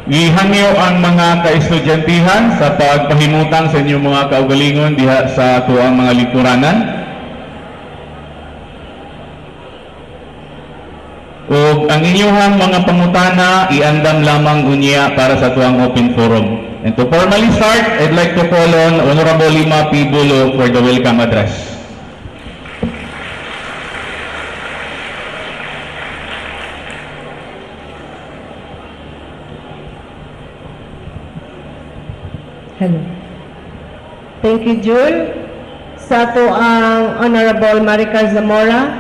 Gihangyo ang mga kaestudyantihan sa pagpahimutang sa inyong mga kaugalingon diha sa tuang mga lingkuranan. O ang inyong mga pangutana iandam lamang unya para sa tuang open forum. And to formally start, I'd like to call on Honorable Lima P. Bulo for the welcome address. Hello. Thank you, Jul. Sa ato ang Honorable Maricar Zamora,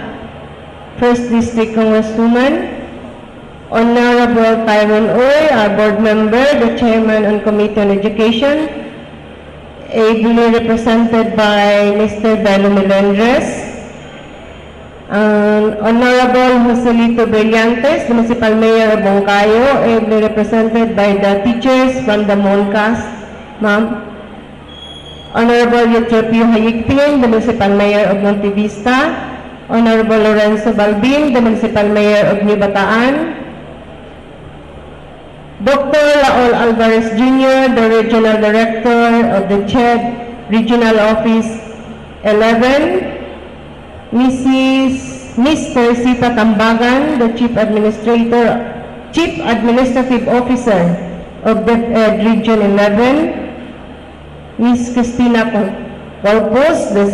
First District Congresswoman, Honorable Tyrone Oy, our board member, the Chairman on Committee on Education, ably represented by Mr. Belo Melendres, Honorable Joselito Brillantes, the Municipal Mayor of Moncayo, ably represented by the teachers from the Moncas, Ma'am. Honorable Eutropio Hayiktin, the Municipal Mayor of Monte Vista, Honorable Lorenzo Balbin, the Municipal Mayor of New Bataan, Dr. Laol Alvarez Jr., the Regional Director of the CHED Regional Office 11, Mr. Sita Tambagan, the Chief Administrative Officer of DepEd Region 11, Ms. Cristina Corpus, the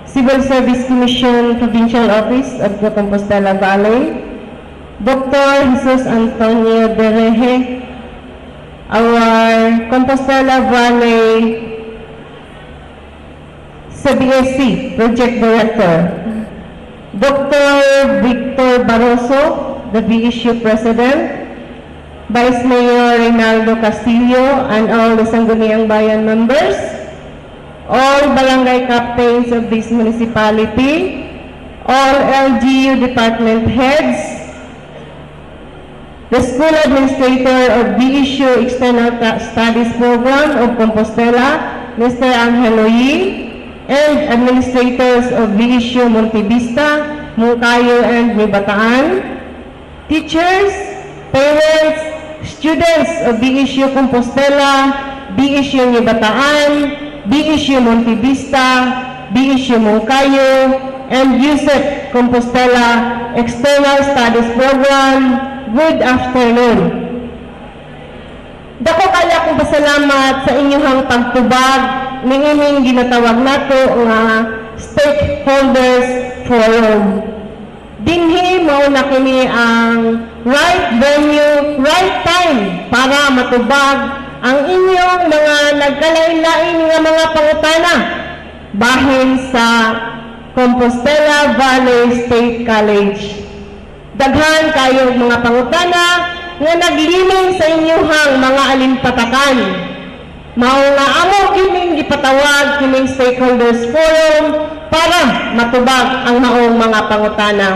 Civil Service Commission Provincial Office of the Compostela Valley, Dr. Jesus Antonio Bereje, our Compostela Valley CBSC Project Director, Dr. Victor Barroso, the BSU President, Vice Mayor Reynaldo Castillo, and all the Sangguniang Bayan members, all barangay captains of this municipality, all LGU department heads, the school administrator of BSU External Studies Program of Compostela, Mr. Angelo Yee, and administrators of BSU Monte Vista, Moncayo, and New Bataan, teachers, parents, students of BSU Compostela, BSU New Bataan, BSU Monte Vista, BSU Moncayo, and USEP Compostela External Studies Program, good afternoon. Dako kaya kong pasalamat sa inyong pagtubag ng inyong ginatawag nato nga Stakeholders Forum. Dinhi mao na kini ang right venue, right time para matubag ang inyong mga nagkalain-lain nga mga pangutana bahin sa Compostela Valley State College. Daghan kayo mga pangutana nga nagliling sa inyong mga alimpatakan. Mao nga amo kining gipatawag kining Stakeholders Forum para matubag ang maong mga pangutana.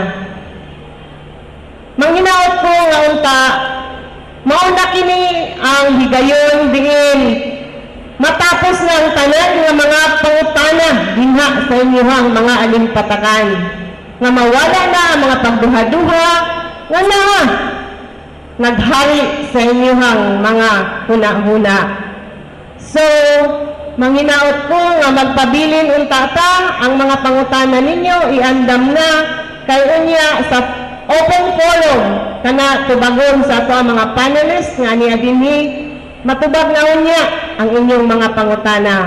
Manghinaot ko nga unta, mao na kini ang higayon diin matapos nga ang tanan nga mga pangutana dinha sa inyong mga alimpatakan. Nga mawala na ang mga pagduha-duha nga naghari sa inyong mga huna-huna. So, manghinaot ko nga magpabilin untata ang mga pangutana ninyo, iandam na kay unya sa open forum kana tubagon sa ato ang mga panelists nga niya dinhi matubag na unya ang inyong mga pangutana.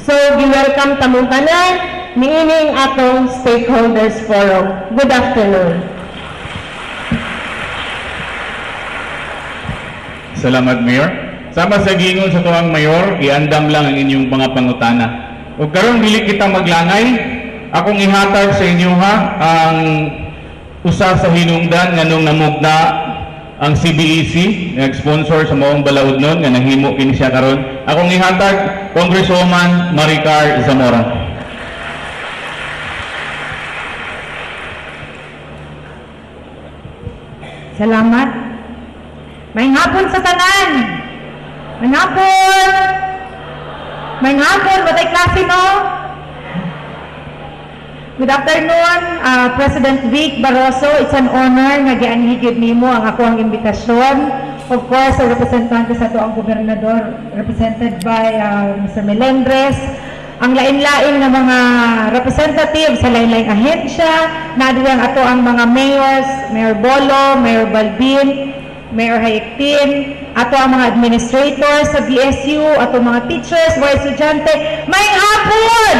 So, gi-welcome tamong tanan niining atong Stakeholders Forum. Good afternoon. Salamat, Mayor. Sama sa gingon sa tuwang Mayor, iandam lang ang inyong mga pangutana. O karon dili kita maglangay, akong ihatag sa inyo ang usa sa hinungdan nga nung namugna ang CBEC, nag-sponsor sa maong balaod nun, nga nahimo kini siya karon. Akong ihatag, Congresswoman Maricar Zamora. Salamat. May hapon sa tanan. May hapon. May hapon. Batay klase no? Good afternoon, President Vic Barroso. It's an honor nga gianhigid nimo ang ako ang imbitasyon of course, sa representante sa ito ang gobernador, represented by Mr. Melendres, ang lain-lain na mga representative sa lain-laing ahensya, nadiyang ato ang mga mayors, Mayor Bolo, Mayor Balbin, Mayor Hayektin, ato ang mga administrators sa BSU, ato mga teachers, mga estudyante, may hapon!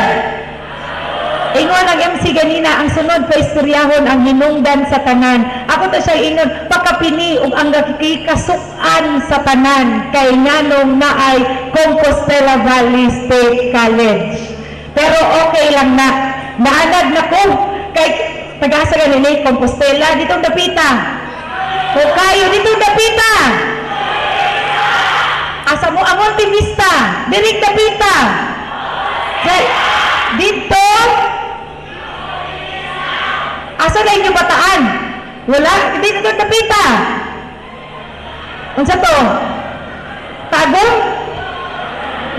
Ingon ang MC ganina, ang sunod pa istoryahon ang hinungdan sa tanan. Ako to siya ingon, pakapini ug ang kasukan sa tanan kay nganong naay Compostela Valley State College. Pero okay lang na. Naanad na ko kay tagasa ganini Compostela ditong dapita. O kayo ditong dapita. Asa mo ang Vista, dirig dapita. Kay dito asa na inyong bataan? Wala? Hindi na doon napita. Unsa to? Tagong?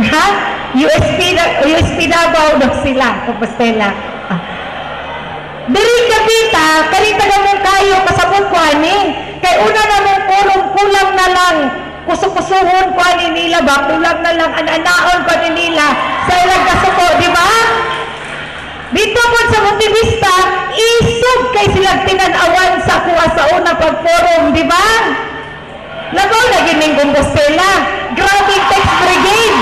Ha? USP Davao daw sila, Compostela. Diri kapita, kanita na mong kayo kasabot ko ani. Kay una na mong kulang na lang. Kusukusuhon ko ani nila ba? Kulang na lang ananaon ko ani nila sa ilang kasuko, di ba? Dito po sa Montivista, isog kay silang tinanawan sa kuha sa unang pag-forum, di ba? Nagaw na gining Compostela. Grabing text brigade.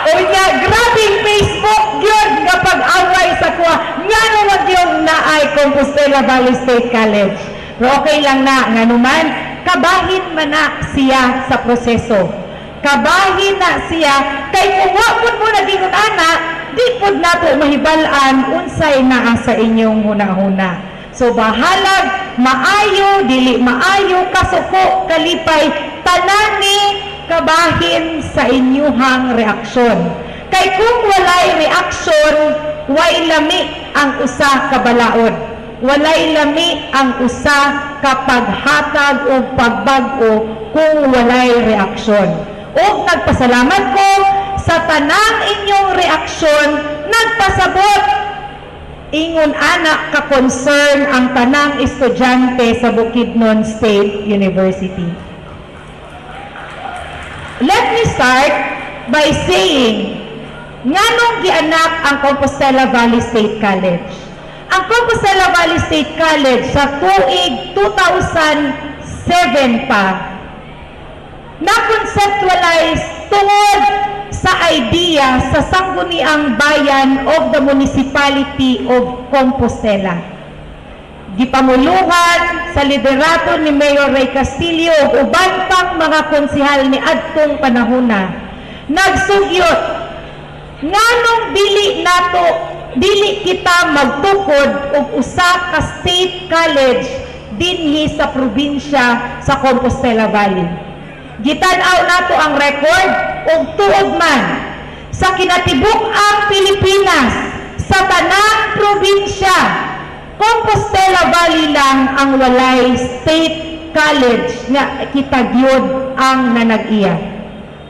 O nga, grabing Facebook yun nga pag-away sa kuha. Nga naman yung naay Compostela Valley State College. Pero okay lang na, nga naman, kabahin man na siya sa proseso. Kabahin na siya, kay kung wapon mo na gingon ana, di pod nato mahibalan unsay naa sa inyong huna-huna. So bahalag maayo dili maayo kasuko kalipay tanani kabahin sa inyuhang reaksyon. Kay kung walay reaksyon, way lami ang usa ka balaod. Walay lami ang usa ka paghatag o pagbag-o kung walay reaksyon. O nagpasalamat ko sa tanang inyong reaksyon, nagpasabot ingon anak ka concern ang tanang estudyante sa Bukidnon State University. Let me start by saying, nganong gianak ang Compostela Valley State College? Ang Compostela Valley State College sa tuig 2007 pa, na-conceptualize tungod sa idea sa sangguniang bayan of the municipality of Compostela. Gipamuluhan sa liderato ni Mayor Ray Castillo ug uban pang mga konsehal ni adtong panahona. Nagsugyot nganong dili kita magtukod og usa ka state college dinhi sa probinsya sa Compostela Valley. Gitanaw nato ang record ug tuod man sa kinatibuk-ang Pilipinas sa tanang probinsya, Compostela Valley lang ang walay state college nga kitagyod ang nanag-iya.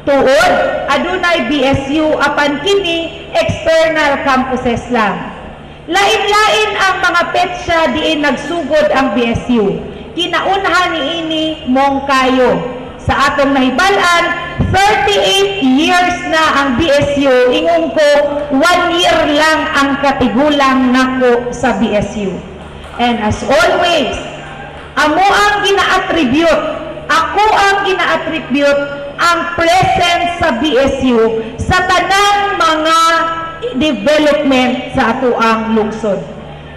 Tuod adunay BSU apan kini external campuses lang. Lain-lain ang mga petsa diin nagsugod ang BSU. Kinaunhan niini mong kayo. Sa atong nahibalan, 38 years na ang BSU. Ingon ko, 1 year lang ang katigulang nako sa BSU. And as always, amo ang gina-attribute, ako ang gina-attribute ang presence sa BSU sa tanang mga development sa atuang lungsod.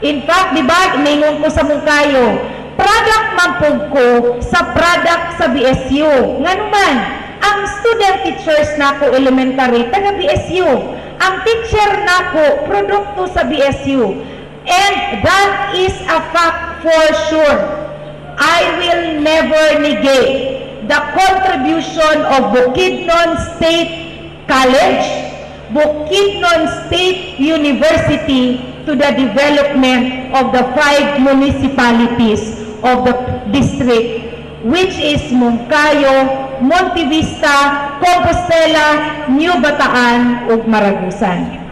In fact, di ba, iningon ko sa mong kayo, product mampug ko sa product sa BSU. Nga naman, ang student teachers nako elementary, taga BSU. Ang teacher nako, produkto sa BSU. And that is a fact for sure. I will never negate the contribution of Bukidnon State College, Bukidnon State University to the development of the 5 municipalities of the district, which is Moncayo, Montivista, Compostela, New Bataan, ug Maragusan.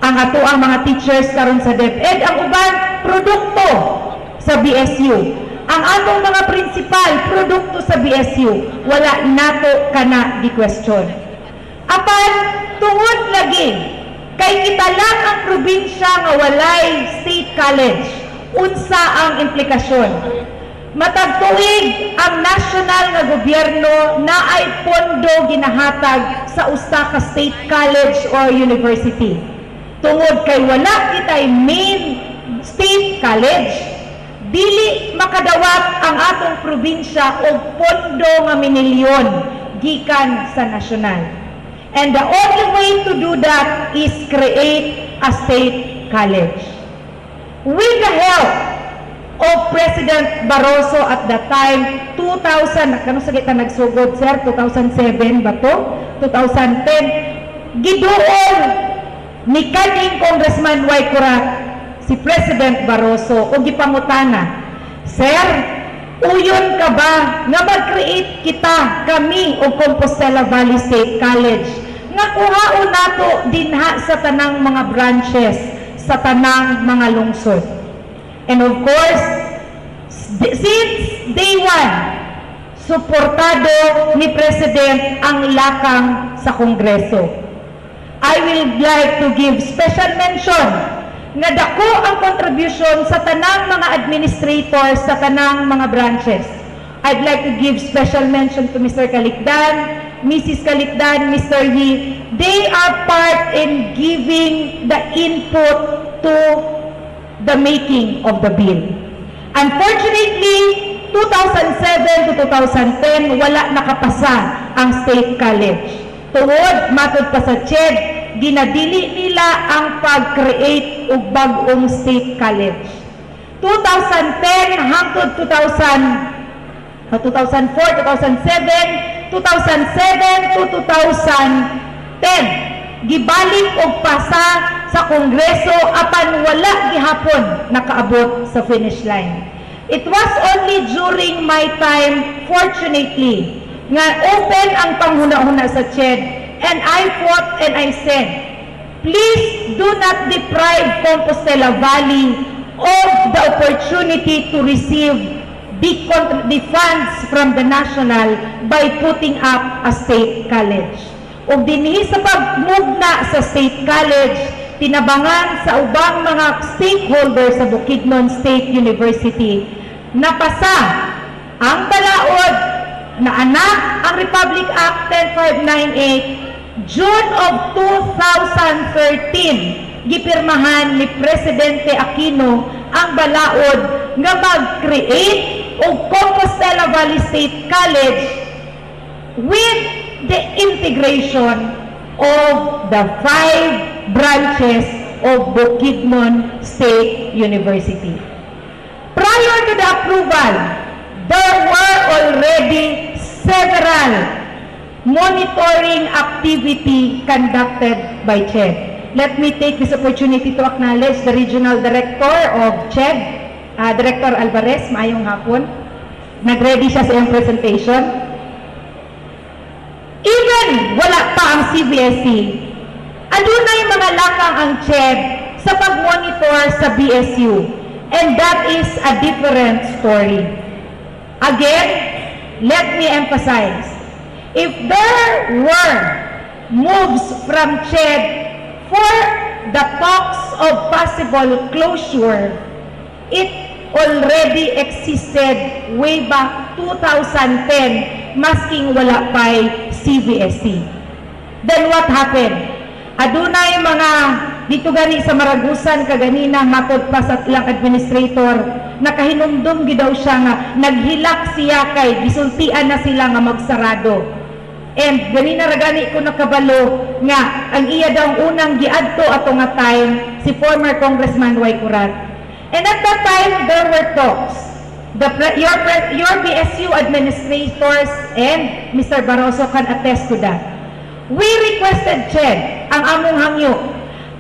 Ang ato ang mga teachers karon sa DepEd, ang uban produkto sa BSU. ang atong mga prinsipal produkto sa BSU, wala nato kana gi-question. Apan tungod lagi kay kita lang ang probinsya nga walay state college, unsa ang implikasyon? Matag tuig ang national nga gobyerno na ay pondo ginahatag sa usa ka state college or university. Tungod kay wala kitay main state college, dili makadawat ang atong probinsya og pondo nga minilyon gikan sa nasyonal. And the only way to do that is create a state college. With the help of President Barroso at the time, 2000, kano sa kita nagsugod, sir? 2007 ba to? 2010, giduol ni kaning Congressman Waikurat si President Barroso o gipangutana, Sir, uyon ka ba nga mag-create kita, kami o Compostela Valley State College nga kuhaon nato dinha sa tanang mga branches, sa tanang mga lungsod. And of course, since day one, suportado ni President ang lakang sa Kongreso. I will like to give special mention nga dako ang contribution sa tanang mga administrators sa tanang mga branches. I'd like to give special mention to Mr. Calicdan, Mrs. Calicdan, Mr. Yi. They are part in giving the input to the making of the bill. Unfortunately, 2007 to 2010, wala nakapasa ang state college. Tuwod, matod pa sa CHED, ginadili nila ang pag-create og bag-ong state college. 2010 hangtod 2004, 2007, 2007 to 2010, gibalik og pasa sa Kongreso apan wala gihapon nakaabot sa finish line. It was only during my time, fortunately, nga open ang panghuna-huna sa CHED, and I fought and I said, please do not deprive Compostela Valley of the opportunity to receive the funds from the national by putting up a state college. O dinhi sa pagmugna sa state college, tinabangan sa ubang mga stakeholders sa Bukidnon State University, napasa ang balaod na anak ang Republic Act 10598 June of 2013, gipirmahan ni Presidente Aquino ang balaod nga mag-create og Compostela Valley State College with the integration of the 5 branches of Bukidnon State University. Prior to the approval, there were already several monitoring activity conducted by CHED. Let me take this opportunity to acknowledge the Regional Director of CHED, Director Alvarez. Maayong hapon. Nag-ready siya sa iyong presentation. Even wala pa ang CBSE, adunay mga lakang ang CHED sa pag-monitor sa BSU. And that is a different story. Again, let me emphasize, if there were moves from CHED for the talks of possible closure, it already existed way back 2010, masking wala pa'y CBSE. Then what happened? Adunay mga dito gani sa Maragusan kaganina matod pa sa ilang administrator, nakahinumdum gidaw siya nga naghilak siya kay gisultian na sila nga magsarado. And ganina ra gani ko nakabalo nga ang iya daw unang giadto ato nga time si former Congressman Waikurat. And at that time there were talks. Your BSU administrators and Mr. Barroso can attest to that. We requested CHED ang among hangyo.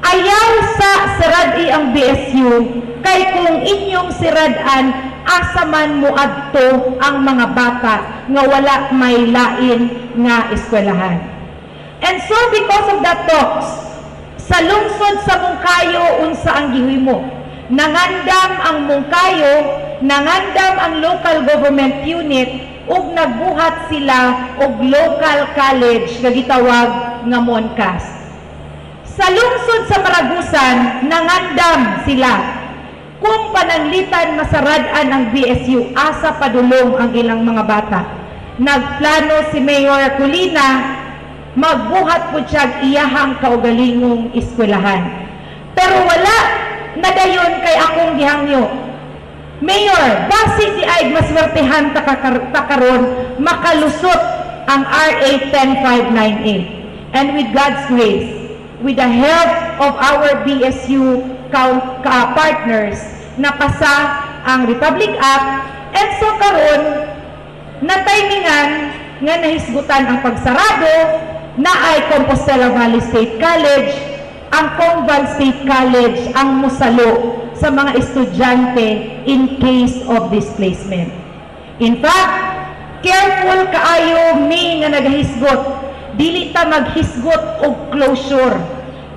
Ayaw sa sirad ang BSU kay kung inyong siradan asa man moadto ang mga bata nga wala may lain nga eskwelahan. And so because of that talks, sa lungsod sa Mungkayo unsa ang gihimo, nangandam ang Mungkayo nangandam ang local government unit ug nagbuhat sila og local college nga gitawag nga Moncas. Sa lungsod sa Maragusan, nangandam sila kung pananglitan masarad-an ang BSU asa padulong ang ilang mga bata. Nagplano si Mayor Colina magbuhat po siya iyahang kaugalingong eskwelahan. Pero wala na dayon kay akong gihangyo. Mayor, basi di ay maswertehan takaron makalusot ang RA 10598. And with God's grace, with the help of our BSU partners, napasa ang Republic Act, and so karon na-timingan nga nahisgutan ang pagsarado na ay Compostela Valley State College, ang Conval State College ang musalo sa mga estudyante in case of displacement. In fact, careful kaayo mi nga naghisgot, dili ta maghisgot og closure,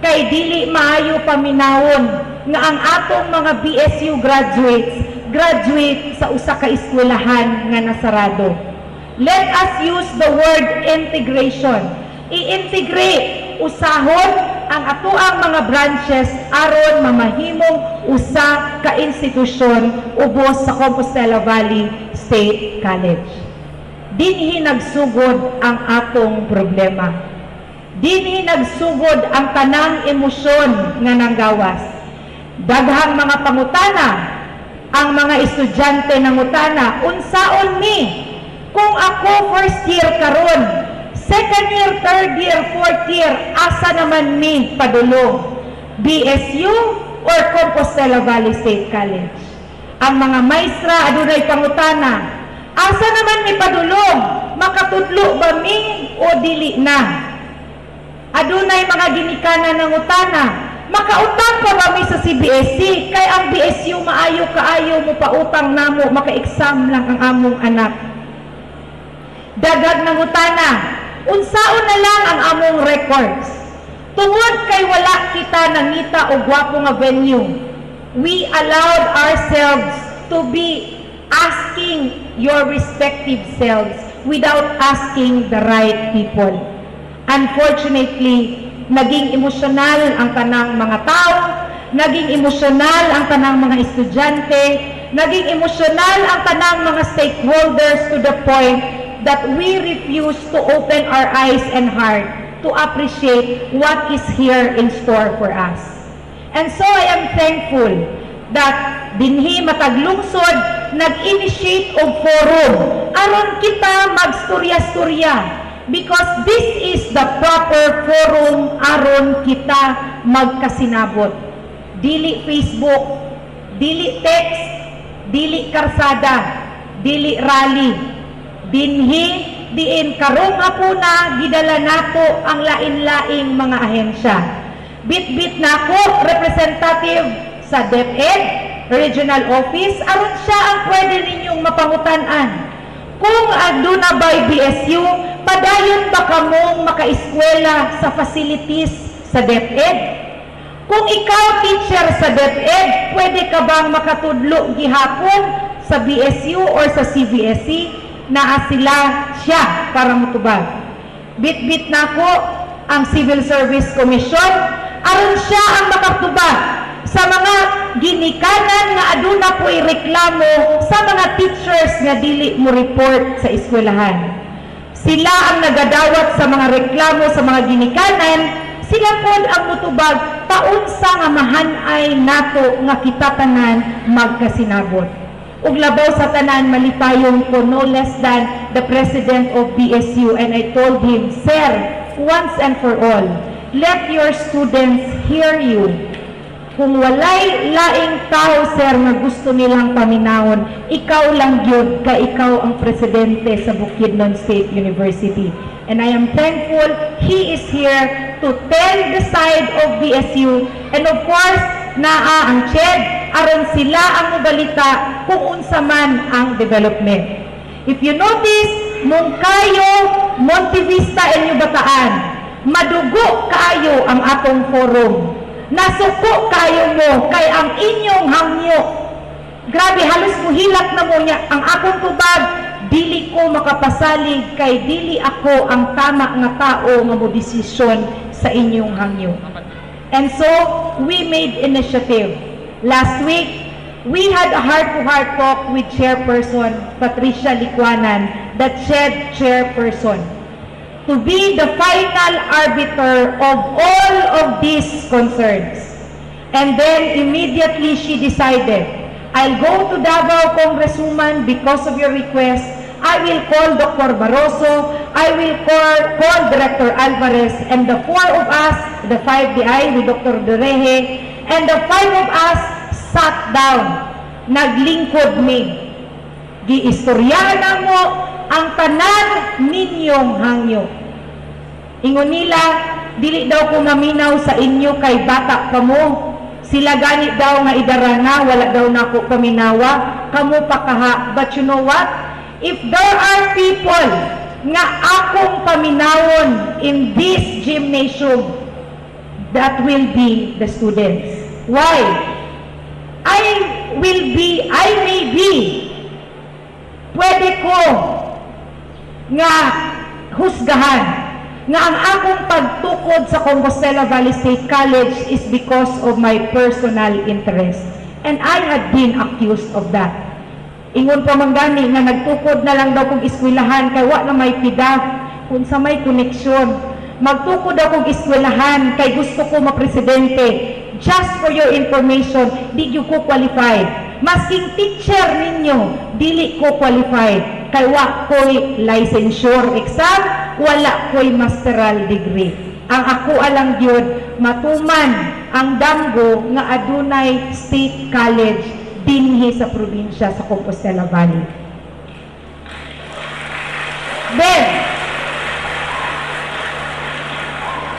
kay dili maayo paminawon nga ang atong mga BSU graduate sa usa ka eskwelahan nga nasarado. Let us use the word integration. I-integrate usahon ang atoang mga branches aron mamahimong usa ka institusyon ubos sa Compostela Valley State College. Dinhi nagsugod ang atong problema. Dinhi nagsugod ang tanang emosyon nga nanggawas. Daghang mga pangutana ang mga estudyante nangutana, unsaon mi kung ako first year karon, second year, third year, fourth year, asa naman mi padulong? BSU or Compostela Valley State College? Ang mga maestra adunay pangutana, asa naman mi padulong? Makatudlo ba mi o dili na? Adunay mga ginikanan ng utana, makautang pa ba mi sa CBSC? Kay ang BSU maayo kaayo mo pautang namo, maka-exam lang ang among anak. Dagag ng utana, unsaon na lang ang among records. Tungod kay wala kita nangita og gwapo nga venue, we allowed ourselves to be asking your respective selves without asking the right people. Unfortunately, naging emosyonal ang tanang mga tao, naging emosyonal ang tanang mga estudyante, naging emosyonal ang tanang mga stakeholders to the point that we refuse to open our eyes and heart to appreciate what is here in store for us. And so I am thankful that dinhi matag lungsod nag-initiate og forum aron kita magstorya-storya, because this is the proper forum aron kita magkasinabot. Dili Facebook, dili text, dili karsada, dili rally. Dinhi diin karong hapuna gidala nato ang lain-laing mga ahensya. Bit-bit nako representative sa DepEd Regional Office aron siya ang pwede ninyong mapangutan-an. Kung aduna by BSU, padayon ba kamong makaeskwela sa facilities sa DepEd? Kung ikaw teacher sa DepEd, pwede ka bang makatudlo gihapon sa BSU or sa CBSC? Naa sila siya para mutubag. Bit-bit nako ang Civil Service Commission aron siya ang makatubag sa mga ginikanan nga aduna po'y reklamo sa mga teachers nga dili mo report sa eskwelahan. Sila ang nagadawat sa mga reklamo sa mga ginikanan, sila pod ang mutubag paunsa nga mahanay nato nga kita tanan magkasinabot. Ug labaw sa tanan malipayon ko no less than the president of BSU, and I told him, sir, once and for all, let your students hear you. Kung walay laing tao, sir, nga gusto nilang paminawon, ikaw lang yun, ka ikaw ang presidente sa Bukidnon State University. And I am thankful he is here to tell the side of BSU, and of course, naa ang CHED, aron sila ang mobalita kung unsa man ang development. If you notice, Mungkayo, Monte Vista, and Bataan, madugo kaayo ang atong forum. Nasuko kayo mo kay ang inyong hangyo Grabe, halos muhilak na mo niya. Ang akong tubag, dili ko makapasalig kay dili ako ang tama nga tao nga mo desisyon sa inyong hangyo. And so, we made initiative. Last week, we had a heart-to-heart talk with Chairperson Patricia Licuanan, the CHED Chairperson, to be the final arbiter of all of these concerns. And then immediately she decided, I'll go to Davao, Congresswoman, because of your request. I will call Dr. Barroso, I will call Director Alvarez, and the four of us, the 5DI with Dr. Dureje, and the 5 of us sat down, naglingkod mi. Giistoryahan na mo ang tanan ninyong hangyo. Ingon nila, dili daw ko maminaw sa inyo kay bata pa mo. Sila gani daw nga idarana, wala daw na ko paminawa, kamo pa kaha. But you know what? If there are people nga akong paminawon in this gymnasium, that will be the students. Why? I may be, pwede ko nga husgahan nga ang akong pagtukod sa Compostela Valley State College is because of my personal interest. And I had been accused of that. Ingon pa man gani nga nagtukod na lang daw kong eskwelahan kay wa na may pidaf kung sa may koneksyon. Magtukod daw kong eskwelahan kay gusto ko mapresidente. Just for your information, di ko qualified. Masking teacher ninyo, dili ko qualified. Kay wa ko'y licensure exam, wala ko'y masteral degree. Ang ako alang yun, matuman ang damgo nga adunay state college dinhi sa probinsya sa Compostela Valley. Then,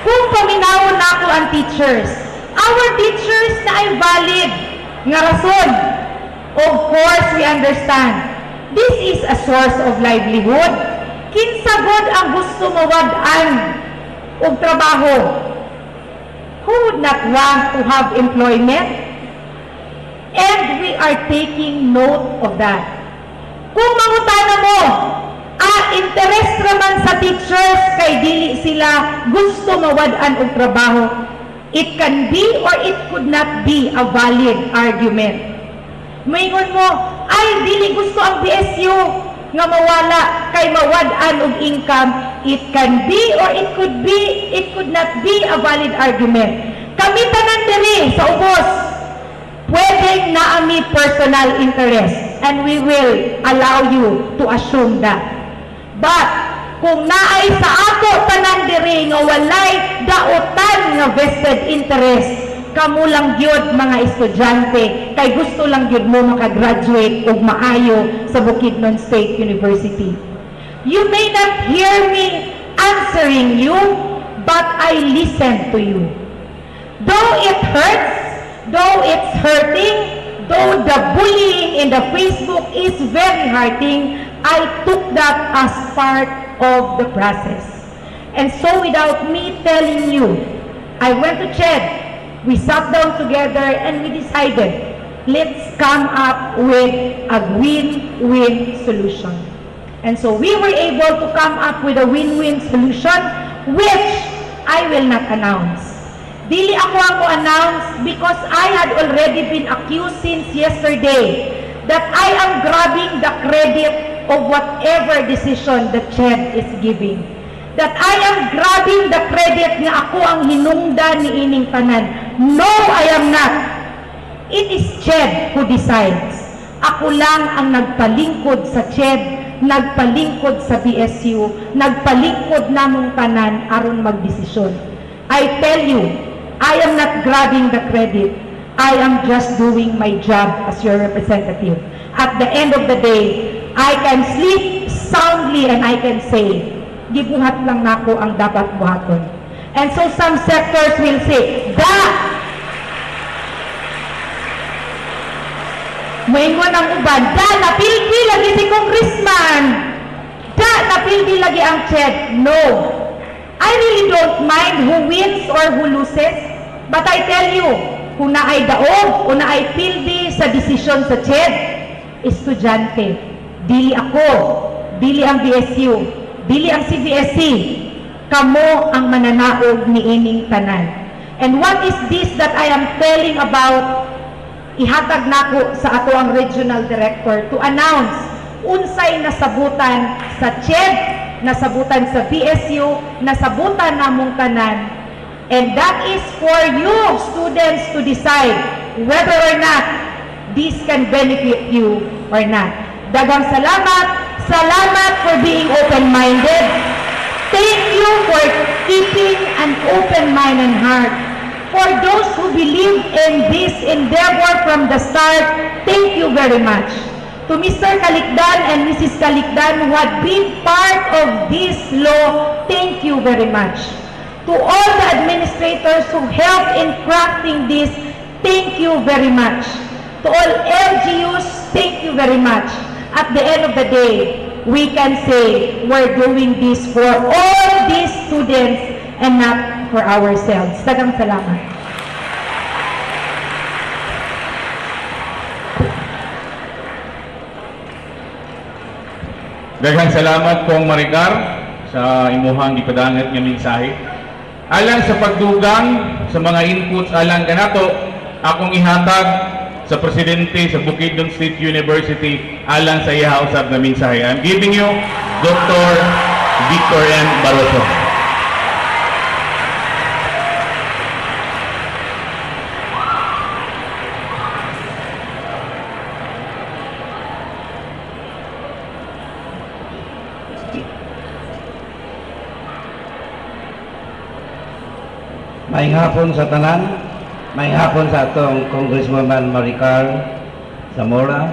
kung paminawon na ako ang teachers, our teachers na ay valid nga rason. Of course, we understand. This is a source of livelihood. Kinsa god ang gusto mawad-an og trabaho? Who would not want to have employment? And we are taking note of that. Kung mangutana mo, interest raman sa teachers kay dili sila gusto mawad-an og trabaho, it can be or it could not be a valid argument. Maingon mo, ay dili gusto ang BSU nga mawala kay mawad-an og income, it can be or it could not be a valid argument. Kami tanan diri sa ubos, pwedeng naami personal interest and we will allow you to assume that. But kung naay sa ato tanan diri nga walay daotan nga vested interest, kamo lang gyud mga estudyante kay gusto lang gyud mo makagraduate og maayo sa Bukidnon State University. You may not hear me answering you, but I listen to you. Though it hurts, though it's hurting, though the bullying in the Facebook is very hurting, I took that as part of the process. And so without me telling you, I went to CHED, we sat down together and we decided, let's come up with a win-win solution. And so we were able to come up with a win-win solution, which I will not announce. Dili ako announce because I had already been accused since yesterday that I am grabbing the credit of whatever decision the CHED is giving. That I am grabbing the credit nga ako ang hinungdan ni ining tanan. No, I am not. It is CHED who decides. Ako lang ang nagpalingkod sa CHED, nagpalingkod sa BSU, nagpalingkod namong tanan aron magdesisyon. I tell you, I am not grabbing the credit. I am just doing my job as your representative. At the end of the day, I can sleep soundly and I can say, gibuhat lang nako ang dapat buhaton. And so some sectors will say, Moingon ang uban, napildi lagi si congressman. Napildi lagi ang CHED. No. I really don't mind who wins or who loses. But I tell you, kung naay daog o naay pildi sa desisyon sa CHED, estudyante, dili ako, dili ang BSU, dili ang CBSC, kamo ang mananaog ni ining tanan. And what is this that I am telling about? Ihatag nako sa ato ang regional director to announce unsay nasabutan sa CHED, nasabutan sa BSU, nasabutan namong tanan. And that is for you, students, to decide whether or not this can benefit you or not. Daghang salamat. Salamat for being open-minded. Thank you for keeping an open mind and heart. For those who believe in this endeavor from the start, thank you very much. To Mr. Kalikdan and Mrs. Kalikdan who had been part of this law, thank you very much. To all the administrators who helped in crafting this, thank you very much. To all LGUs, thank you very much. At the end of the day, we can say we're doing this for all these students and not for ourselves. Daghang salamat. Daghang salamat kong Maricar sa imuhang gipadangat nga mensahe. Alang sa pagdugang sa mga inputs alang kanato, akong ihatag sa presidente sa Bukidnon State University alang sa iya usab nga mensahe. I'm giving you Dr. Victor N. Barroso. Maayong hapon sa tanan, maayong hapon sa atong Congresswoman Maricar Zamora,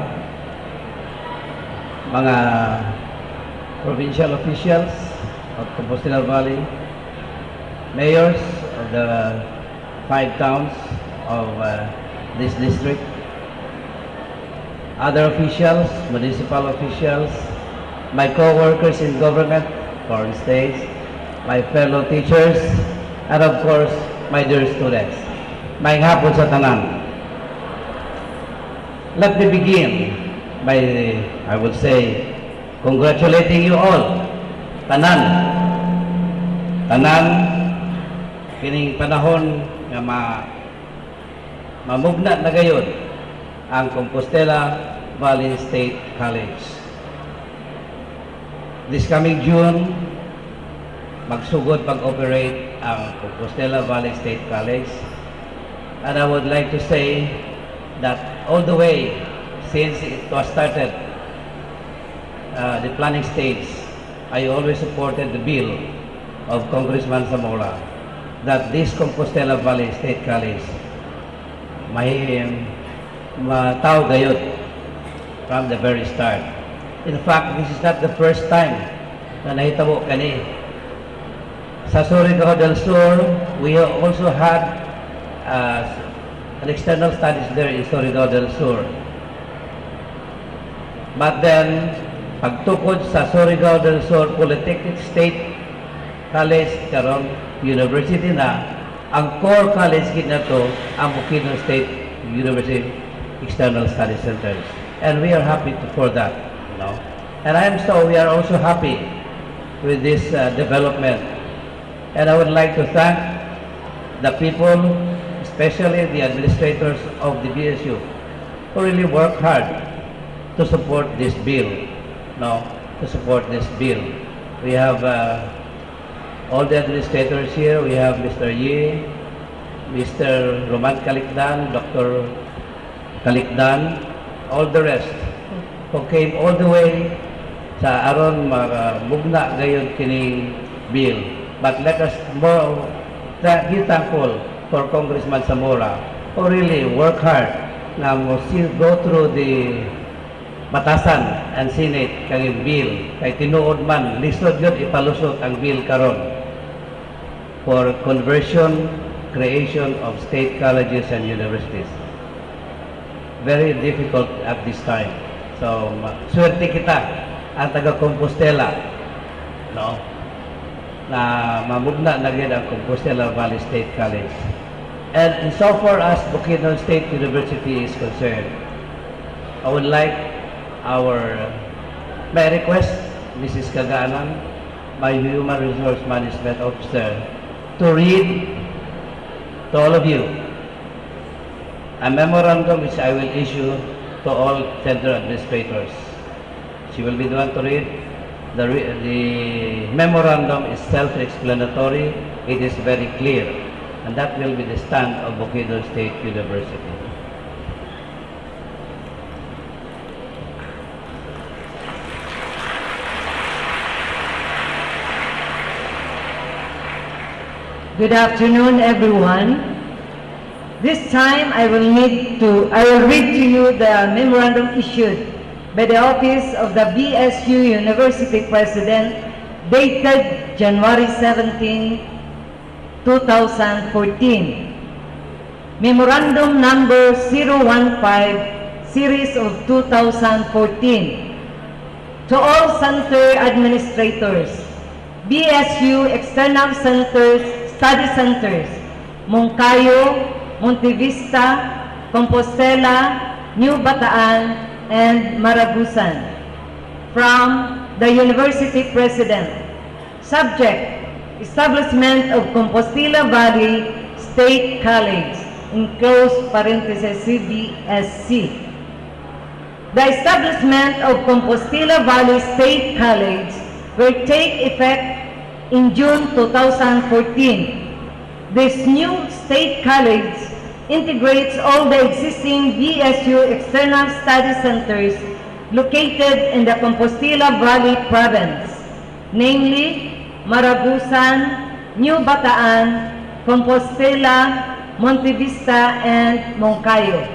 mga provincial officials of Compostela Valley, mayors of the 5 towns of this district, other officials, municipal officials, my co-workers in government, foreign states, my fellow teachers, and of course, my dear students. Maayong hapon sa tanan. Let me begin by, I would say, congratulating you all. Tanan. Tanan, kining panahon nga mamugna na gayon ang Compostela Valley State College. This coming June, magsugod pag-operate ang Compostela Valley State College. And I would like to say that all the way since it was started, the planning stage, I always supported the bill of Congressman Zamora that this Compostela Valley State College may mataw gayud from the very start. In fact, this is not the first time na nahitabo kani. Sa Surigao del Sur, we also had an external studies there in Surigao del Sur. But then, pagtukod sa Surigao del Sur Polytechnic State College karon university na, ang core college gid nato ang Bukidnon State University External Study Centers. And we are happy for that, you know. And we are also happy with this development. And I would like to thank the people, especially the administrators of the BSU, who really work hard to support this bill. We have all the administrators here. We have Mr. Yi, Mr. Roman Kalikdan, Dr. Kalikdan, all the rest who came all the way sa aron mugna gayon kining bill. But let us be thankful for Congressman Zamora who really work hard na mo go through the batasan and Senate kang bill kay tinuod man lisod yun ipalusot ang bill karon for conversion, creation of state colleges and universities. Very difficult at this time. So, swerte kita ang taga Compostela, no? Na mamugna na gyud ang Compostela Valley State College. And insofar as Bukidnon State University is concerned, I would like may I request Mrs. Kaganan, my Human Resource Management Officer, to read to all of you a memorandum which I will issue to all center administrators. She will be the one to read. The memorandum is self-explanatory. It is very clear. And that will be the stand of Bukidnon State University. Good afternoon, everyone. This time, I will read to you the memorandum issued by the Office of the BSU University President, dated January 17, 2014. Memorandum number 015, series of 2014. To all center administrators, BSU External Centers, Study Centers, Moncayo, Monte Vista, Compostela, New Bataan, and Maragusan. From the University President. Subject, establishment of Compostela Valley State College, in close parenthesis CBSC. The establishment of Compostela Valley State College will take effect in June 2014. This new state college integrates all the existing BSU external study centers located in the Compostela Valley province, namely Maragusan, New Bataan, Compostela, Monte Vista, and Moncayo.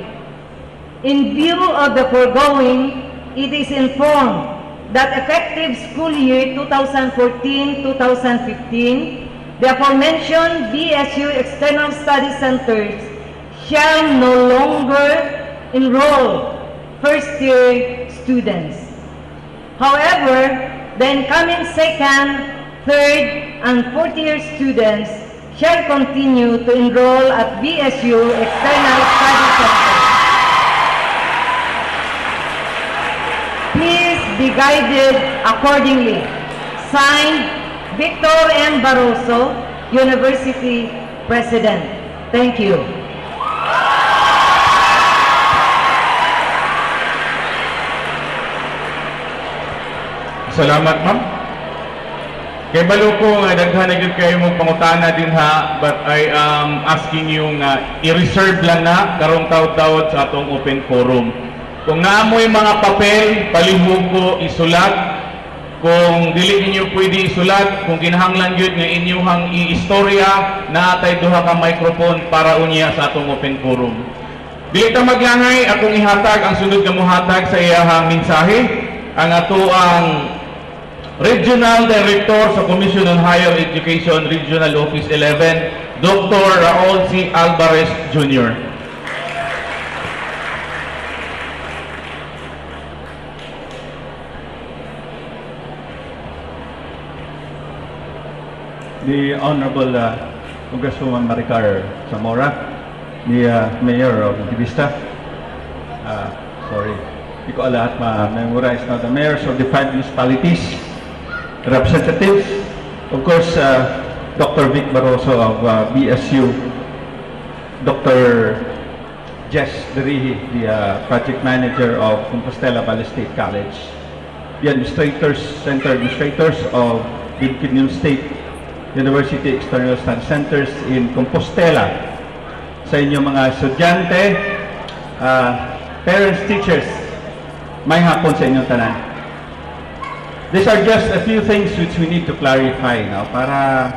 In view of the foregoing, it is informed that effective school year 2014-2015, the aforementioned BSU External Study Centers shall no longer enroll first-year students. However, the incoming second, third, and fourth-year students shall continue to enroll at BSU External Study Centers. Please be guided accordingly. Signed, Victor M. Barroso, University President. Thank you. Salamat, ma'am. Kay balo ko nga daghan na gyud kayo mong pangutana din ha, but I am asking you nga i-reserve lang na karong taud-taud sa atong open forum. Kung naamoy mga papel, palihog ko isulat. Kung dili ninyo pwede isulat, kung kinahanglan gyud nga inyong i-istorya, natay duha ka microphone para unya sa atong open forum. Dili ta maglangay, akong ihatag ang sunod nga mohatag sa iyahang mensahe, ang atoang Regional Director sa Commission on Higher Education, Regional Office 11, Dr. Raul C. Alvarez Jr. The Honorable Congresswoman Maricar Zamora, the Mayor of Monte Vista. Sorry, hindi ko lahat ma-memorize now. The mayors of the 5 municipalities, representatives, of course, Dr. Vic Barroso of BSU, Dr. Jess Derihi, the project manager of Compostela Valley State College, the administrators, center administrators of Bukidnon State University External Study Centers in Compostela, sa inyong mga estudyante, parents, teachers, may hapon sa inyong tanan. These are just a few things which we need to clarify now para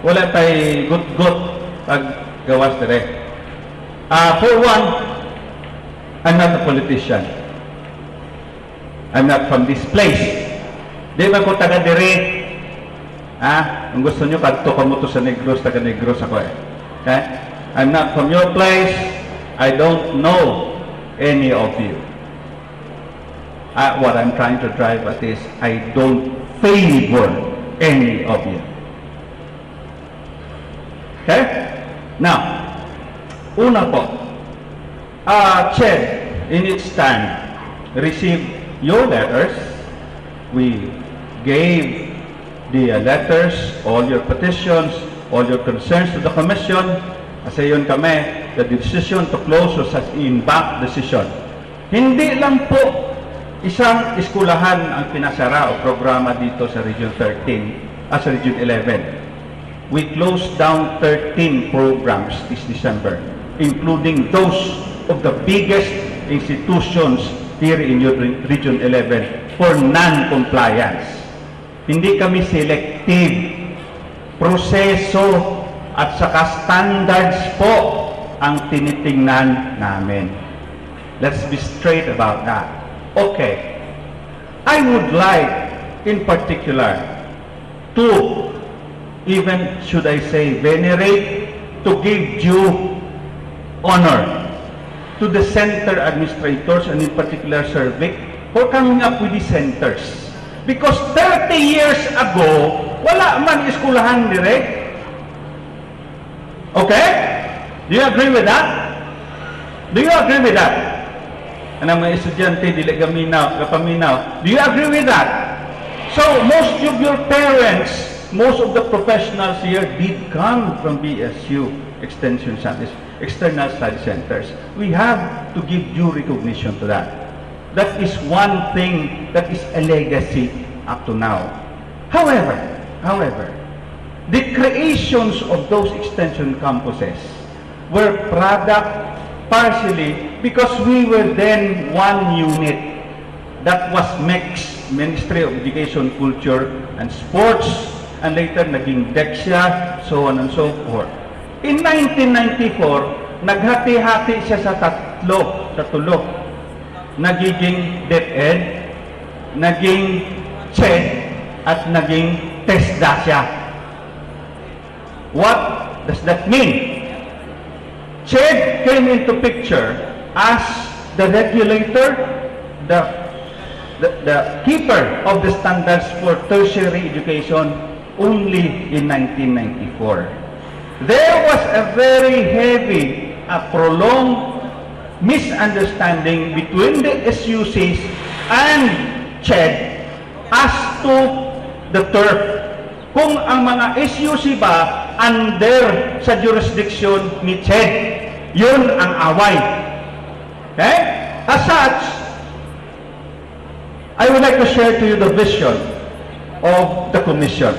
wala tay gut-gut pag gawas dire. For one, I'm not a politician. I'm not from this place. Di ba ko taga dire? Kung gusto nyo, kadto ka mo to sa Negros, taga Negros ako eh. Okay? I'm not from your place. I don't know any of you. What I'm trying to drive at is, I don't favor any of you. Okay? Now, Una po, CHED in its time received your letters. We gave the letters, all your petitions, all your concerns to the Commission. Kasi yun kami, the decision to close was an in-bank decision. Hindi lang po isang eskulahan ang pinasara o programa dito sa Region 13, sa Region 11. We closed down 13 programs this December, including those of the biggest institutions here in your Region 11 for non-compliance. Hindi kami selective. Proseso at saka standards po ang tinitingnan namin. Let's be straight about that. Okay. I would like, in particular, to even, should I say, venerate, to give due honor to the center administrators and in particular Sir Vic for coming up with these centers. Because 30 years ago, wala man eskulahan direct. Okay? Do you agree with that? Do you agree with that? Anong mga estudyante, dili kapaminaw. Do you agree with that? So, most of your parents, most of the professionals here did come from BSU Extension Studies, External Study Centers. We have to give due recognition to that. That is one thing that is a legacy up to now. However, the creations of those extension campuses were product partially because we were then one unit that was mixed, Ministry of Education, Culture, and Sports, and later naging DEXIA, so on and so forth. In 1994, naghati-hati siya sa tulo. Nagiging DepEd, naging CHED, at naging TESDA siya. What does that mean? CHED came into picture as the regulator, the keeper of the standards for tertiary education only in 1994. There was a very heavy, prolonged misunderstanding between the SUCs and CHED as to the turf. Kung ang mga SUC ba under sa jurisdiction ni CHED, yun ang away. Okay? As such, I would like to share to you the vision of the Commission.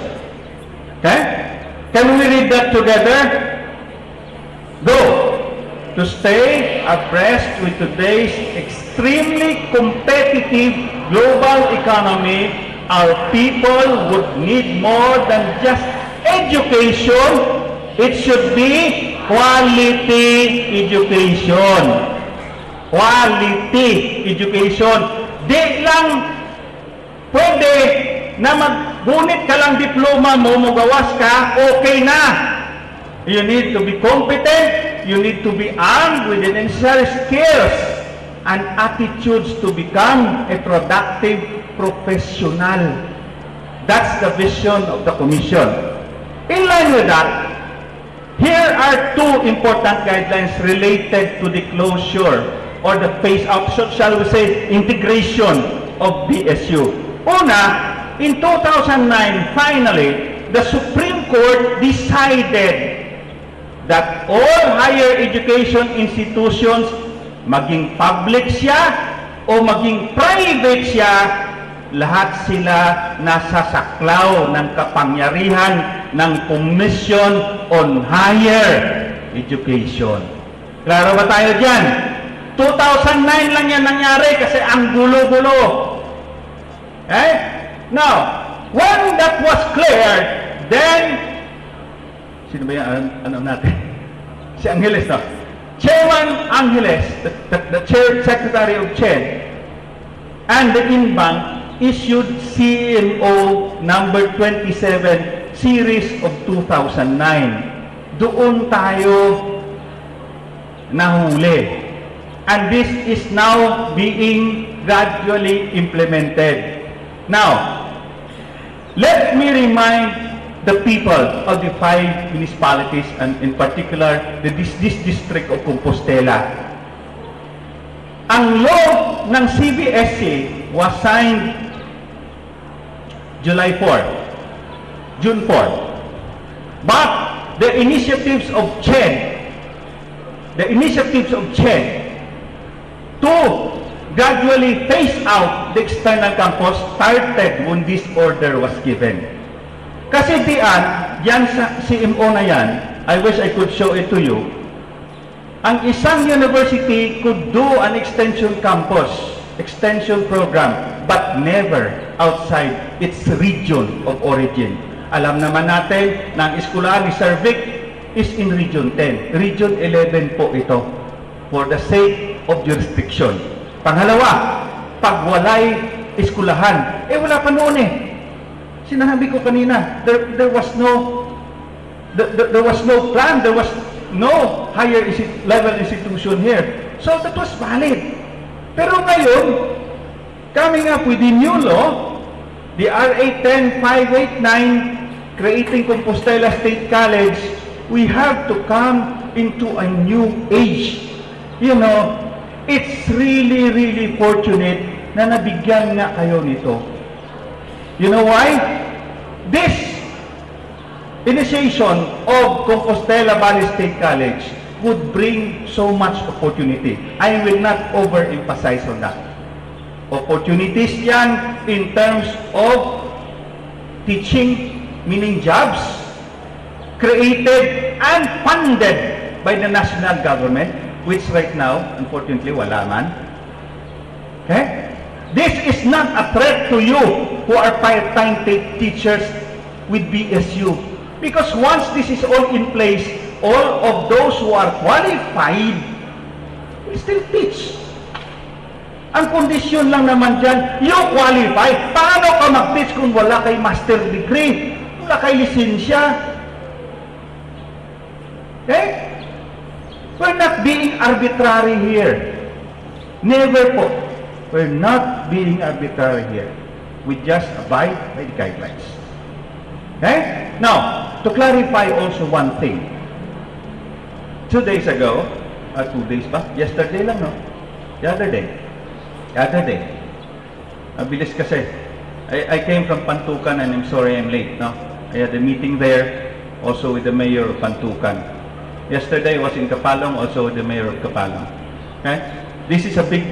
Okay? Can we read that together? Go! To stay abreast with today's extremely competitive global economy, our people would need more than just education. It should be quality education. Quality education. Di lang pwede na magunit ka lang diploma mo, magawas ka, okay na. You need to be competent, you need to be armed with the necessary skills and attitudes to become a productive professional. That's the vision of the Commission. In line with that, here are two important guidelines related to the closure or the phase-out, shall we say, integration of BSU. Una, in 2009, finally, the Supreme Court decided that all higher education institutions, maging public siya o maging private siya, lahat sila nasa saklaw ng kapangyarihan ng Commission on Higher Education. Klaro ba tayo dyan? 2009 lang yan nangyari kasi ang gulo-gulo. Okay? Now, when that was cleared, then sino ba yan? Ano natin? Si Angeles, no? Chairman Angeles, the Chair Secretary of CHED, and the Inbank issued CMO number 27 series of 2009. Doon tayo nahuli. And this is now being gradually implemented. Now, let me remind the people of the 5 municipalities and in particular this district of Compostela. Ang law ng CBSC was signed July 4, June 4. But the initiatives of CHED to gradually phase out the external campus started when this order was given. Kasi yan sa CMO na yan, I wish I could show it to you, ang isang university could do an extension campus, extension program, but never outside its region of origin. Alam naman natin na ang eskwelahan ni Sir Vic is in Region 10. Region 11 po ito for the sake of jurisdiction. Pangalawa, pag walay eskwelahan, wala pa noon eh. Sinabi ko kanina, there was no plan, there was no higher level institution here. So that was valid. Pero ngayon, coming up with the new law, the RA 10589 creating Compostela State College, we have to come into a new age. You know, it's really, really fortunate na nabigyan nga kayo nito. You know why? This initiation of Compostela Valley State College would bring so much opportunity. I will not overemphasize on that. Opportunities yan in terms of teaching, meaning jobs, created and funded by the national government, which right now, unfortunately, wala man. Okay? This is not a threat to you who are part-time teachers with BSU. Because once this is all in place, all of those who are qualified will still teach. Ang kondisyon lang naman dyan, you qualify. Paano ka mag-teach kung wala kay master degree? Wala kay lisensya? Okay? We're not being arbitrary here. Never po. We're not being arbitrary here. We just abide by the guidelines. Okay? Now, to clarify also one thing. 2 days ago, 2 days pa? Yesterday lang, no? The other day. Mabilis kasi. I came from Pantukan and I'm sorry I'm late, no? I had a meeting there, also with the mayor of Pantukan. Yesterday I was in Kapalong, also with the mayor of Kapalong. Okay? This is a big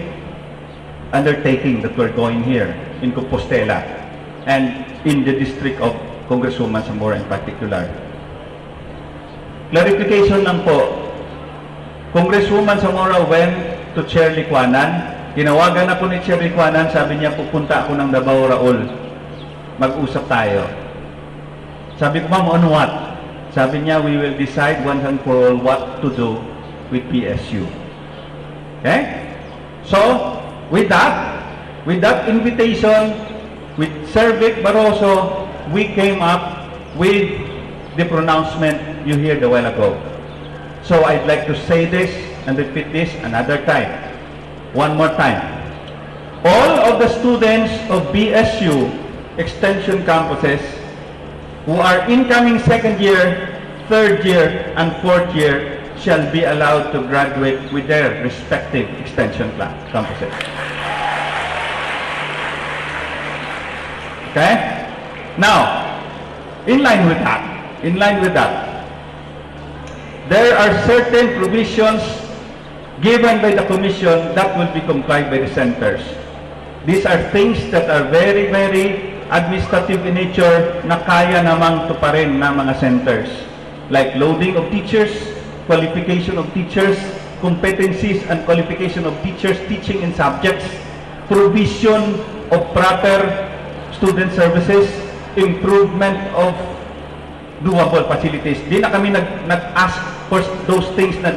undertaking that we're going here in Compostela and in the district of Congresswoman Zamora in particular. Clarification lang po. Congresswoman Zamora went to Chair Licuanan. Tinawagan ako ni Chair Licuanan, sabi niya pupunta ako ng Davao Raul. Mag-usap tayo. Sabi ko, ma'am, on what? Sabi niya, we will decide once and for all what to do with PSU. Okay? So, with that invitation, with Sir Vic Barroso, we came up with the pronouncement you heard a while ago. So I'd like to say this and repeat this another time. One more time. All of the students of BSU extension campuses who are incoming second year, third year, and fourth year shall be allowed to graduate with their respective extension campuses. Okay? Now, in line with that, there are certain provisions given by the Commission that will be complied by the centers. These are things that are very, very administrative in nature na kaya namang tuparin ng mga centers. Like loading of teachers, qualification of teachers, competencies and qualification of teachers, teaching in subjects, provision of proper student services, improvement of doable facilities. Di na kami nag-ask for those things na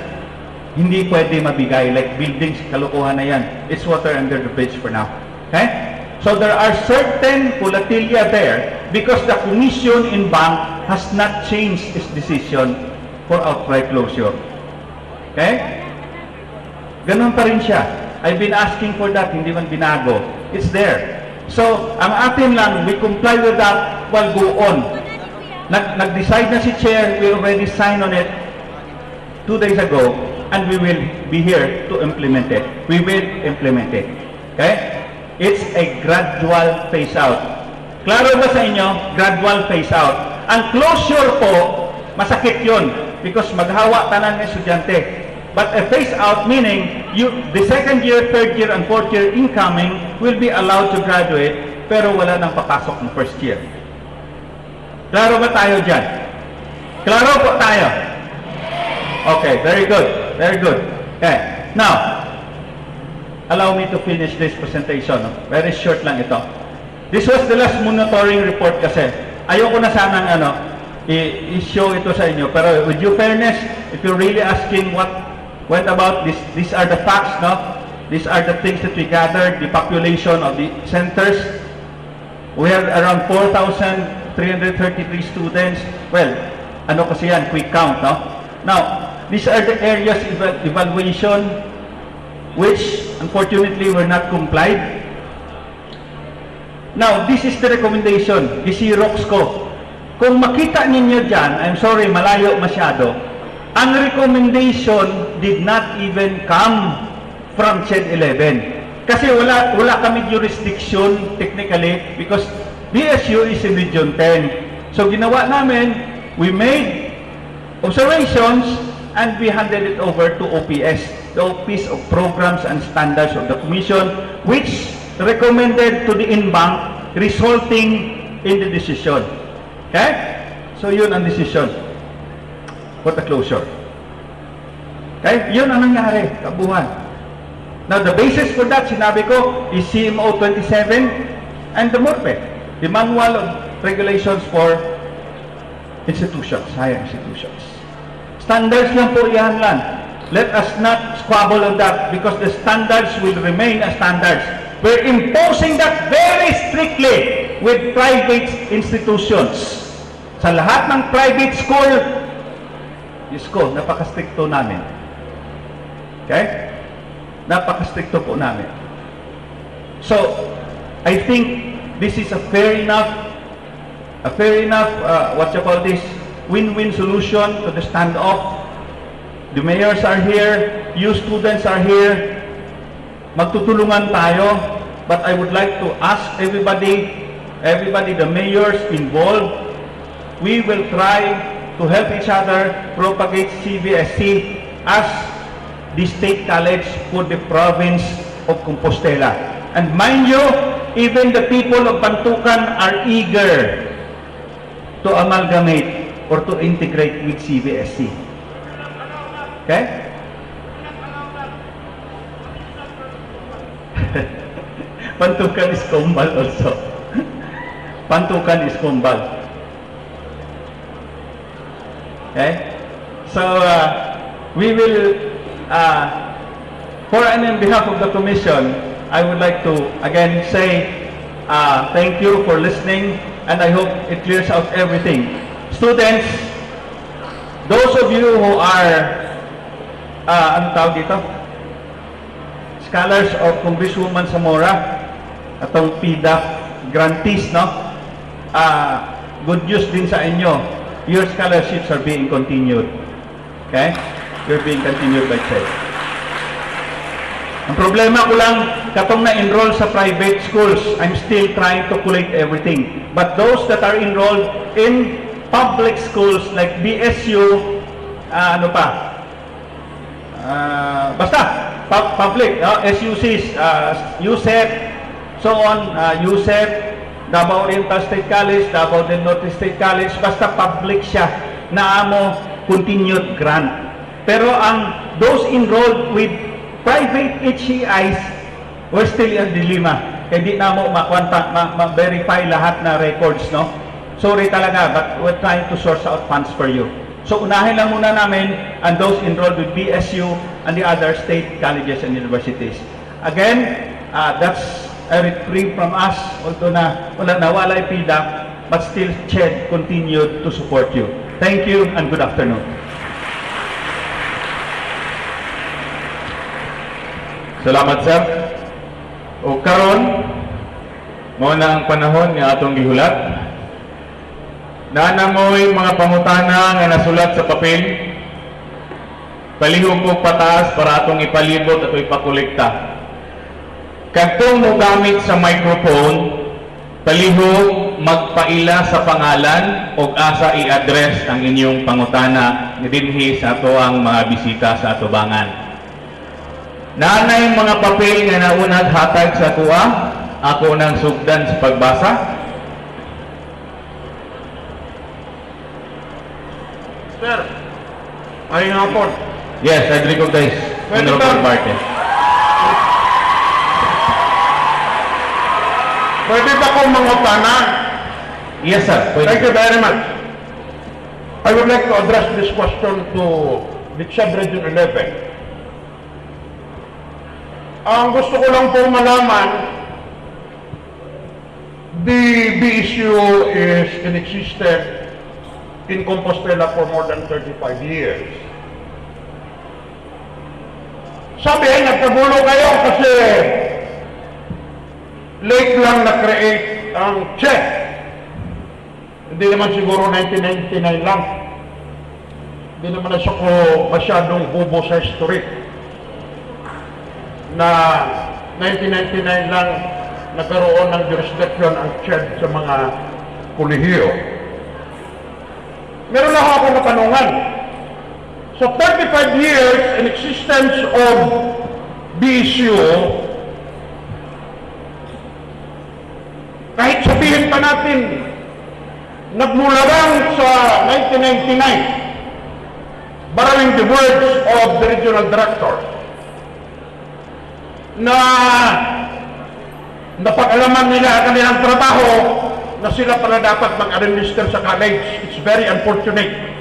hindi pwede mabigay, like buildings, kalokohan na yan. It's water under the bridge for now. Okay? So there are certain volatility there because the Commission in Bank has not changed its decision for outright closure. Okay? Ganun pa rin siya. I've been asking for that, hindi man binago. It's there. So, ang atin lang, we comply with that while go on. nag-decide na si Chair, we already signed on it 2 days ago, and we will be here to implement it. We will implement it. Okay? It's a gradual phase out. Klaro ba sa inyo? Gradual phase out. Ang closure po, masakit yun because maghawa tanan ng estudyante. But a phase out meaning the second year, third year, and fourth year incoming will be allowed to graduate pero wala nang papasok ng first year. Klaro ba tayo dyan? Klaro po tayo? Okay, very good. Very good. Okay. Now, allow me to finish this presentation. No? Very short lang ito. This was the last monitoring report kasi. Ayoko na sanang i-show ito sa inyo. Pero with due fairness, if you're really asking what about this, these are the facts, no? These are the things that we gathered, the population of the centers. We have around 4,333 students. Well, ano kasi yan? Quick count, no? Now, these are the areas evaluation which unfortunately were not complied. Now, this is the recommendation. I-Xerox ko. Kung makita ninyo dyan, I'm sorry, malayo masyado, ang recommendation did not even come from CHED 11. Kasi wala kami jurisdiction technically because BSU is in Region 10. So ginawa namin, we made observations and we handed it over to OPS, the Office of Programs and Standards of the Commission, which recommended to the in-bank resulting in the decision. Okay? So yun ang decision for the closure. Okay? Yun ang nangyari, kabuhan. Now the basis for that, sinabi ko, is CMO 27 and the MORPE, the Manual of Regulations for Institutions, Higher Institutions. Standards lang po yan lang. Let us not squabble on that because the standards will remain as standards. We're imposing that very strictly with private institutions. Sa lahat ng private school, Diyos ko, napaka-stricto namin. Okay? Napaka-stricto po namin. So, I think this is a fair enough, what you call this, win-win solution to the standoff. The mayors are here, you students are here, magtutulungan tayo, but I would like to ask everybody, the mayors involved, we will try to help each other propagate CBSC as the state college for the province of Compostela. And mind you, even the people of Bantukan are eager to amalgamate or to integrate with CBSC. Okay? Pantukan is Kumbal also. Pantukan is Kumbal. Okay? So, we will, on behalf of the Commission, I would like to again say thank you for listening and I hope it clears out everything. Students, those of you who are, ano tawag dito? Scholars of Congresswoman Zamora, atong PDAP grantees, no? Good news din sa inyo. Your scholarships are being continued. Okay? You're being continued by CHED. Ang problema ko lang, katong na-enroll sa private schools, I'm still trying to collect everything. But those that are enrolled in public schools like BSU, ano pa? Basta, public, SUCs, USEP, so on, USEP, Davao Oriental State College, Davao del Norte State College, basta public siya na amo continued grant. Pero those enrolled with private HEIs were still in dilemma. Kaya di na mo ma-verify lahat na records, no? Sorry talaga, but we're trying to source out funds for you. So unahin lang muna namin and those enrolled with BSU and the other state colleges and universities. Again, that's a reprieve from us, although nawala yung PDAP, but still CHED continued to support you. Thank you and good afternoon. Salamat, sir. O karon, mo na ang panahon nga atong gihulat. Nanamoy mga pangutana nga nasulat sa papel. Palihog ko pataas para atong ipalibot at ipakolekta. Kadtong mo gamit sa microphone, palihog magpaila sa pangalan o asa i-address ang inyong pangutana ni dinhi sa ato ang mga bisita sa atubangan. Naanay mga papel nga naunag hatag sa tuwa, ako nang sugdan sa pagbasa. Sir, ay nga po. Yes, I recognize Pwede Honorable ba? Martin. Pwede ba kong mangutana? Yes, sir. Pwede. Thank you very much. I would like to address this question to Litchab Region 11. Ang gusto ko lang po malaman, the BSU is in existence in Compostela for more than 35 years. Sabi, nagkagulo kayo kasi late lang na-create ang check. Hindi naman siguro 1999 lang. Hindi naman na siya ko masyadong bubo sa history na 1999 lang nagkaroon ng jurisdiction ang CHED sa mga kolehiyo. Meron lang ako katanungan. Sa 35 years in existence of BSU, kahit sabihin pa natin, nagmula lang sa 1999, borrowing the words of the regional director, na napag-alaman nila ang kanilang trabaho na sila pala dapat mag-administer sa college. It's very unfortunate.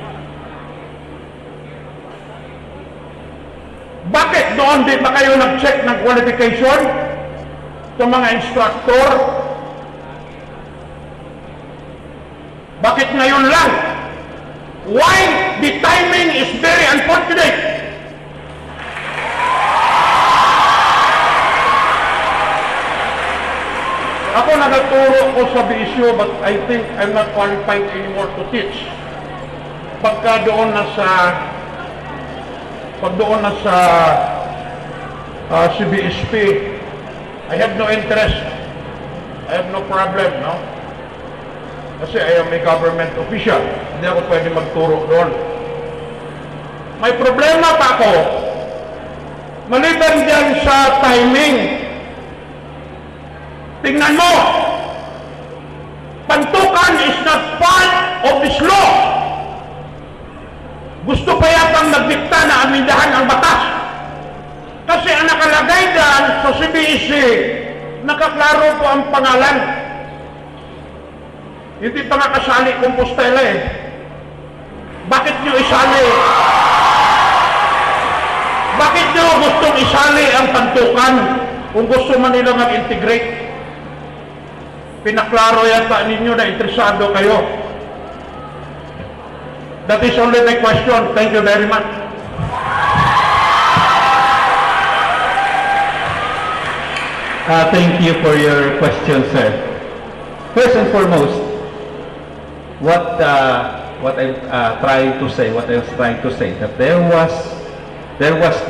Bakit doon di ba kayo nag-check ng qualification sa mga instructor? Bakit ngayon lang? Why the timing is very unfortunate? Ako nagaturo ko sa BSU, but I think I'm not qualified anymore to teach. Pagka doon na sa CBSP, I have no interest. I have no problem, no? Kasi I am a government official. Hindi ako pwede magturo doon. May problema pa ako. Maliban dyan sa timing. Tingnan mo, pantukan is not part of this law. Gusto pa yatang nagdikta na amindahan ang batas. Kasi ang nakalagay dyan sa CBSC, nakaklaro po ang pangalan. Hindi pa nga kasali Compostela eh. Bakit nyo isali? Bakit nyo gustong isali ang pantukan kung gusto man nila mag-integrate? Pinaklaro yata ninyo na interesado kayo. That is only my question. Thank you very much. Thank you for your question, sir. First and foremost, what I'm trying to say, what I was trying to say, that there was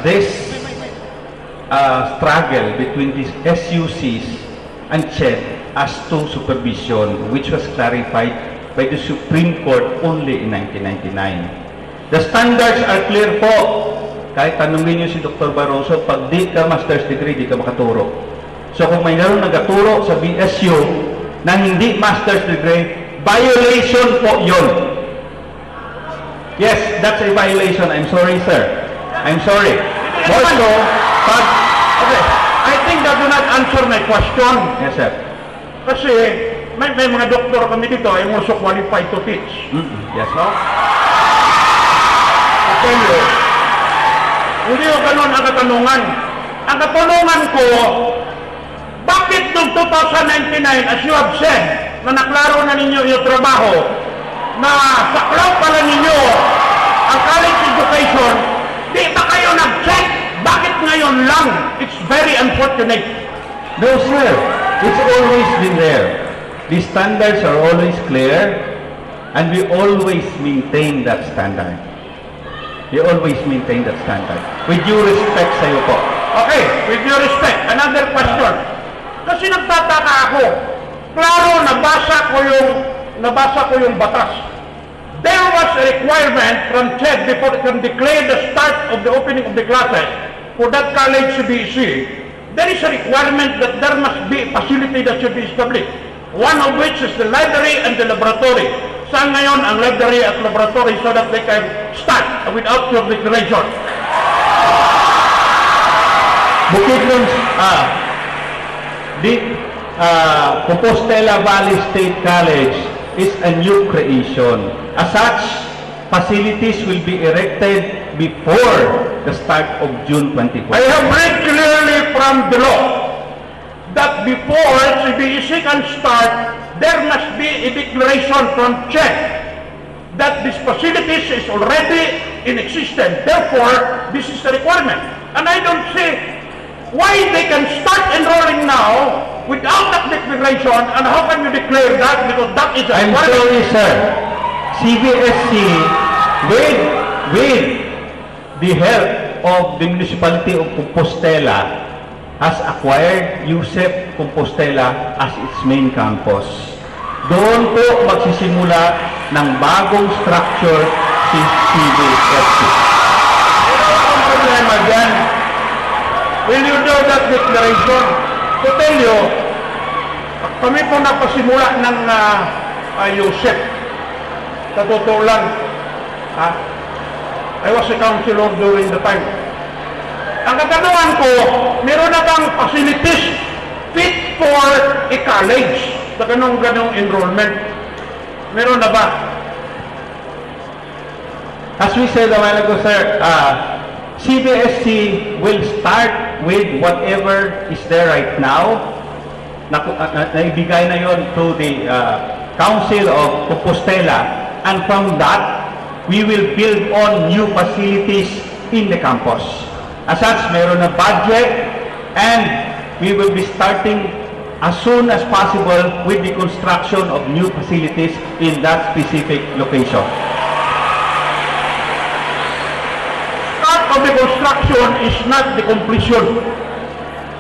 this struggle between these SUCs and CHED as to supervision, which was clarified by the Supreme Court only in 1999. The standards are clear po. Kahit tanungin niyo si Dr. Barroso, pag di ka master's degree, di ka makaturo. So kung may naroon nagaturo sa BSU na hindi master's degree, violation po yun. Yes, that's a violation. I'm sorry, sir. I'm sorry. Also, pag... Okay, I think that do not answer my question. Yes, sir. Kasi may mga doktor kami dito ay also qualified to teach. Yes, No? Okay, hindi ko ganun ang katanungan. Ang katanungan ko, bakit noong 2099, as you have said, na naklaro na ninyo yung trabaho, na saklaw pala ninyo ang college education, di ba kayo nag-check? Bakit ngayon lang? It's very unfortunate. No, sir. It's always been there. The standards are always clear. And we always maintain that standard. We always maintain that standard. With due respect sa iyo po. Okay, with due respect, another question. Kasi nagtataka ako. Klaro, nabasa ko yung batas. There was a requirement from CHED before it can declare the start of the opening of the classes for that college CBC. There is a requirement that there must be a facility that should be established. One of which is the library and the laboratory. Saan ngayon ang library at laboratory so that they can start without your declaration? Bukod nun, Compostela Valley State College is a new creation. As such, facilities will be erected before the start of June 2020. I have read clearly from the law that before CBEC can start, there must be a declaration from CHED that this facilities is already in existence. Therefore, this is the requirement. And I don't see why they can start enrolling now without that declaration, and how can you declare that? Because that is a I'm requirement. sorry, sir. CBSC, with the help of the municipality of Compostela, has acquired Yusef Compostela as its main campus. Doon po magsisimula ng bagong structure si CBSC. Ang problema dyan, will you do that declaration? To tell you, kami po napasimula ng Yusef. Sa totoo lang, I was a counselor during the time. Ang katanungan ko, meron na bang facilities fit for a college sa ganong enrollment? Meron na ba? As we said a while ago, sir, CBSC will start with whatever is there right now. Naibigay na yon to the Council of Compostela, and from that, we will build on new facilities in the campus. As such, meron na budget, and we will be starting as soon as possible with the construction of new facilities in that specific location. Part of the construction is not the completion.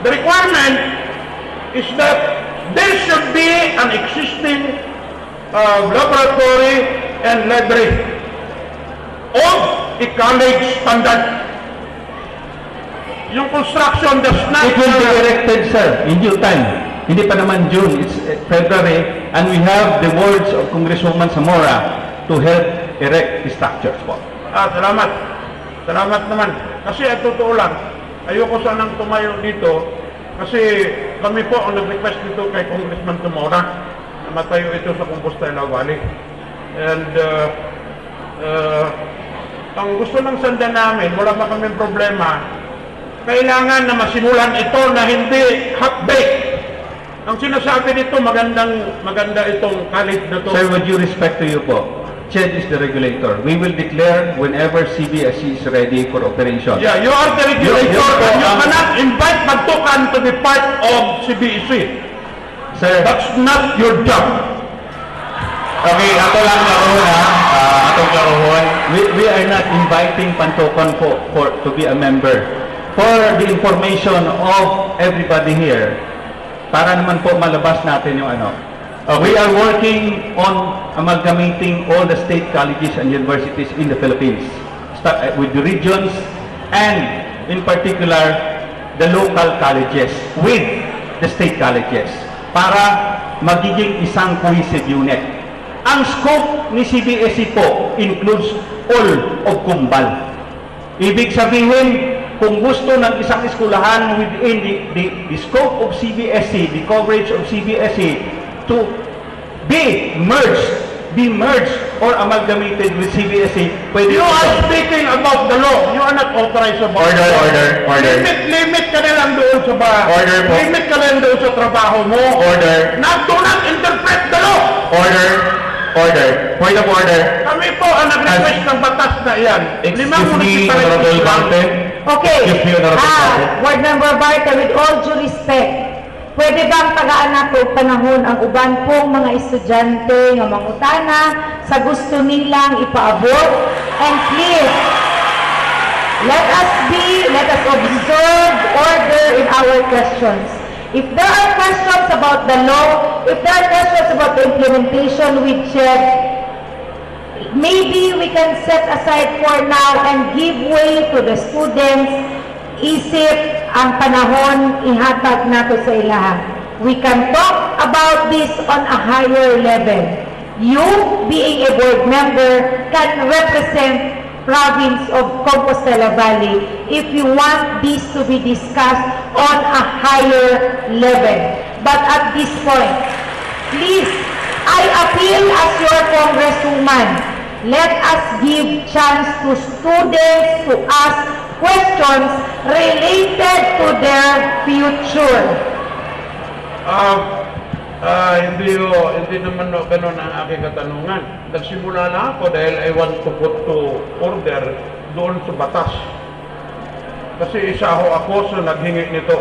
The requirement is that there should be an existing laboratory and library of a college standard. Yung construction does not... It will be erected, sir, in due time. Hindi pa naman June, it's February, and we have the words of Congresswoman Zamora to help erect the structures po. Salamat. Salamat naman. Kasi at totoo lang, ayoko sanang tumayo dito kasi kami po ang nag-request dito kay Congressman Zamora na matayo ito sa Compostela Valley. And ang gusto ng sanda namin, wala pa kaming problema, kailangan na masimulan ito na hindi half-baked. Ang sinasabi nito, maganda itong college na to. Sir, with due respect to you po, CHED is the regulator. We will declare whenever CBSC is ready for operation. Yeah, you are the regulator Yun po and you ang- cannot invite Magtukan to be part of CBEC. Sir, That's not your job. Okay, ato lang laruhon ha. Atong laruhon. we are not inviting Pantokan for to be a member. For the information of everybody here, para naman po malabas natin yung ano. We are working on amalgamating all the state colleges and universities in the Philippines, with the regions and in particular the local colleges with the state colleges para magiging isang cohesive unit. Ang scope ni CBSC po includes all of Kumbal. Ibig sabihin, kung gusto ng isang eskulahan within the scope of CBSC, the coverage of CBSC, to be merged or amalgamated with CBSC, pwede You po are ito. speaking about the law. You are not authorized about the law. Order. Limit ka na lang doon sa Order po. Limit ka na lang doon sa trabaho mo. Order. Do not interpret the law. Order. Point of order. Kami po ang nag-request ng batas na iyan. Excuse me, Honorable Bante. Okay. Excuse me, Honorable Bante. Ward Member Barta, with all due respect, Pwede bang tagaan nato panahon ang uban pong mga estudyante nga mangutana sa gusto nilang ipaabot? And please, let us observe order in our questions. If there are questions about the law, if there are questions about the implementation with CHED, maybe we can set aside for now and give way to the students. Isip ang panahon ihatag nato sa ilaha. We can talk about this on a higher level. You, being a board member, can represent province of Compostela Valley if you want this to be discussed on a higher level. But at this point, please, I appeal as your congresswoman, let us give chance to students to ask questions related to their future. Hindi naman ganun ang aking katanungan. Nagsimula na ako dahil I want to put to order doon sa batas. Kasi isa ako sa naghingi nito.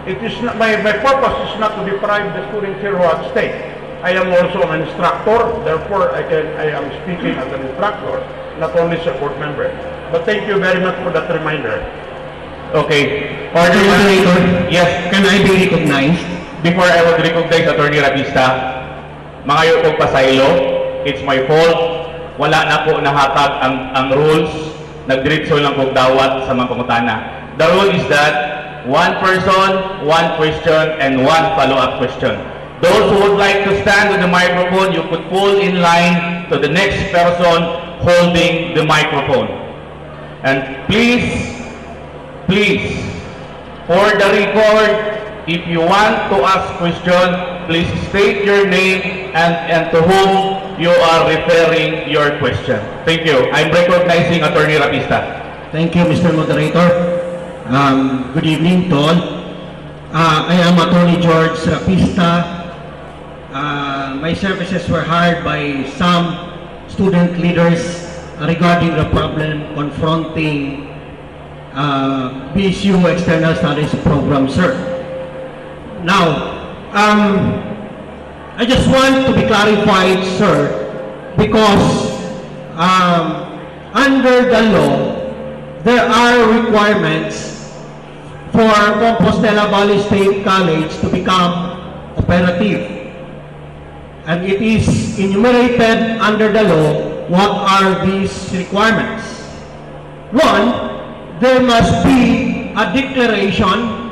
It is not, my purpose is not to deprive the students here who are at stake. I am also an instructor, therefore I am speaking as an instructor, not only as a board member. But thank you very much for that reminder. Okay. Order moderator. Yes. Can I be recognized? Before I would recognize Attorney Rabista, mga yutong pasaylo, it's my fault. Wala na po nahatag ang rules. Nagdiretso lang kong dawat sa mga pangutana. The rule is that one person, one question, and one follow-up question. Those who would like to stand with the microphone, you could pull in line to the next person holding the microphone. And please, for the record, if you want to ask question, please state your name and to whom you are referring your question. Thank you. I'm recognizing Attorney Rabista. Thank you, Mr. Moderator. Good evening to all. I am Attorney George Rapista. My services were hired by some student leaders regarding the problem confronting BSU External Studies Program, sir. Now, I just want to be clarified, sir, because under the law, there are requirements for Compostela Valley State College to become operative. And it is enumerated under the law what are these requirements. One, there must be a declaration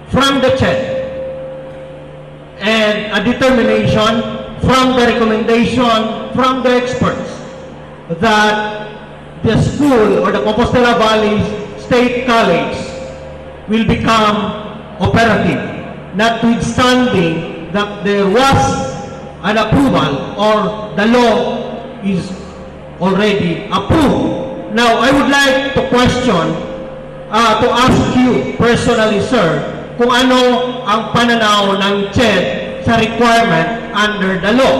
from the CHED and a determination from the recommendation from the experts that the school or the Compostela Valley State College will become operative, notwithstanding that there was an approval or the law is already approved. Now, I would like to question, to ask you personally, sir, kung ano ang pananaw ng CHED sa requirement under the law.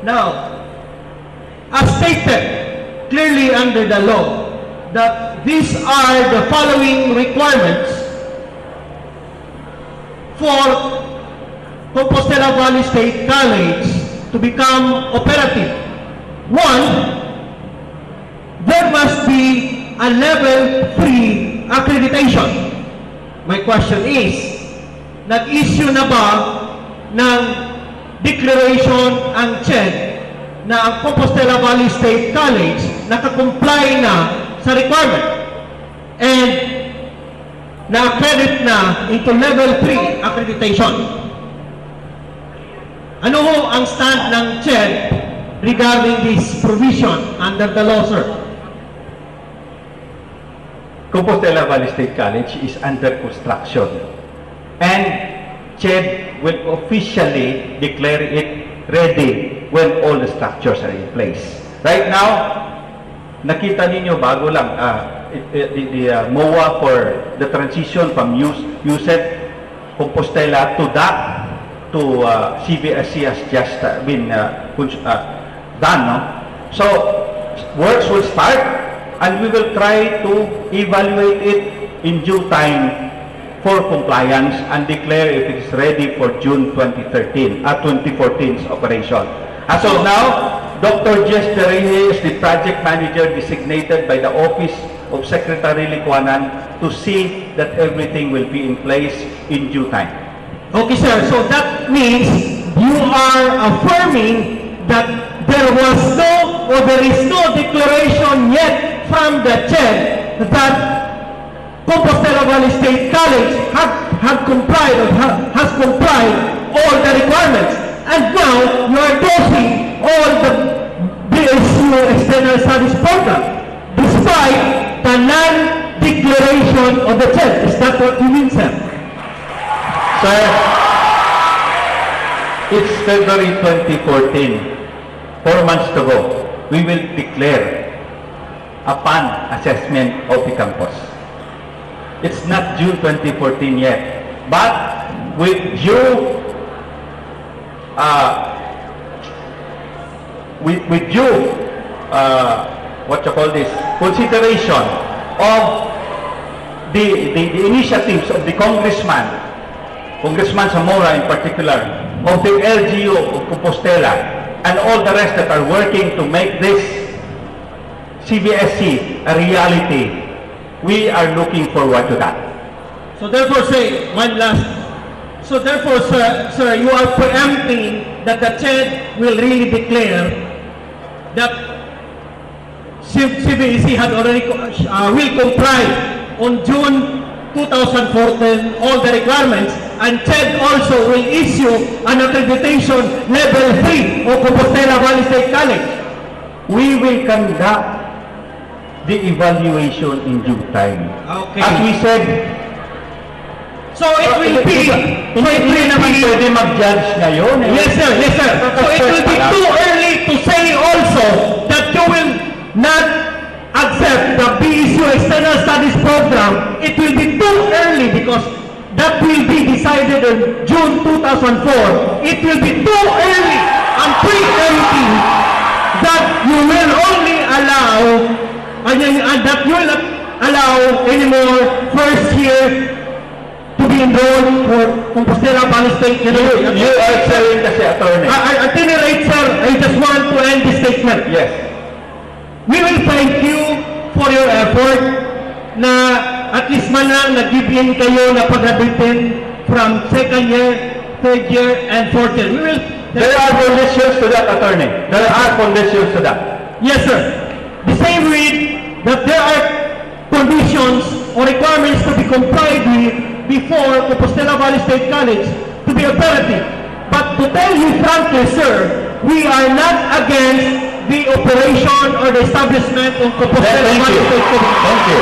Now, as stated clearly under the law, that these are the following requirements for Compostela Valley State College to become operative. One, there must be a level 3 accreditation. My question is, nag-issue na ba ng declaration ang CHED na ang Compostela Valley State College nakakomply na sa requirement and na-accredit na into level 3 accreditation? Ano ho ang stand ng CHED regarding this provision under the law, sir? Compostela Valley State College is under construction, and CHED will officially declare it ready when all the structures are in place. Right now, nakita ninyo bago lang the MOA for the transition from USET Compostela to DAC to CBSC has just been done. No? So, works will start and we will try to evaluate it in due time for compliance and declare if it is ready for June 2014's operation. As of now, Dr. Jess Tereje is the project manager designated by the Office of Secretary Licuanan to see that everything will be in place in due time. Okay, sir. So that means you are affirming that there was no or there is no declaration yet from the CHED that Compostela Valley State College has complied all the requirements. And now you are endorsing all the BSU External Studies Program despite the non-declaration of the CHED. Is that what you mean, sir? Sir, it's February 2014, 4 months to go. We will declare upon assessment of the campus. It's not June 2014 yet, but with due what you call this, consideration of the initiatives of the Congressman Zamora in particular, of the LGU of Compostela, and all the rest that are working to make this CBSC a reality. We are looking forward to that. So therefore, say one last. So therefore, sir, you are preempting that the CHED will really declare that CBSC had already will comply on June 2014 all the requirements, and CHED also will issue an accreditation level 3 of Compostela Valley State College. We will conduct the evaluation in due time. Okay. As we said, So it will be. hindi naman pwede mag-judge ngayon. Yes, sir. Yes, sir. So it will be too early to say also that you will not accept the BSU External Studies Program. It will be too early because that will be decided in June 2004. It will be too early and preempting that you will only allow and that you will not allow anymore first year to be enrolled for Compostela Valley State University. You are saying kasi attorney. At any rate, sir, I just want to end this statement. Yes. We will thank you for your effort na at least man lang nag-give in kayo na pag-graduating from second year, third year, and fourth year. We will. There are conditions to that, attorney. There are conditions to that. Yes, sir. The same with that there are conditions or requirements to be complied with before Compostela Valley State College to be operative. But to tell you frankly, sir, we are not against the operation or the establishment of Compostela Thank Valley you. State College. Thank you.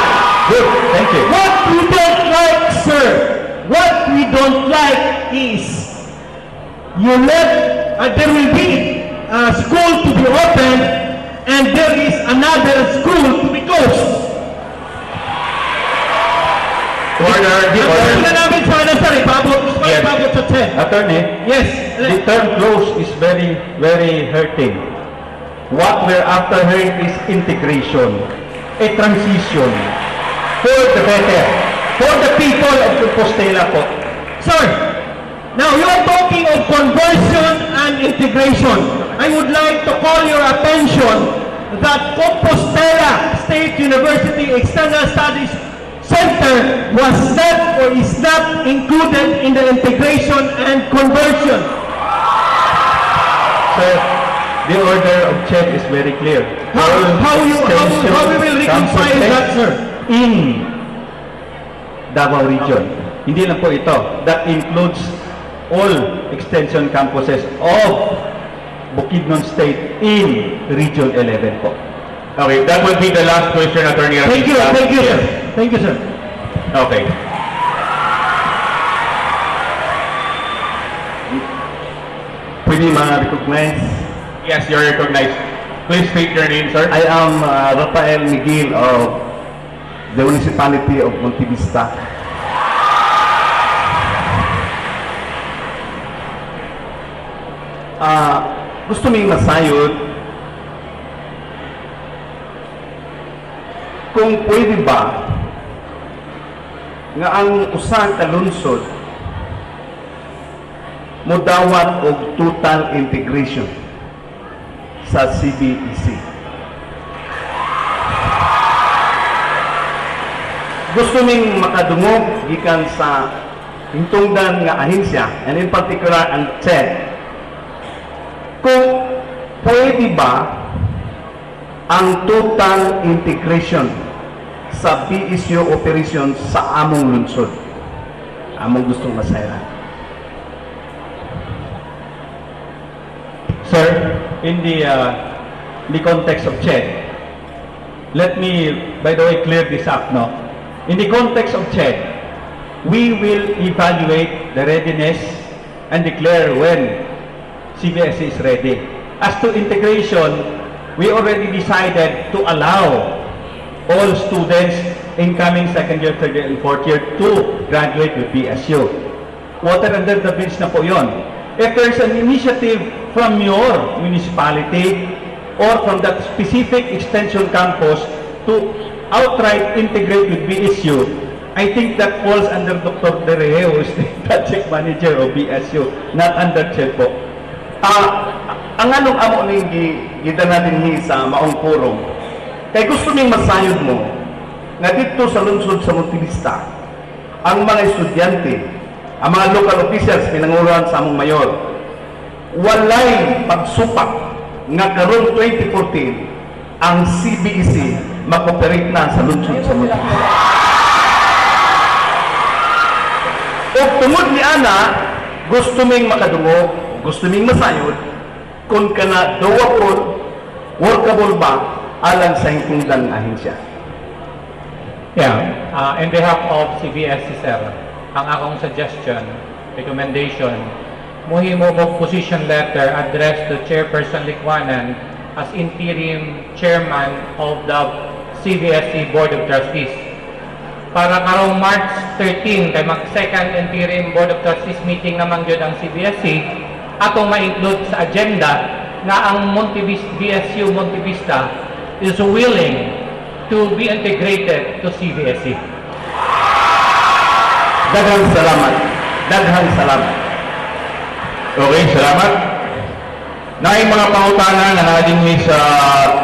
Good. Thank you. What we don't like, sir, what we don't like is you let there will be a school to be opened and there is another school to be closed. Order. The order. Hindi namin sana, sir, ipabot Yes. sa CHED. Attorney, Yes. the term close is very, very hurting. What we're after here is integration, a transition for the better, for the people of Compostela po. Sir, now you are talking of conversion and integration. I would like to call your attention that Compostela State University External Studies Center was not or is not included in the integration and conversion. Sir, the order of check is very clear. How we will reconcile that, sir? In Davao region. Hindi lang po ito. That includes all extension campuses of Bukidnon State in Region 11 po. Okay, that will be the last question, Attorney Thank you, Artista. thank you, sir. Yes. Thank you, sir. Okay. Pwede ma-recognize? Yes, you're recognized. Please state your name, sir. I am Rafael Miguel of the Municipality of Montevista. Gusto ming masayod kung pwede ba nga ang usa ka lungsod mudawat og total integration sa CBEC. Gusto ning makadungog gikan sa hintungdan nga ahensya, and in particular ang CHED, kung pwede ba ang total integration sa BSU operation sa among lungsod, among gustong masayran. Sir, in the context of CHED, let me, by the way, clear this up, no? In the context of CHED, we will evaluate the readiness and declare when CBSE is ready. As to integration, we already decided to allow all students incoming second year, third year, and fourth year to graduate with BSU. Water under the bridge na po yun. If there's an initiative from your municipality or from that specific extension campus to outright integrate with BSU, I think that falls under Dr. Dereo, who is the project manager of BSU, not under CHED po. Ang anong amo ning gidala dinhi sa maong forum, kay gusto ning masayod mo nga dito sa lungsod sa Montivista, ang mga estudyante, ang mga local officials pinanguruhan sa among mayor, walay pagsupak nga karon 2014 ang CBEC mag-operate na sa lungsod sa Montivista. O tungod ni ana, gusto ming makadungog, gusto ming masayod, kung kana doable, workable ba alang sa hingtungdan ahensya. Yeah, in behalf of CBSE, sir, ang akong suggestion, recommendation, muhimo mo position letter addressed to Chairperson Licuanan as interim chairman of the CBSE Board of Trustees. Para karong March 13, kay mag-second interim Board of Trustees meeting naman yun ang CBSE, atong ma-include sa agenda na ang BSU Montivista is willing to be integrated to CBSE. Daghang salamat. Daghang salamat. Okay, salamat. Naay mga pangutana nga naadin ni sa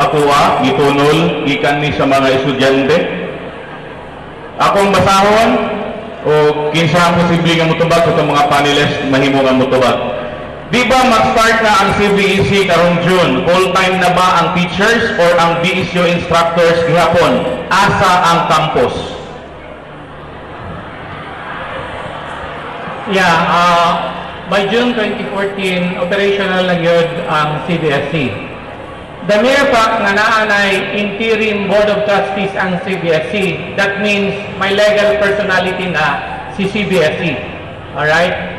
Atua, gitunol, gikan ni sa mga estudyante. Akong basahon o kinsa ang posible nga mutubag sa itong mga panelist mahimo nga mutubag. Di ba mag-start na ang CBEC karong June? Full-time na ba ang teachers or ang BSU instructors gihapon? Asa ang campus? Yeah, by June 2014, operational na yun ang CBSE. The mere fact na naanay interim Board of Trustees ang CBSE, that means may legal personality na si CBSE. Alright?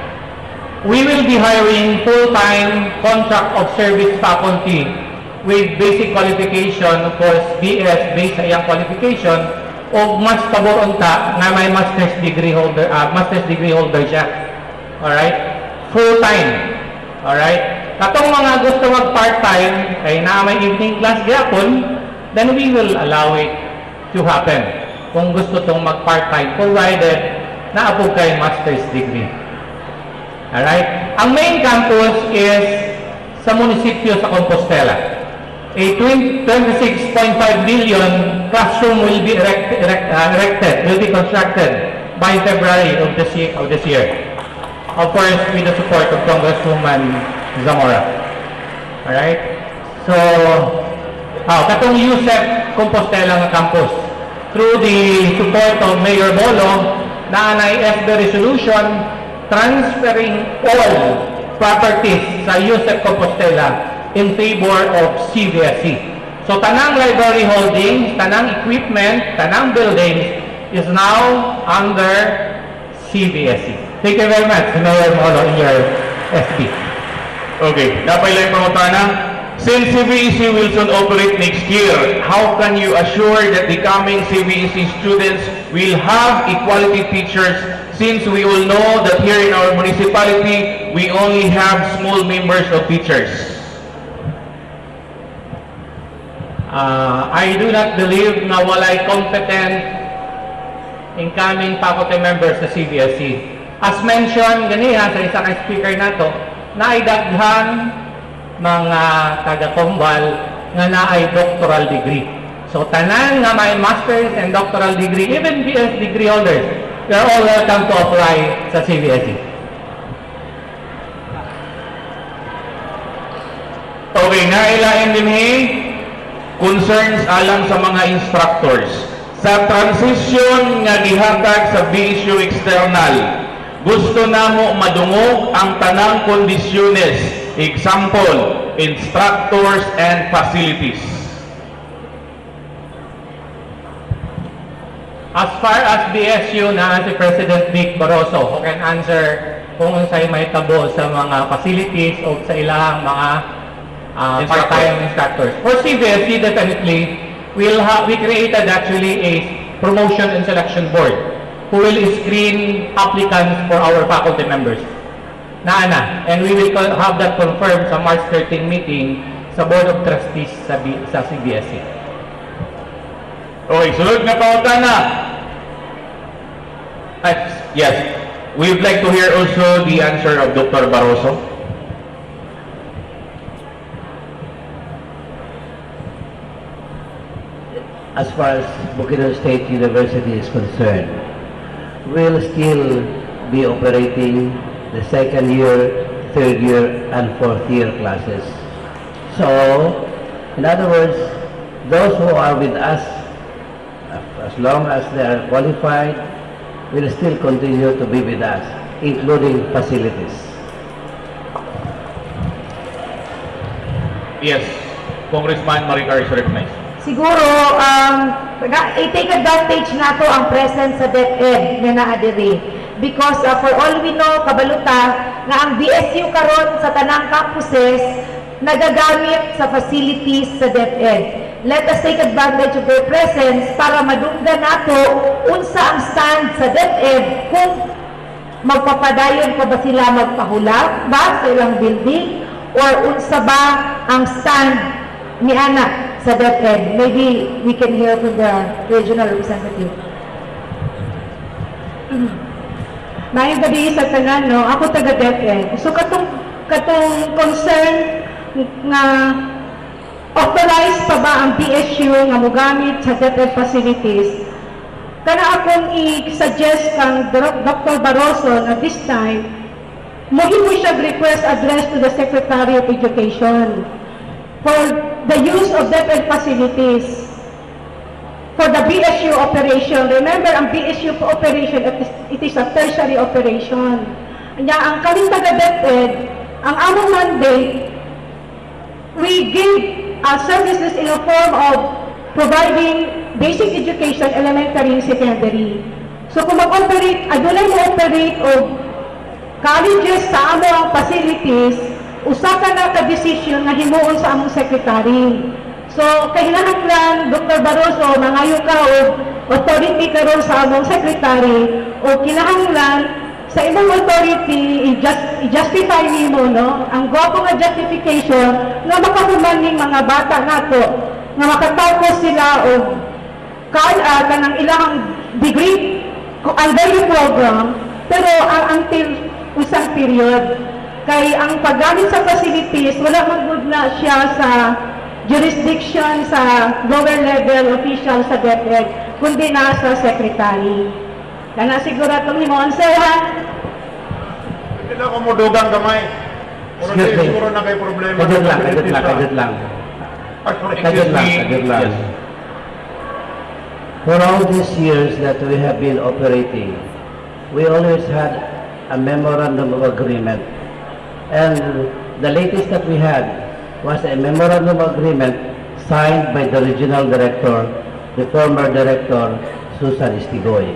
We will be hiring full-time contract of service faculty with basic qualification, of course, BS based sa iyang qualification, o mas pabor unta na may master's degree holder siya. Alright? Full-time. Alright? Katong mga gusto mag-part-time, kay na may evening class gyapon, then we will allow it to happen. Kung gusto tong mag-part-time, provided na apog kay master's degree. Alright? Ang main campus is sa munisipyo sa Compostela. A 26.5 billion classroom will be will be constructed by February of this year. Of course, with the support of Congresswoman Zamora. Alright? So, katong USEP Compostela nga campus, through the support of Mayor Bolo, naanay SB resolution transferring all properties sa USEP Compostela in favor of CBSE. So, tanang library holdings, tanang equipment, tanang buildings is now under CBSE. Thank you very much, Mayor Molo, in your SB. Okay, napay lang pangutana. Since CBEC will soon operate next year, how can you assure that the coming CBEC students will have equality teachers, since we all know that here in our municipality, we only have small numbers of teachers? I do not believe na walay competent incoming faculty members sa CBSE. As mentioned ganiya sa isa ka speaker nato, naidaghan mga taga-Combal nga naay doctoral degree. So tanan nga may master's and doctoral degree, even BS degree holders, they are all welcome to apply sa CBSE. Okay, nailain din concerns alang sa mga instructors. Sa transition nga gihatag sa BSU external, gusto namo madungog ang tanang kondisyones, example, instructors and facilities. As far as BSU na si President Vic Barroso, who can answer kung unsay may tabo sa mga facilities o sa ilang mga part-time instructors. For CBSE, definitely, we created actually a promotion and selection board who will screen applicants for our faculty members. And we will have that confirmed sa March 13 meeting sa Board of Trustees sa CBSE. Okay, sunod na pautana. Yes, we would like to hear also the answer of Dr. Barroso. As far as Bukidnon State University is concerned, we'll still be operating the second year, third year, and fourth year classes. So, in other words, those who are with us, as long as they are qualified, will still continue to be with us, including facilities. Yes, Congressman Maricar is recognized. Siguro, i-take advantage nato ang presence sa DepEd nga naadiri. Because for all we know, kabaluta, nga ang BSU karon sa tanang campuses, nagagamit sa facilities sa DepEd. Let us take advantage of their presence para madunggan nato unsa ang stand sa DepEd kung magpapadayon pa ba sila magpahulag ba sa ilang building or unsa ba ang stand ni Ana sa DepEd. Maybe we can hear from the regional representative. Maayong gabi sa tanan, no? Ako taga DepEd. So katong concern nga authorized pa ba ang PSU nga mogamit sa DepEd facilities? Kana akong i-suggest kang Dr. Barroso na this time, mohimo siya request address to the Secretary of Education for the use of DepEd facilities for the BSU operation. Remember, ang BSU operation, it is a tertiary operation. Kanya, ang kaming taga-DepEd, ang among mandate, we give services in a form of providing basic education, elementary and secondary. So kung mag-operate, adulay mo-operate o colleges sa among facilities, usa ka na ka-decision nga himuon sa among secretary. So, kahinahanglan, Dr. Barroso, nangayo ka o authority karon sa among secretary o kinahanglan sa imong authority, i-justify nimo, no? Ang gwapo nga justification na makahuman ning mga bata nato nga makatapos sila o kanang ilang degree undergraduate program pero until usang period. Kay ang paggamit sa facilities, wala magud na siya sa jurisdiction sa lower level official sa DepEd, kundi na sa secretary. Kana siguro itong himuon, sir, ha? Hindi na ako mudugang gamay. Excuse me. Siguro na kayo problema. Kadit lang. Yes. For all these years that we have been operating, we always had a memorandum of agreement. And the latest that we had was a memorandum of agreement signed by the regional director, the former director, Susan Istigoy.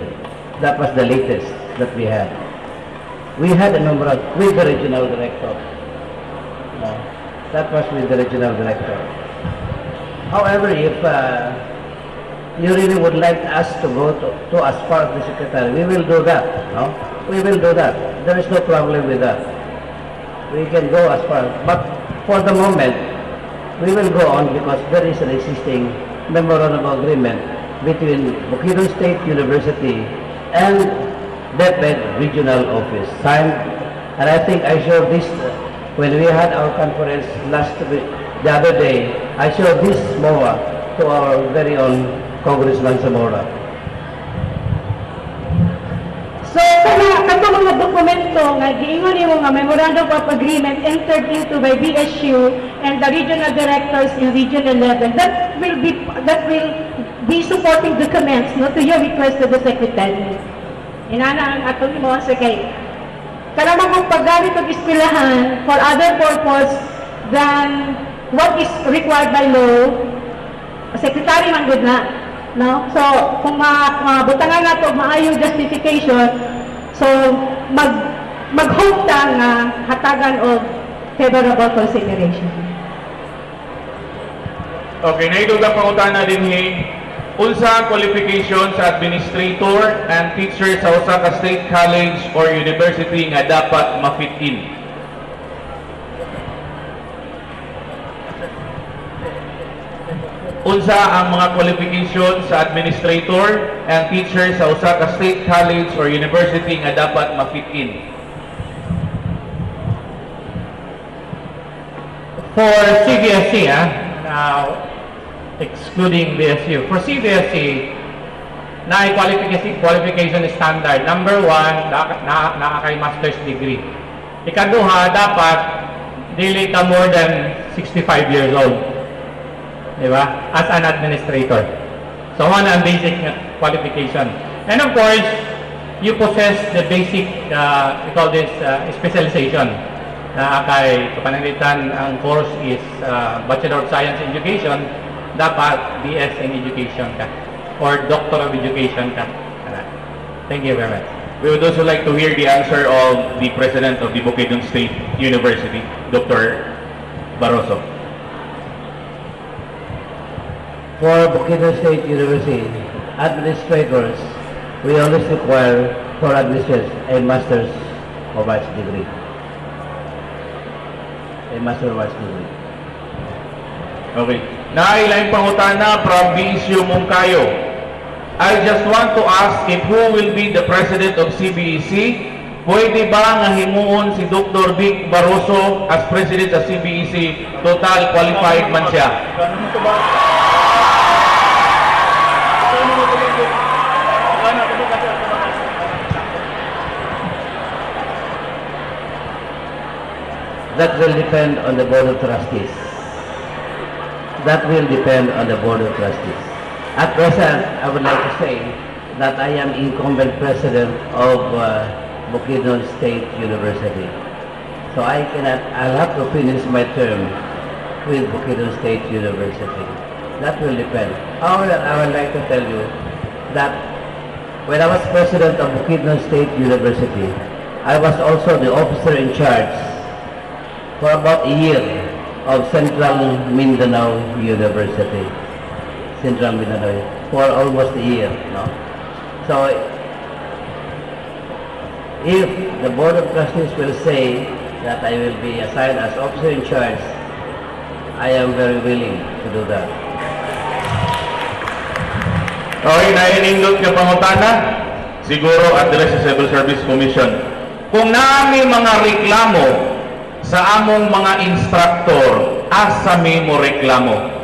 That was the latest that we had. We had a memorandum with the regional director. That was with the regional director. However, if you really would like us to go to as far as the secretary, we will do that. No? We will do that. There is no problem with that. We can go as far, but for the moment, we will go on because there is an existing memorandum of agreement between Bukidnon State University and DepEd regional office signed. And I think I showed this when we had our conference last week, the other day. I showed this MOA to our very own Congressman Zamora. So, kato mga dokumento nga giingon nimo nga Memorandum of Agreement entered into by BSU and the regional directors in Region 11, that will be supporting documents no, to your request to the Secretary. Inana ang atong mo sa kay karamang kong paggamit ng eskwelahan for other purpose than what is required by law, Secretary man good na. No? So, kung mabutangan na ito, maayong justification, so, mag-hope ta nga hatagan of favorable consideration. Okay, naidog ang pangutana din unsa ang qualification sa administrator and teacher sa usa ka state college or university nga dapat ma-fit in? Unsa ang mga qualification sa administrator and teacher sa usa ka state college or university nga dapat ma-fit in? For CBSE, now excluding BSU, for CBSE, na qualification standard. Number 1, na kay master's degree. Ikaduha, dapat dili ka more than 65 years old. Diba? As an administrator. So, one ang basic qualification. And of course, you possess the basic, we call this specialization. Na kay kapanalitan, ang course is Bachelor of Science in Education, dapat BS in Education ka. Or Doctor of Education ka. Thank you very much. We would also like to hear the answer of the President of the Bukidnon State University, Dr. Barroso. For Bukidnon State University administrators, we always require for administrators a Master's of Arts degree. A Master of Arts degree. Okay. Nailaing pangutana from BSU Mungkayo. I just want to ask if who will be the president of CBEC? Pwede ba nga himuon si Dr. Vic Barroso as president sa CBEC? Total qualified man siya. That will depend on the Board of Trustees. That will depend on the Board of Trustees. At present, I would like to say that I am incumbent president of Bukidnon State University. So I'll have to finish my term with Bukidnon State University. That will depend. However, I would like to tell you that when I was president of Bukidnon State University, I was also the officer in charge for about a year of Central Mindanao University. Central Mindanao, for almost a year, no? So, if the Board of Trustees will say that I will be assigned as officer in charge, I am very willing to do that. Okay, nainindot nga pangutana, siguro address sa Civil Service Commission. Kung naami mga reklamo sa among mga instructor, asa mi mo reklamo?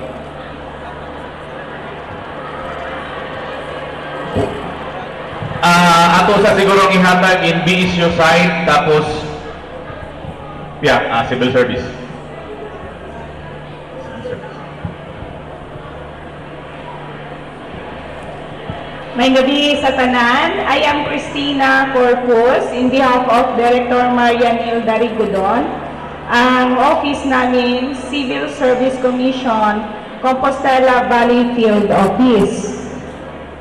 Ato sa siguro ihatag in BSU side, tapos Civil Service. May gabi sa tanan. I am Christina Corpus in behalf of Director Marianil Darigudon. Ang office namin, Civil Service Commission, Compostela Valley Field Office.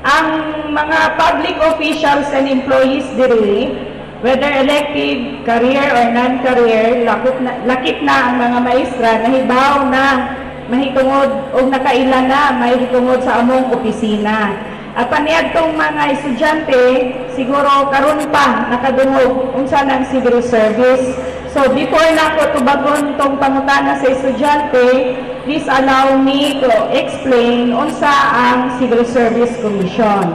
Ang mga public officials and employees diri, whether elective, career or non-career, lakip na ang mga maestra, nahibaw na, mahitungod o nakaila na, mahitungod sa among opisina. At paniadtong mga estudyante, siguro karon pa nakadungog unsa ng civil service. So before na ko tubagon tong pangutana sa estudyante, please allow me to explain unsa ang Civil Service Commission.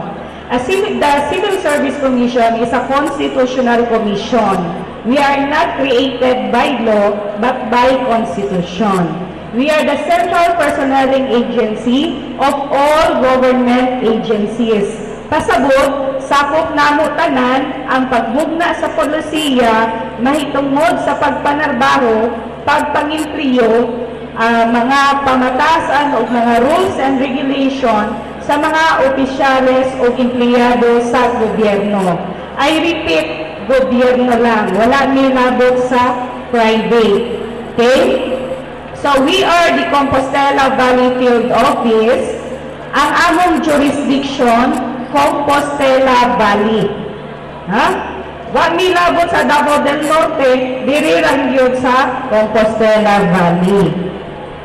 The Civil Service Commission is a constitutional commission. We are not created by law, but by constitution. We are the central personnel agency of all government agencies. Pasabot, sakop namo tanan ang paghugna sa polisiya mahitungod sa pagpanarbaho, pagpangintriyo, mga pamatasan o mga rules and regulation sa mga opisyales o empleyado sa gobyerno. I repeat, gobyerno lang, wala nilabot sa private. Okay? So we are the Compostela Valley Field Office. Ang among jurisdiction, Compostela Valley. Ha? Wa nilabot sa Davao del Norte, diri lang yun sa Compostela Valley.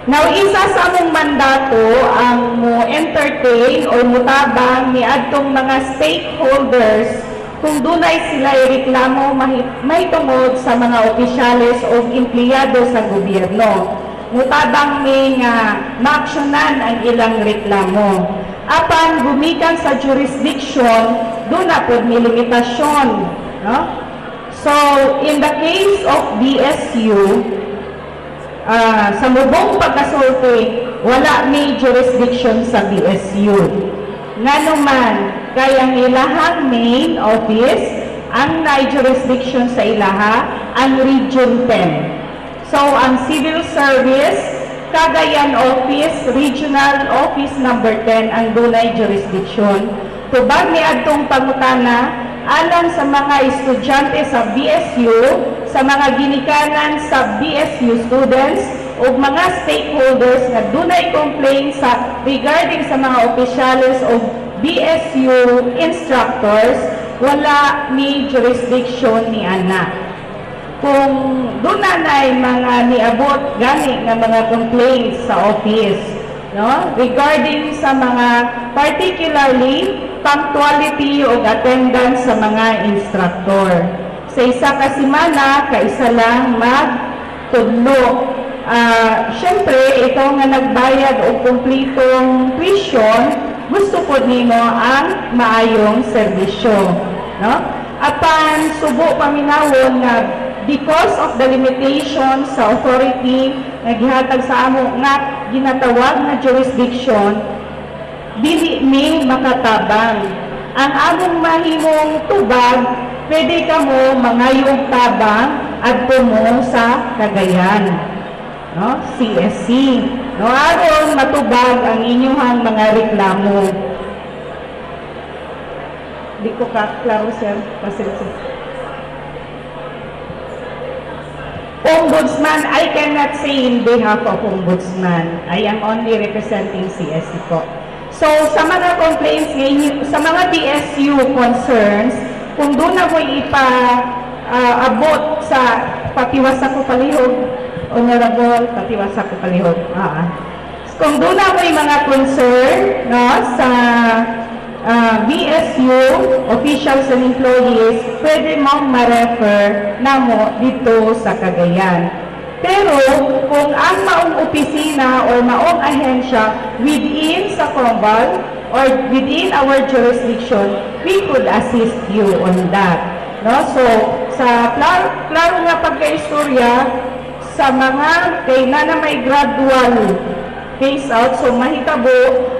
Now, isa sa among mandato ang mo entertain o mutabang ni adtong mga stakeholders kung dunay sila ireklamo mahitungod sa mga opisyales o empleyado sa gobyerno. Mutabang mi nga maaksyonan ang ilang reklamo. Apan gumikan sa jurisdiction, doon na po may limitasyon. No? So, in the case of BSU, sa mubong pagkasulti, wala may jurisdiction sa BSU. Nga naman, kaya ang ilahang main office, ang na-jurisdiction sa ilaha, ang Region 10. So, ang Civil Service, Cagayan Office, Regional Office number 10, ang dunay jurisdiction. Tubag ni adtong pangutana, alang sa mga estudyante sa BSU, sa mga ginikanan sa BSU students, o mga stakeholders na dunay complaint sa regarding sa mga opisyales o BSU instructors, wala ni jurisdiction ni ana. Kung doon na mga niabot gani nga mga complaints sa office, no? Regarding sa mga particularly punctuality o attendance sa mga instructor. Sa isa ka semana, kaisa lang magtudlo. Siyempre, ito nga nagbayad o kumplitong tuition, gusto po nimo ang maayong serbisyo. No? Apan, subo paminawon nga because of the limitations sa authority na gihatag sa amo nga ginatawag na jurisdiction, dili mi makatabang. Ang among mahimong tubag, pwede ka mo mangayong tabang adto mo sa Cagayan, no? CSC. No, aron matubag ang inyong mga reklamo. Di ko klaro, sir. Pasensya. Ombudsman, I cannot say in behalf of Ombudsman. I am only representing CSC po. So, sa mga complaints ngayon, sa mga BSU concerns, kung doon na mo ipa-abot sa patiwasa ko palihog, Honorable patiwasa ko palihog, kung doon na mo yung mga concern, no, sa BSU, officials and employees, pwede mong ma-refer na mo dito sa Cagayan. Pero, kung ang maong opisina o maong ahensya within sa Combal or within our jurisdiction, we could assist you on that. No? So, sa klaro nga pagka-istorya, sa mga kay na may gradual phase out, so mahitabo,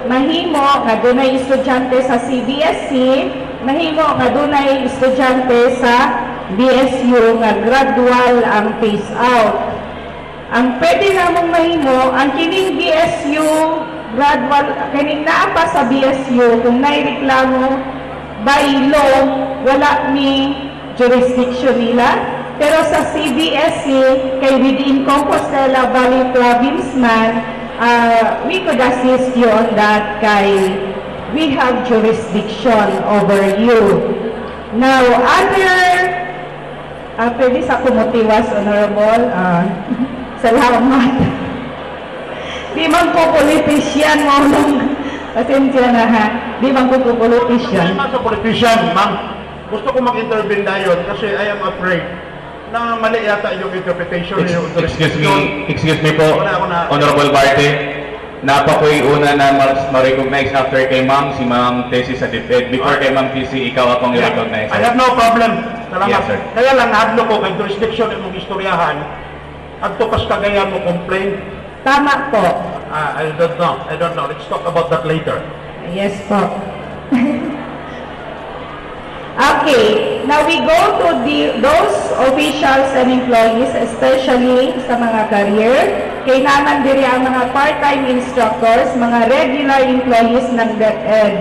mahimo nga dunay estudyante sa CBSC, mahimo nga dunay estudyante sa BSU nga gradual ang phase out. Ang pwede namong mahimo, ang kining BSU gradual, kining naapa sa BSU, kung naireklamo by law, wala ni jurisdiction nila. Pero sa CBSC, kay within Compostela Valley Province man, we could assist you on that kay we have jurisdiction over you. Now, pwede sa kumutiwas, Honorable, salamat. Di man ko politisyan mo nung pasensya na ha. Di man ko politisyan. I'm not a politician, ma'am. Gusto ko mag-intervene na yun kasi I am afraid na mali yata yung interpretation. Excuse me po, Honorable Barte. napakoy una na ma-recognize after kay ma'am, si ma'am Tessie sa DepEd. Before kay ma'am Tessie, ikaw akong i-recognize. I have no problem. Salamat. Yes, sir. Kaya lang, hadlo ko kay jurisdiction imong istoryahan. Adto kas kagayan mo complain. Tama po. I don't know. Let's talk about that later. Yes po. Okay, now we go to those officials and employees, especially sa mga career. Kailangan diri ang mga part-time instructors, mga regular employees ng DepEd.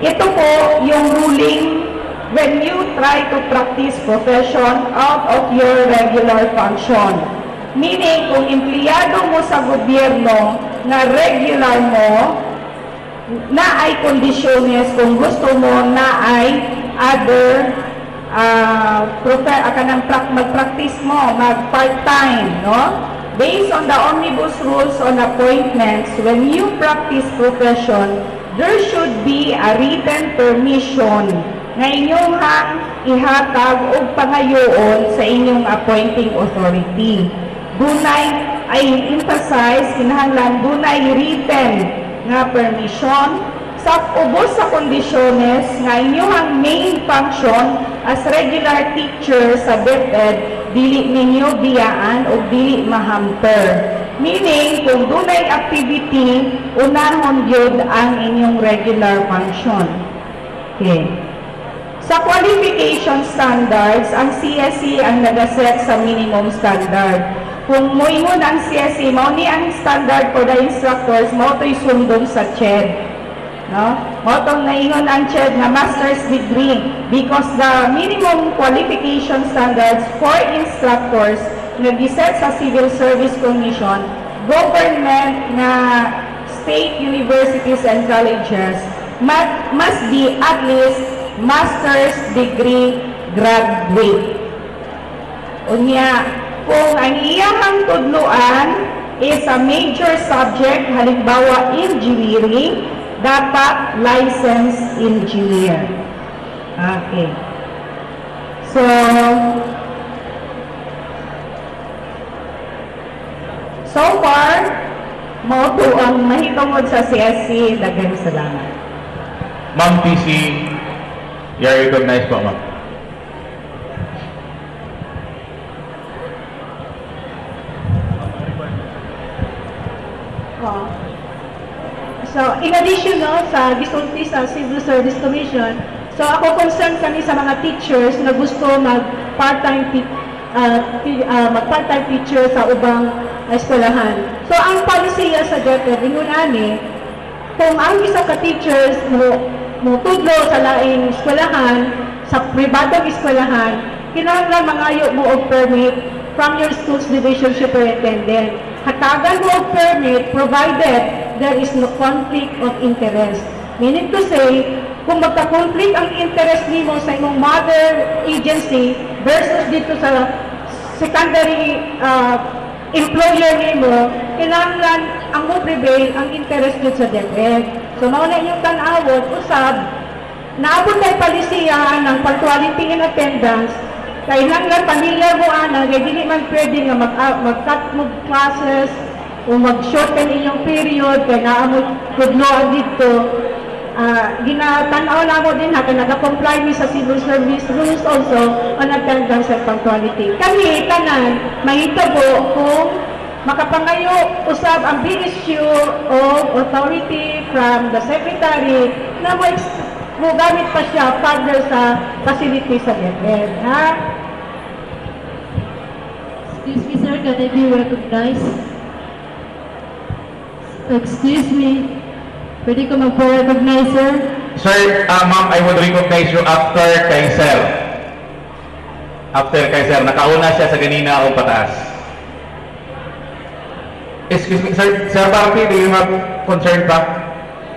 Ito po yung ruling when you try to practice profession out of your regular function. Meaning, kung empleyado mo sa gobyerno na regular mo, na ay kondisyones kung gusto mo na ay other mag-practice mo, mag-part-time, no? Based on the omnibus rules on appointments, when you practice profession, there should be a written permission na inyong ihatag o pangayoon sa inyong appointing authority. Dunay, I emphasize, kinahanglan dunay written nga permission sa ubos sa kondisyones nga inyong main function as regular teacher sa DepEd, dili ninyo biyaan o dili mahamper. Meaning, kung dunay activity, unahon yun ang inyong regular function. Okay. Sa qualification standards, ang CSE ang nagaset sa minimum standard. Kung moingon ang CSE, mao ni ang standard for the instructors, mao to'y sundon sa CHED. No? Mao tong naingon ang CHED na master's degree because the minimum qualification standards for instructors na giset sa Civil Service Commission, government na state universities and colleges must be at least master's degree graduate. Unya, kung ang iyang tudluan is a major subject, halimbawa engineering, dapat licensed engineer. Okay. So far, mo to ang mahitungod sa CSC, daghang salamat. Ma'am Tessie, you're recognized po, ma'am. So, in addition sa gisulti sa Civil Service Commission, so ako concerned kami sa mga teachers na gusto mag-part-time teacher sa ubang eskwelahan. So, ang policy sa DepEd, ingon ani, kung ang isa ka teachers mo tudlo sa laing eskwelahan, sa pribadong eskwelahan, kinahanglan mangayo mo og permit from your school's division superintendent. Hatagan mo og permit provided there is no conflict of interest. Meaning to say, kung magka-conflict ang interest nimo sa imong mother agency versus dito sa secondary employer nimo, kailangan ang mo prevail ang interest dito sa DepEd. So, mauna inyong tanawon, usab, naabot tayo palisiya ng punctuality in attendance, kailangan familiar mo ana, kaya dili man pwede nga mag-cut mo classes, o mag-shorten inyong period, kaya naamot kudloan dito. Ginatanaw na mo din kaya nag-comply mi sa civil service rules also on attendance and punctuality. Kami, tanan, mahitabo kung makapangayo usab ang issue of authority from the secretary na mo gamit pa siya further sa facility sa DepEd. Excuse me, sir, can I be recognized? Excuse me, pwede ko mag-recognize, sir? Sir, ma'am, I would recognize you after kay sir. After kay sir. Nakauna siya sa ganina o pataas. Excuse me, sir. Sir Barbie, do you have concern pa?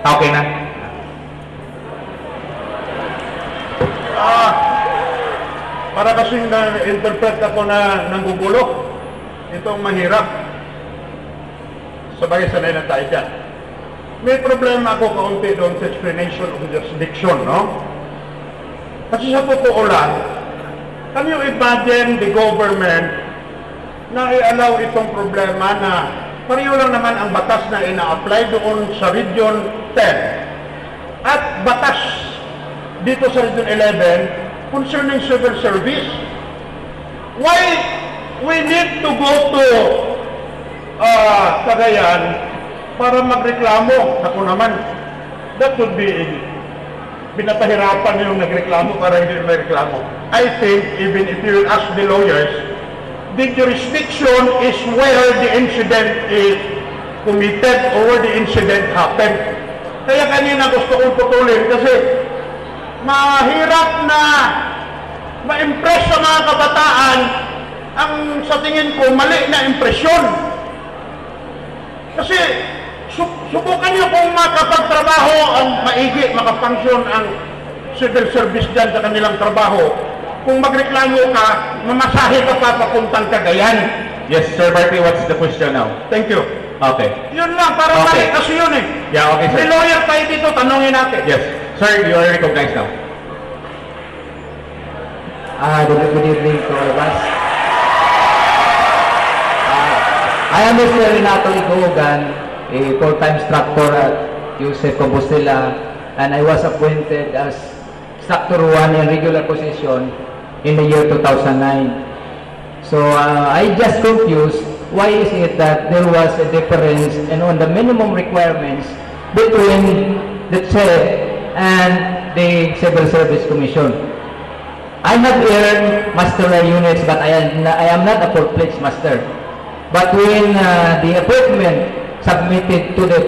Okay na. Para kasing na-interpret ako na nanggugulo. Itong mahirap. Sabay sanay na tayo dyan. May problema ako kaunti doon sa explanation of jurisdiction, no? Kasi sa totoo lang, can you imagine the government na i-allow itong problema na pareho lang naman ang batas na ina-apply doon sa Region 10 at batas dito sa Region 11 concerning civil service. Why we need to go to Cagayan para magreklamo? Ako naman, that would be pinapahirapan yung nagreklamo para hindi magreklamo. I think even if you ask the lawyers, the jurisdiction is where the incident is committed or where the incident happened. Kaya kanina gusto kong putulin kasi mahirap na ma-impress sa mga kabataan ang sa tingin ko mali na impresyon. Kasi subukan niyo kung makapagtrabaho ang maigi, makafunction ang civil service dyan sa kanilang trabaho. Kung magreklamo ka, mamasahe ka pa papuntang Cagayan. Yes, Sir Marty, what's the question now? Thank you. Okay. Yun lang, para Okay. mali kasi yun eh. Yeah, okay, May sir. lawyer tayo dito, tanongin natin. Yes. Sir, you are recognized now. Good evening to all of us. I am Mr. Renato Iguogan, a full-time instructor at USEC Compostela, and I was appointed as Instructor 1 in regular position in the year 2009. So I just confused why is it that there was a difference and on the minimum requirements between the chair and the Civil Service Commission. I have earned master units, but I am not a full-fledged master. But when the appointment submitted to the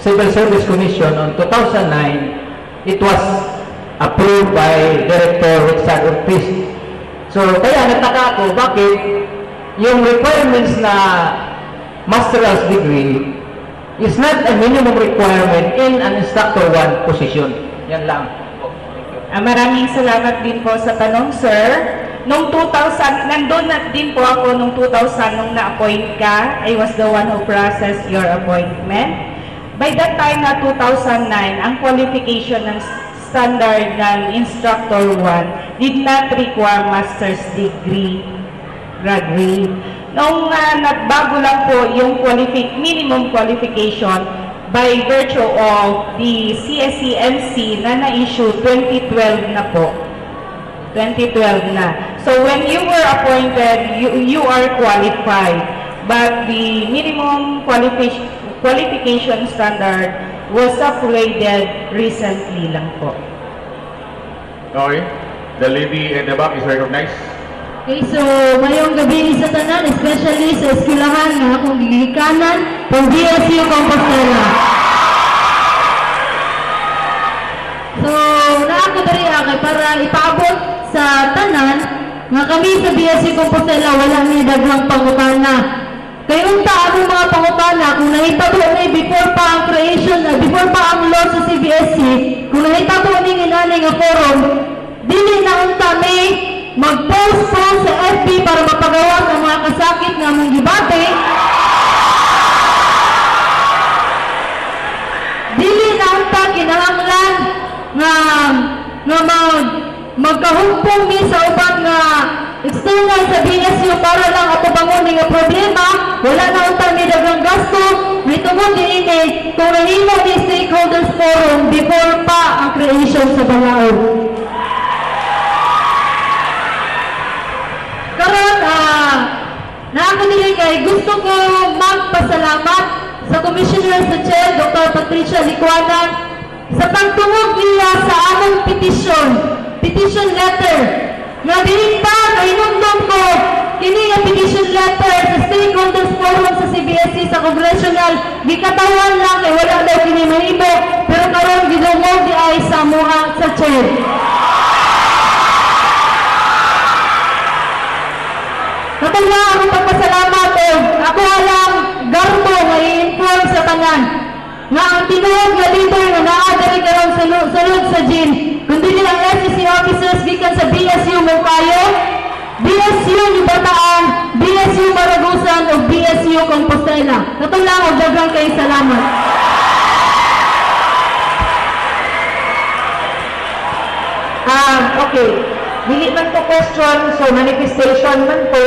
Civil Service Commission on 2009, it was approved by Director Richard Ortiz. So kaya nagtaka ako bakit yung requirements na master's degree is not a minimum requirement in an instructor 1 position. Yan lang. Maraming salamat din po sa tanong, sir. Noong 2000, nandun na din po ako noong 2000 nung na-appoint ka. I was the one who processed your appointment. By that time na 2009, ang qualification ng standard ng Instructor 1 did not require master's degree graduate. Noong nagbago lang po yung minimum qualification by virtue of the CSCMC na na-issue 2012 na po. 2012 na. So when you were appointed, you are qualified. But the minimum qualification standard was upgraded recently lang po. Okay. The lady in the back is recognized. Okay, so mayong gabi sa tanan, especially sa eskwelahan nga akong gigikanan from BSU Compostela. So, naako diri kay para ipaabot sa tanan nga kami sa BSU Compostela wala ni daghang pangutana. Kay unta ang mga pangutana kung nahitabo ni before pa ang creation, before pa ang law sa CBSC, kung nahitabo ni inani nga forum, dili na unta may mag-post po sa FB para mapagawas ang mga kasakit nga mong gibate. Dili na unta kinahanglan nga magkahumpong mi sa uban nga external sa BSU para lang ato bangon nga problema. Wala na unta mi daghang gasto. Mitungod diini kung nahimo ni stakeholders forum before pa ang creation sa Balaod. Karon na ako nila kay gusto ko magpasalamat sa Commissioner sa Chair, Dr. Patricia Licuanan, sa pagtungog niya sa among petition letter. Nga direkta, kainundom ko, kini nga petition letter sa stakeholders forum sa CBSC sa Congressional, gikatawan lang kay wala daw kini mahimo, pero karon gidungog di ay sa muha sa Chair. Natulwa akong pagpasalamat o ako alang garbo nga i-inform sa tanan nga ang tinuod nga leader nga naadari karon sulod sa GIN kundi ang SEC officers gikan sa BSU Moncayo, BSU Bataan, BSU Maragusan o BSU Compostela. Natulwa akong daghang kay salamat. Okay. Dili man to question, so manifestation man to.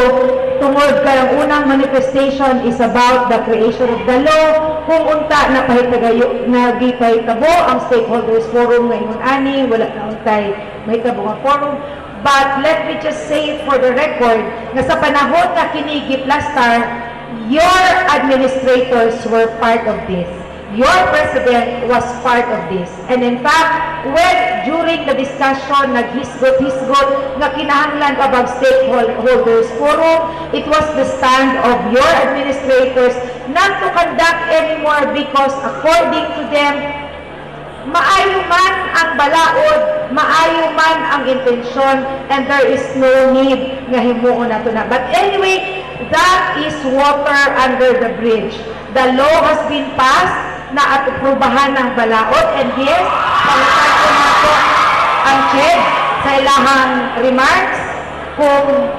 tungod karang unang manifestation is about the creation of the law. Kung unta na nagipahitabo ang stakeholders forum ngayon ani, wala na untay mahitabo nga forum. But let me just say for the record, na sa panahon na kini giplastar, your administrators were part of this. Your president was part of this. And in fact, when during the discussion, naghisgot-hisgot na kinahanglan above stakeholders forum, it was the stand of your administrators not to conduct anymore because according to them, maayo man ang balaod, maayo man ang intensyon, and there is no need nga himuon nato na. But anyway, that is water under the bridge. The law has been passed na at aprubahan ng balaod, and yes, pangutang ko na po ang Ched sa ilahang remarks kung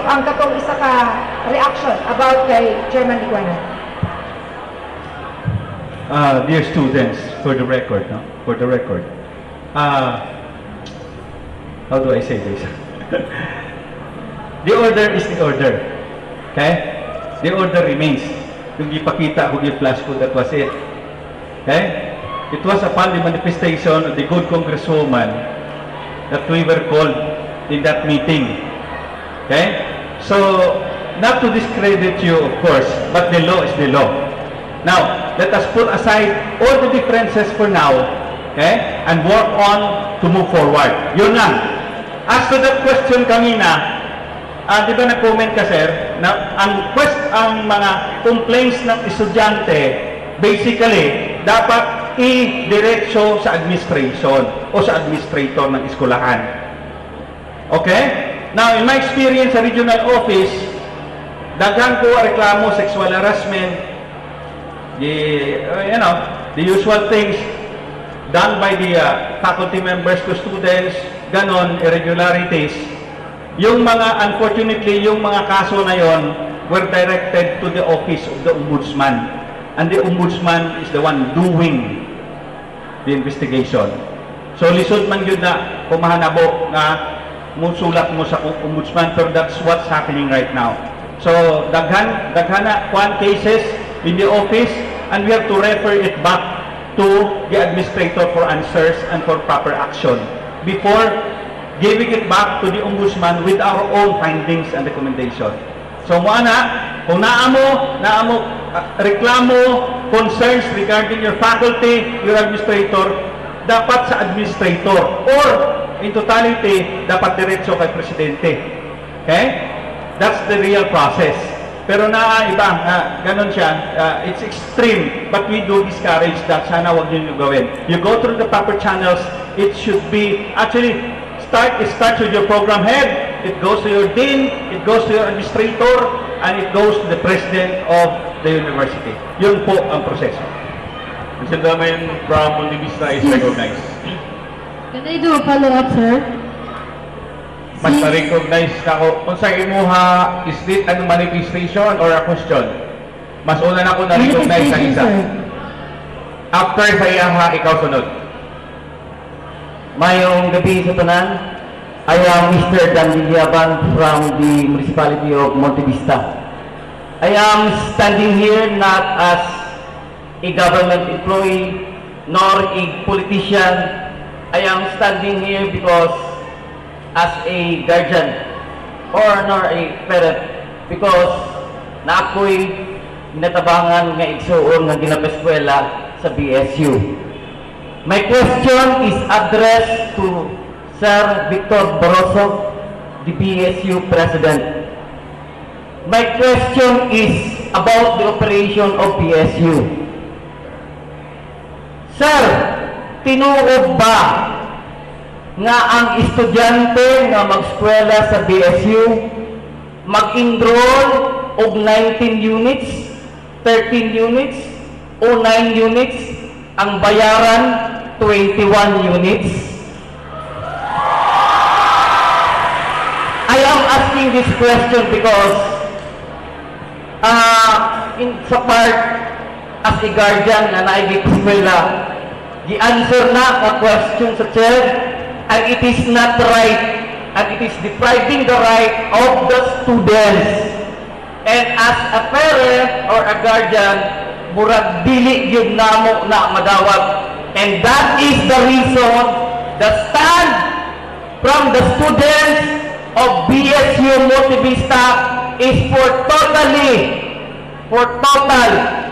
ang katong isa ka reaction about kay Chairman Liguana. Dear students, for the record, how do I say this? The order is the order, okay? The order remains. Kung ipakita, kung i-flash ko, that was it. Okay? It was upon the manifestation of the good congresswoman that we were called in that meeting. Okay? So, not to discredit you, of course, but the law is the law. Now, let us put aside all the differences for now, okay? And work on to move forward. Yun lang. As to that question kanina, di ba nag-comment ka, sir, na ang mga complaints ng estudyante, basically, dapat i-diretso sa administration o sa administrator ng eskwelahan. Okay? Now, in my experience sa regional office, daghan ko reklamo, sexual harassment, the usual things done by the faculty members to students, ganon, irregularities. Yung mga, unfortunately, yung mga kaso na yon were directed to the office of the ombudsman. And the ombudsman is the one doing the investigation. So, lisod man yun na kumahanabo na musulat mo sa ombudsman, pero that's what's happening right now. So, daghan na one cases in the office, and we have to refer it back to the administrator for answers and for proper action before giving it back to the ombudsman with our own findings and recommendation. So, kung naamo reklamo, concerns regarding your faculty, your administrator, dapat sa administrator or in totality, dapat diretso kay presidente. Okay? That's the real process. Pero ganon siya, it's extreme, but we do discourage that. Sana wag niyo gawin. You go through the proper channels, it should be, actually, it starts with your program head, it goes to your dean, it goes to your administrator, and it goes to the president of the university. Yun po ang proseso. The gentleman from Monte Vista is recognized. Can I do a follow-up, sir? Mas ma-recognize na ko. Kung sa imuha, is it anong manifestation or a question? Mas una na ko na-recognize sa isa. After sa iyaha, ikaw sunod. Mayong gabi sa tanan, I am Mr. Dan Liliaban from the municipality of Monte Vista. I am standing here not as a government employee nor a politician. I am standing here because as a guardian or nor a parent because na ako'y natabangan nga igsuon nga ginapeskwela sa BSU. My question is addressed to Sir Victor Barroso, the BSU President. My question is about the operation of BSU. Sir, tinuod ba nga ang estudyante nga mag-eskwela sa BSU mag-enroll og 19 units, 13 units, o 9 units, ang bayaran 21 units? I am asking this question because sa part as a guardian na naigig-eskwela, the answer na ka question sa chair, and it is not right, and it is depriving the right of the students And as a parent or a guardian, murag dili gyud namo na madawat. And that is the reason the stand from the students of BSU Multivista is for total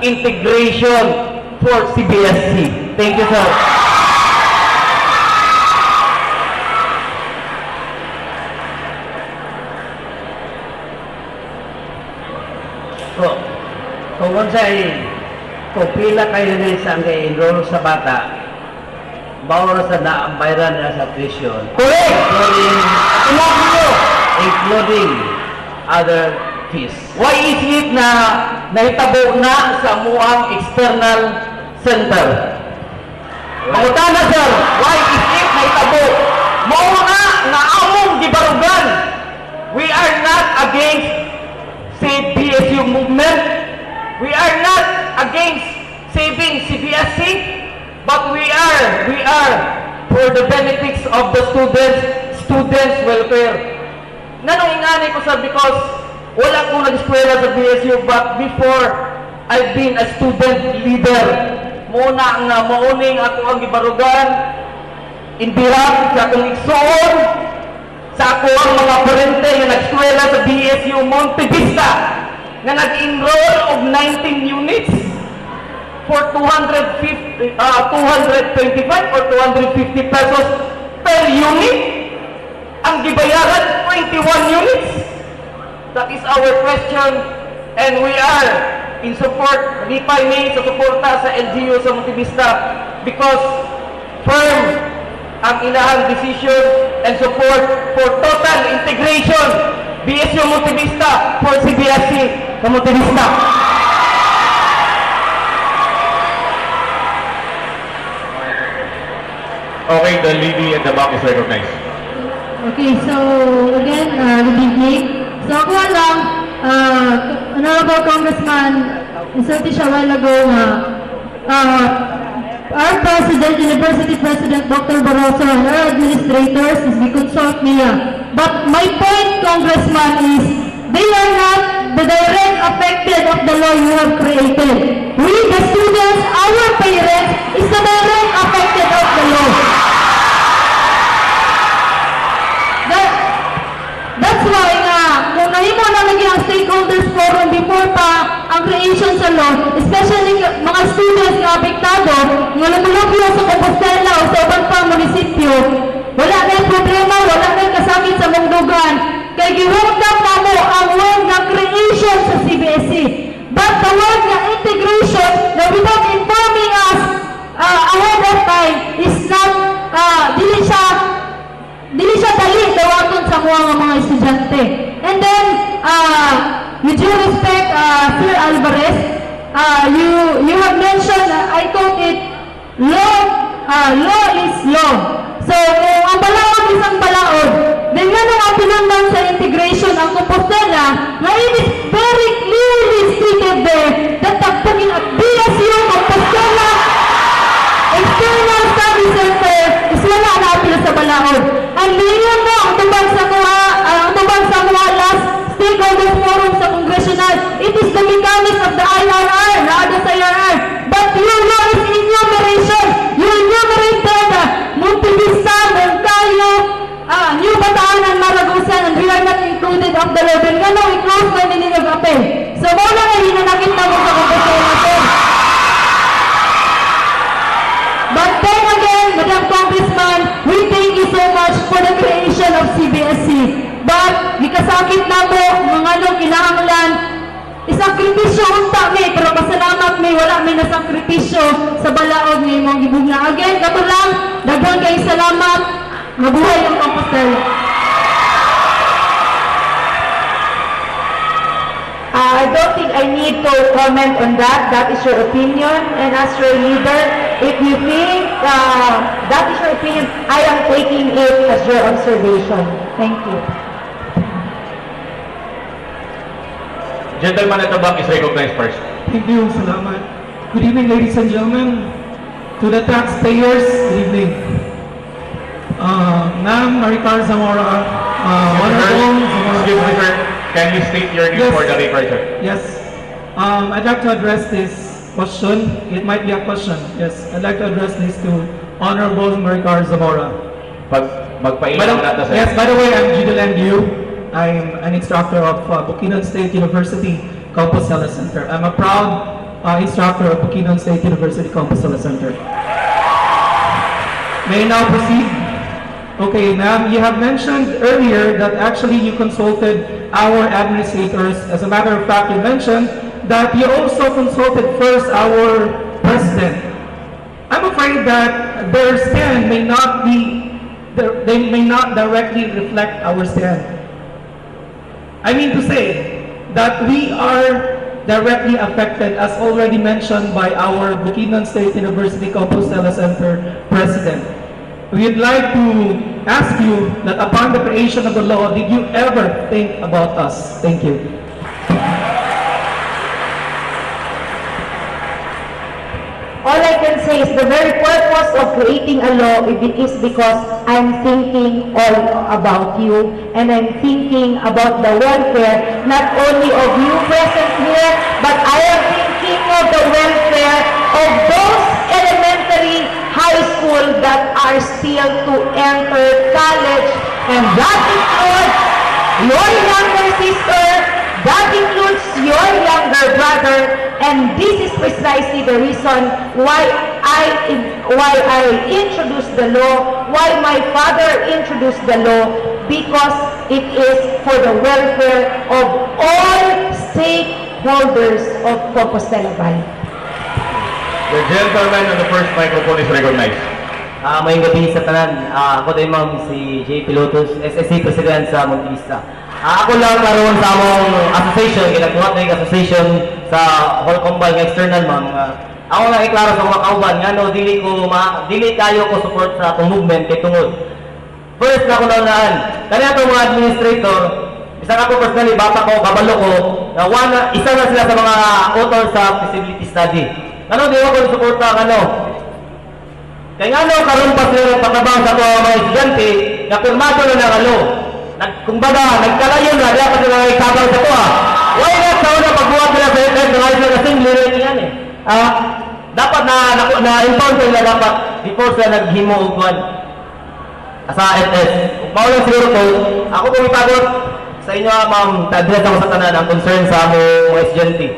integration for CBSC. Thank you, sir. So, kung kung pila kayo na isang enroll sa bata, bawal sa naambayran nila sa tuition. Correct! Including other fees. Why is it na nahitabo na sa muang external center? Pangutana, sir, why is it nahitabo? Mao nga nga among gibarugan. We are not against say BSU movement. We are not against saving CBSC, but we are for the benefits of the students welfare. Nanong ingani ko, sir, because wala akong nag-eskwela sa BSU, but before I've been a student leader. Muna nga mauning ako ang gibarugan, indirap sa akong igsoon, sa ako ang mga parente nga nag-eskwela sa BSU Multivista, nga nag-enroll of 19 units for 225 or 250 pesos per unit. Ang gibayaran, 21 units. That is our question, and we are in support, lipay ni sa suporta sa LGU sa Multivista because firm ang ilahang decision and support for total integration BSU Multivista for CBSC sa Multivista. Okay, the lady at the back is recognized. Okay, so again, good evening. So ako lang, Honorable Congressman, inserted siya a while ago na our President, University President Dr. Barroso and our administrators is we consult NIA. But my point, Congressman, is they are not the direct affected of the law you have created. We, the students, our parents, is the direct affected of the law. That's why nga, kung nahimo na lagi ang stakeholders forum before pa ang creation sa law, especially mga students na apektado, nga lumulubyo sa Compostela o sa ubang pang munisipyo, wala na yung problema, wala na yung kasakit sa mungdugan, kay giwagdap na mo ang word na creation sa CBSC. But the word na integration, na without informing us ahead of time, is not, dili siya dali dawaton sa mga estudyante. And then, with due respect, Sir Alvarez, you have mentioned, I thought it, law is law. So, kung ang balaod is ang balaod, then nga nung ang pinundan sa integration ang Compostela, na it is very clearly stated there that the BSU Compostela External Study Center is wala na apil sa balaod. Ang liyon mo, ang tubag sa mga last stakeholders forum sa congressional, it is the mechanics of the IRR, na ada sa IRR. But your law is enumeration. You enumerated Multivista, Montayo, New Bataan, and Maragusan, and we are not included of the law. Then nga no, i-close na meaning of appeal. So, muna nga hinanakit na mo sa Compostela. But then again, Madam Congressman, we thank you so much for the creation of CBSC. But, gikasakit na mo, mga nung kinahanglan, isakripisyo unta mi, pero pasalamat mi, wala mi nasakripisyo sa balaod ni mong gibugna. Again, kato lang, daghang kay salamat, mabuhay ang Compostela. I don't think I need to comment on that. That is your opinion. And as your leader, if you think that is your opinion, I am taking it as your observation. Thank you. Gentleman at the back is recognized first. Thank you, salamat. Good evening, ladies and gentlemen. To the taxpayers, good evening. Ma'am Maricar Zamora, Honorable Zamora. Excuse me, sir. Can you state your name Yes. for the record, sir? Yes. I'd like to address this question. It might be a question. Yes, I'd like to address this to Honorable Maricar Zamora. Magpailang natin, sir. Yes, by the way, I'm Judelan Liu. I'm an instructor of Bukidnon State University Compostela Center. I'm a proud instructor of Bukidnon State University Compostela Center. May I now proceed? Okay, ma'am, you have mentioned earlier that actually you consulted our administrators. As a matter of fact, you mentioned that you also consulted first our president. I'm afraid that their stand may not be, they may not directly reflect our stand. I mean to say that we are directly affected, as already mentioned by our Bukidnon State University Compostela Center president. We'd like to ask you that upon the creation of the law, did you ever think about us? Thank you. All I can say is the very purpose of creating a law is because I'm thinking all about you, and I'm thinking about the welfare not only of you present here, but I am thinking of the welfare of those elementary high school that are still to enter college, and that includes your younger sister, that includes your younger brother, and this is precisely the reason why I introduced the law, why my father introduced the law, because it is for the welfare of all stakeholders of Compostela Valley. The gentleman on the first microphone is recognized. Mayong gabi sa tanan. Ako din ma'am si J. Pilotos, SSC President sa Montevista. Ako lang karoon sa among association, ginagawa na yung association sa whole combine external ma'am. Ako lang iklaro sa mga kauban nga no dili kayo ko support sa atong movement kay tungod. First na ko naunaan, kanya itong mga administrator, isa ako personally, bata ko, kabalo ko, na isa na sila sa mga author sa feasibility study. Ano, di ako suporta, ano? Kaya nga no, karoon pa sila ng patabang sa mga estudyante, na pirmado na ng alo. Kumbaga, nagkalayo na, di ako sila nagkabang sa to, Why not sa una pagbuhat nila sa head ng National Assembly rin yan eh. Dapat na-inform sila dapat before sila naghimo og kuwan sa FS. Maulang siguro ko, ako po ipagod sa inyo, ma'am, ta-address ako sa tanan ang concern sa among mga estudyante.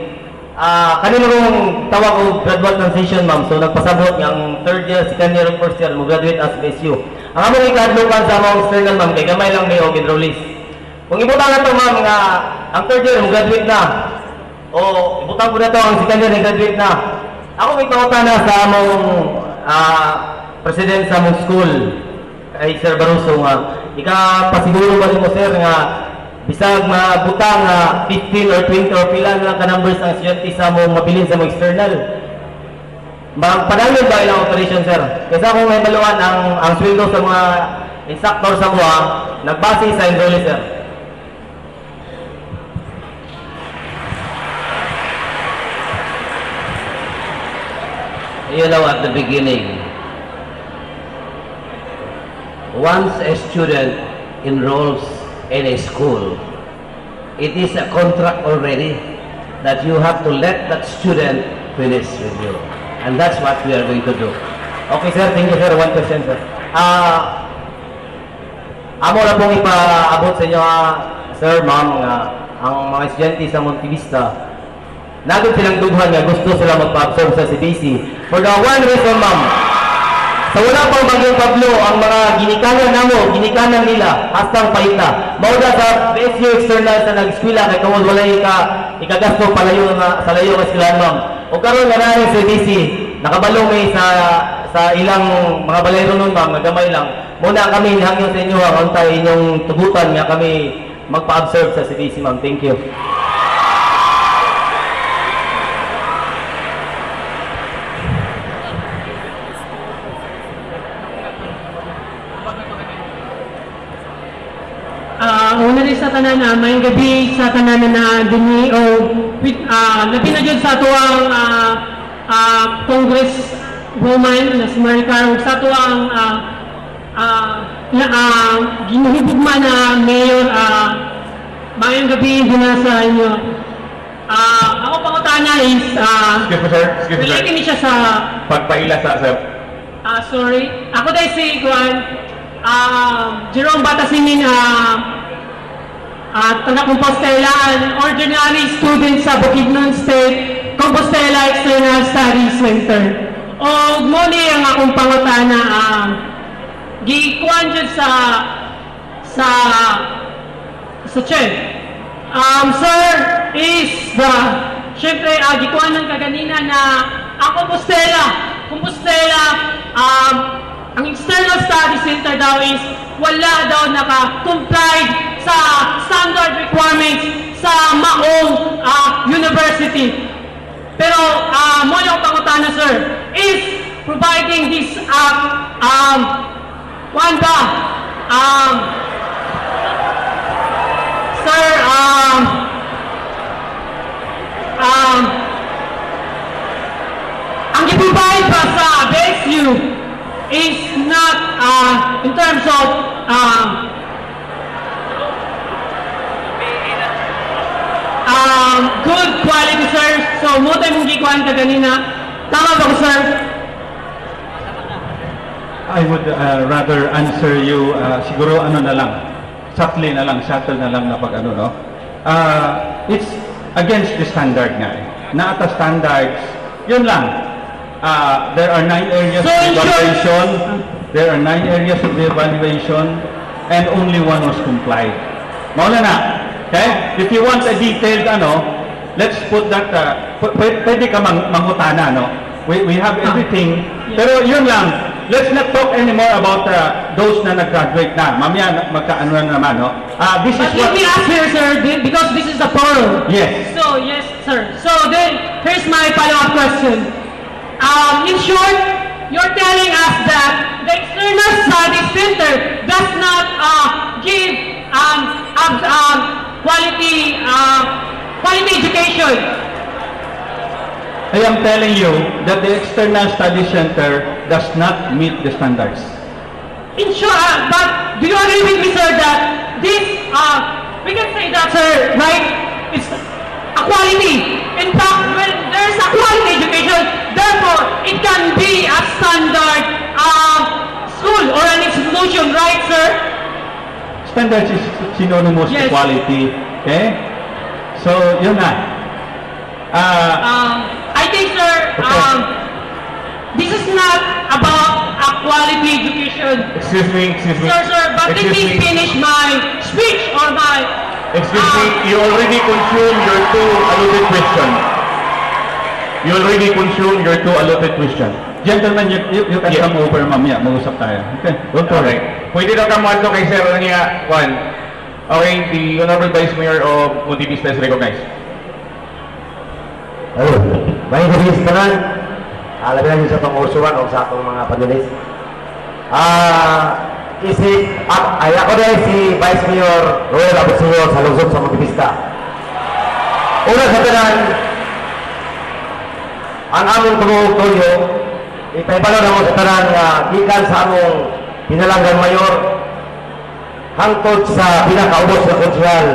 Kanina kong tawag ko graduate transition, ma'am. So nagpasabot ng third year, second year, first year, mo-graduate as BSU. Ang among ikadlukan sa among external, ma'am, kay gamay lang may og hydrolis. Kung ibutan na ito, ma'am, nga ang third year, mo-graduate na. O ibutan ko na ito, ang second year, graduate na. Ako may pangutan na sa among president sa among school, kay Sir Barroso, nga ikapasiguro ba mo, sir, nga bisag mabutang 15 or 20 or pila lang ka-numbers ang estudyante sa mong mabilin sa mong external. Padayon ba ilang operation, sir? Kaysa kung may maluan ang sweldo sa mga instructor sa mga nagbase sa enrollee, sir. You know, at the beginning, once a student enrolls in a school, it is a contract already that you have to let that student finish with you. And that's what we are going to do. Okay, sir. Thank you, sir. One question, sir. Amo na pong ipaabot sa inyo, sir, ma'am, ang mga estudyante sa Montevista, nagod silang dughan nga gusto sila magpa-absorb sa CBC. For the one reason, ma'am, sa wala pang Bagyong Pablo, ang mga ginikanan namo, ginikanan nila, hastang paita. Mauda sa BSU external sa nag-eskwela, kay kung wala ikagasto palayo sa layo ng eskwelahan, ma'am. O karon nga narin sa CBC, nakabalong may sa ilang mga balayro nun, ma'am, nagamay lang. Muna kami hanggang sa inyo, ang antay inyong tugutan nga kami magpa-absorb sa CBC, ma'am. Thank you. Una rin sa tanan na may gabi sa tanan na dinhi o labi na dyan sa tuwang Congress woman na si Maricar o sa tuwang ginuhibugma na Mayor Mayang gabi din sa inyo. Ako pangutana is, Excuse me, sir. Excuse me, sir. relating siya sa, Pagpaila sa sir. sorry. Ako dahil si Juan, Jerome Batasingin, taga Compostela, an ordinary student sa Bukidnon State, Compostela External Studies Center. O mo ni ang akong pangutana, gikuan dyan sa Chef. Sir, is syempre, gikuan ng kaganina na ang Compostela, ang External Studies Center daw is wala daw naka-complied sa standard requirements sa maong university. Pero mo yung pangutana, sir, is providing this sir, ang i-provide pa sa BSU is not in terms of good quality, sir. So, mo tayo mong gikuhan ka ganina. Tama ba ko, sir? I would rather answer you, siguro ano na lang, subtly na lang, subtle na lang na pag ano, no? It's against the standard nga eh. Naata standards, yun lang. There are 9 areas So, of in short- evaluation. There are 9 areas of the evaluation and only one was complied. Mauna na. Okay? If you want a detailed ano, let's put that, pwede ka mangutana, no? We have everything. Pero yun lang. Let's not talk anymore about those na nag-graduate na. Mamaya magkaano na naman, no? This is But let what... me ask here, sir, because this is the forum. Yes. So, yes, sir. So then, here's my follow-up question. In short, you're telling us that the External Studies Center does not give quality education. I am telling you that the External Studies Center does not meet the standards. In short, but do you agree with me, sir, that this, we can say that, sir, right? It's a quality. In fact, when there's a quality education, therefore, it can be a standard school or an institution, right, sir? Standards is synonymous Yes. to quality. Okay? So, yun na. I think, sir, Okay. this is not about a quality education. Excuse me. Sir, but let Excuse me me. finish my speech or my... Excuse me, you already consumed your 2 allotted questions. You already consumed your 2 allotted questions. Gentlemen, you can Yeah. come over mamaya. Mag-usap tayo. Okay? Don't worry. Okay. Pwede daw ka mo ato kay Sir niya, Juan. Okay, the Honorable Vice Mayor of Monte Vista is recognized. Hello. May gabi sa tanan. Alam niyo sa pangusuan o sa akong mga panelis. Ay ako dahil si Vice Mayor Roel Abusio sa lungsod sa Monte Vista. Una sa tanan, ang among tumutulyo, ipaibalo na mo sa tanan nga gikan sa among pinalanggan mayor hangtod sa pinakaubos na konsyal.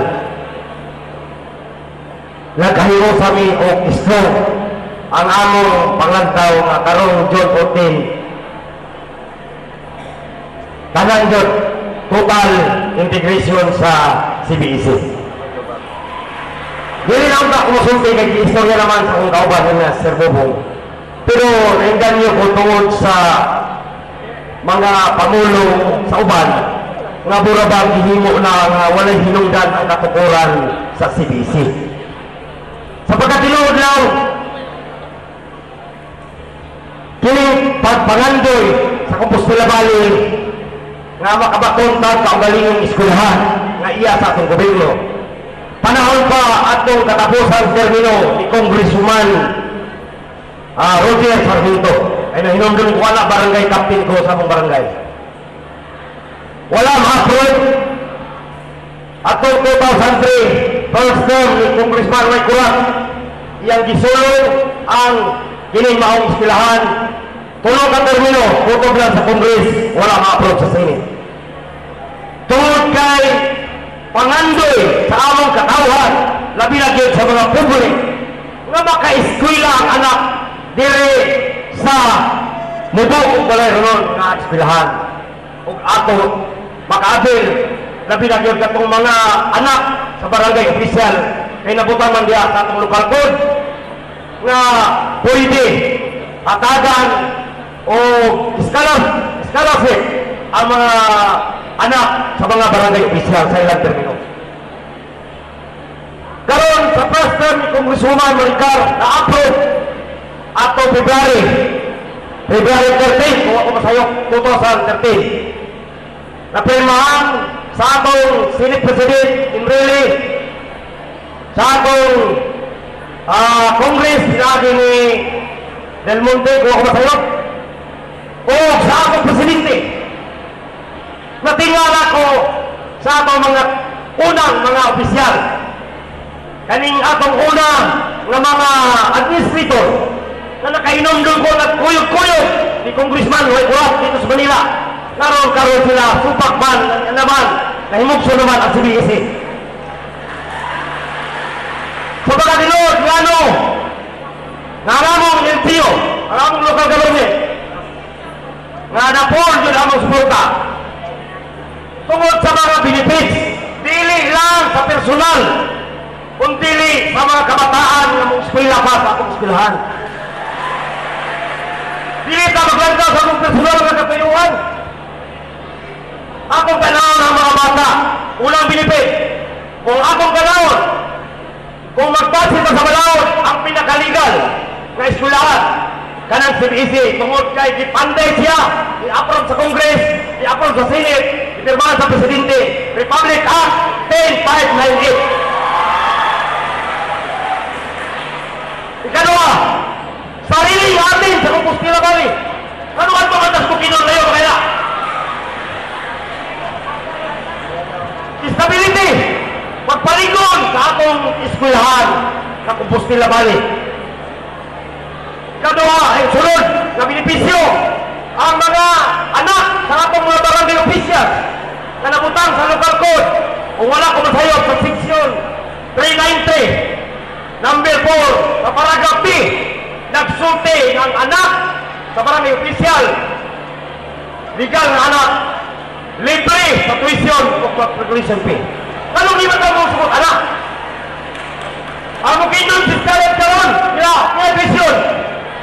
Nagkahiro sa mi og strong ang among panglantaw nga karong June 14. Tanan jud total integration sa CBEC. Dili na ako kumusulti kay istorya naman sa akong kauban nga Sir Bobong. Pero naingan niyo ko tungod sa mga pamulong sa uban nga burabang gihimo na nga walay hinungdan ang katukuran sa CBEC. Sa pagkatinuod lang, kini pagpangandoy sa Compostela Valley nga makabaton tag kaugalingong eskwelahan nga iya sa atong gobyerno. Panahon pa atong katapusan termino ni Congresswoman Roger Sarmiento ay nahinumdum ko na barangay captain ko sa akong barangay. Wala ma-approve atong 2003 first term ni Congressman Roy Curat iyang gisulong ang kining maong eskwelahan. Tulong ka termino, kutob lang sa Congress, wala ma-approve sa Senate. Tungod kay pangandoy sa among katawhan, labi na gyud sa mga public nga maka-eskwela ang anak dire sa mubog ug balay ron nga eskwelahan. Ug ato makaabil labi na gyud katong mga anak sa barangay opisyal kay nabutan man diha sa atong lokal code nga pwede hatagan o scholarship ang mga anak sa mga barangay opisyal sa ilang termino. Karon sa first term ni Congresswoman Maricar na-approve ato February 13, kung ako masayok, 2013. Napirmahan sa atong Senate President Imreli, sa atong Congress pinagi ni Del Monte, kung ako masayok, o sa atong Presidente. Natingala ko sa atong mga unang mga opisyal, kaning atong una nga mga administrator na nakainom doon ko nagkuyog-kuyog ni Congressman Huaycuat dito sa Manila. Karon sila supak man naman nahimugso naman ang CBSC. Sa pagkatinuod ngano naramong LTO, naramong local government nga napol yun among suporta tungod sa mga benefits, dili lang sa personal kundi sa mga kabataan nga mong eskwela pa sa akong eskwelahan. Dili ka maglantaw sa akong personal nga katayuan. Akong kanawon ang mga bata, unang binipit. Kung akong kanawon, kung magpasit sa balawon ang pinakaligal na eskwelahan, kanang CBSC, tungod kay gipanday siya, i-approve sa Congress, i-approve sa Senate, ipirmahan sa Presidente, Republic Act 10598. Ikalawa, sarili atin sa Compostela Valley. Ano ang pangatas ko kinulayo kaya? Stability, pagpaligon sa atong eskwelahan sa Compostela Valley. Ikalawa, ay sunod na benepisyo ang mga anak sa atong mga barangay officials na nabutang sa local code. Kung wala ko masayop sa seksyon 390, Number 4, sa paragraph B, nagsulti ng anak sa barangay opisyal, legal na anak, libre sa tuition o matriculation fee. Anong liman ka mong sugot anak? Ang mukinon si Scarlett karon, kaya tuition,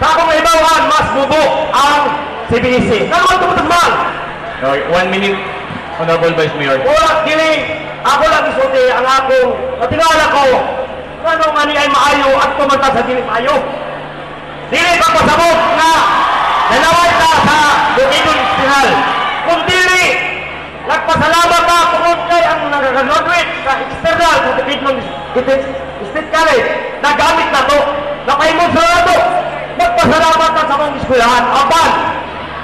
sa akong ibawan, mas bubo ang CBSC. Ano ang tumutusman? Okay, 1 minute, Honorable Vice Mayor. Wala, dili, ako lang isulti ang akong, natingala ko, ano nga ni ay maayo at kumanta sa dili maayo. Dili pa pasabot na nanaway ka sa Bukidnon National. Kung dili, nagpasalamat ka tungod kay ang nag-graduate sa external sa Bukidnon State College. Nagamit na to. Napahimod sa nato. Magpasalamat ka sa mong eskwelahan. Aban,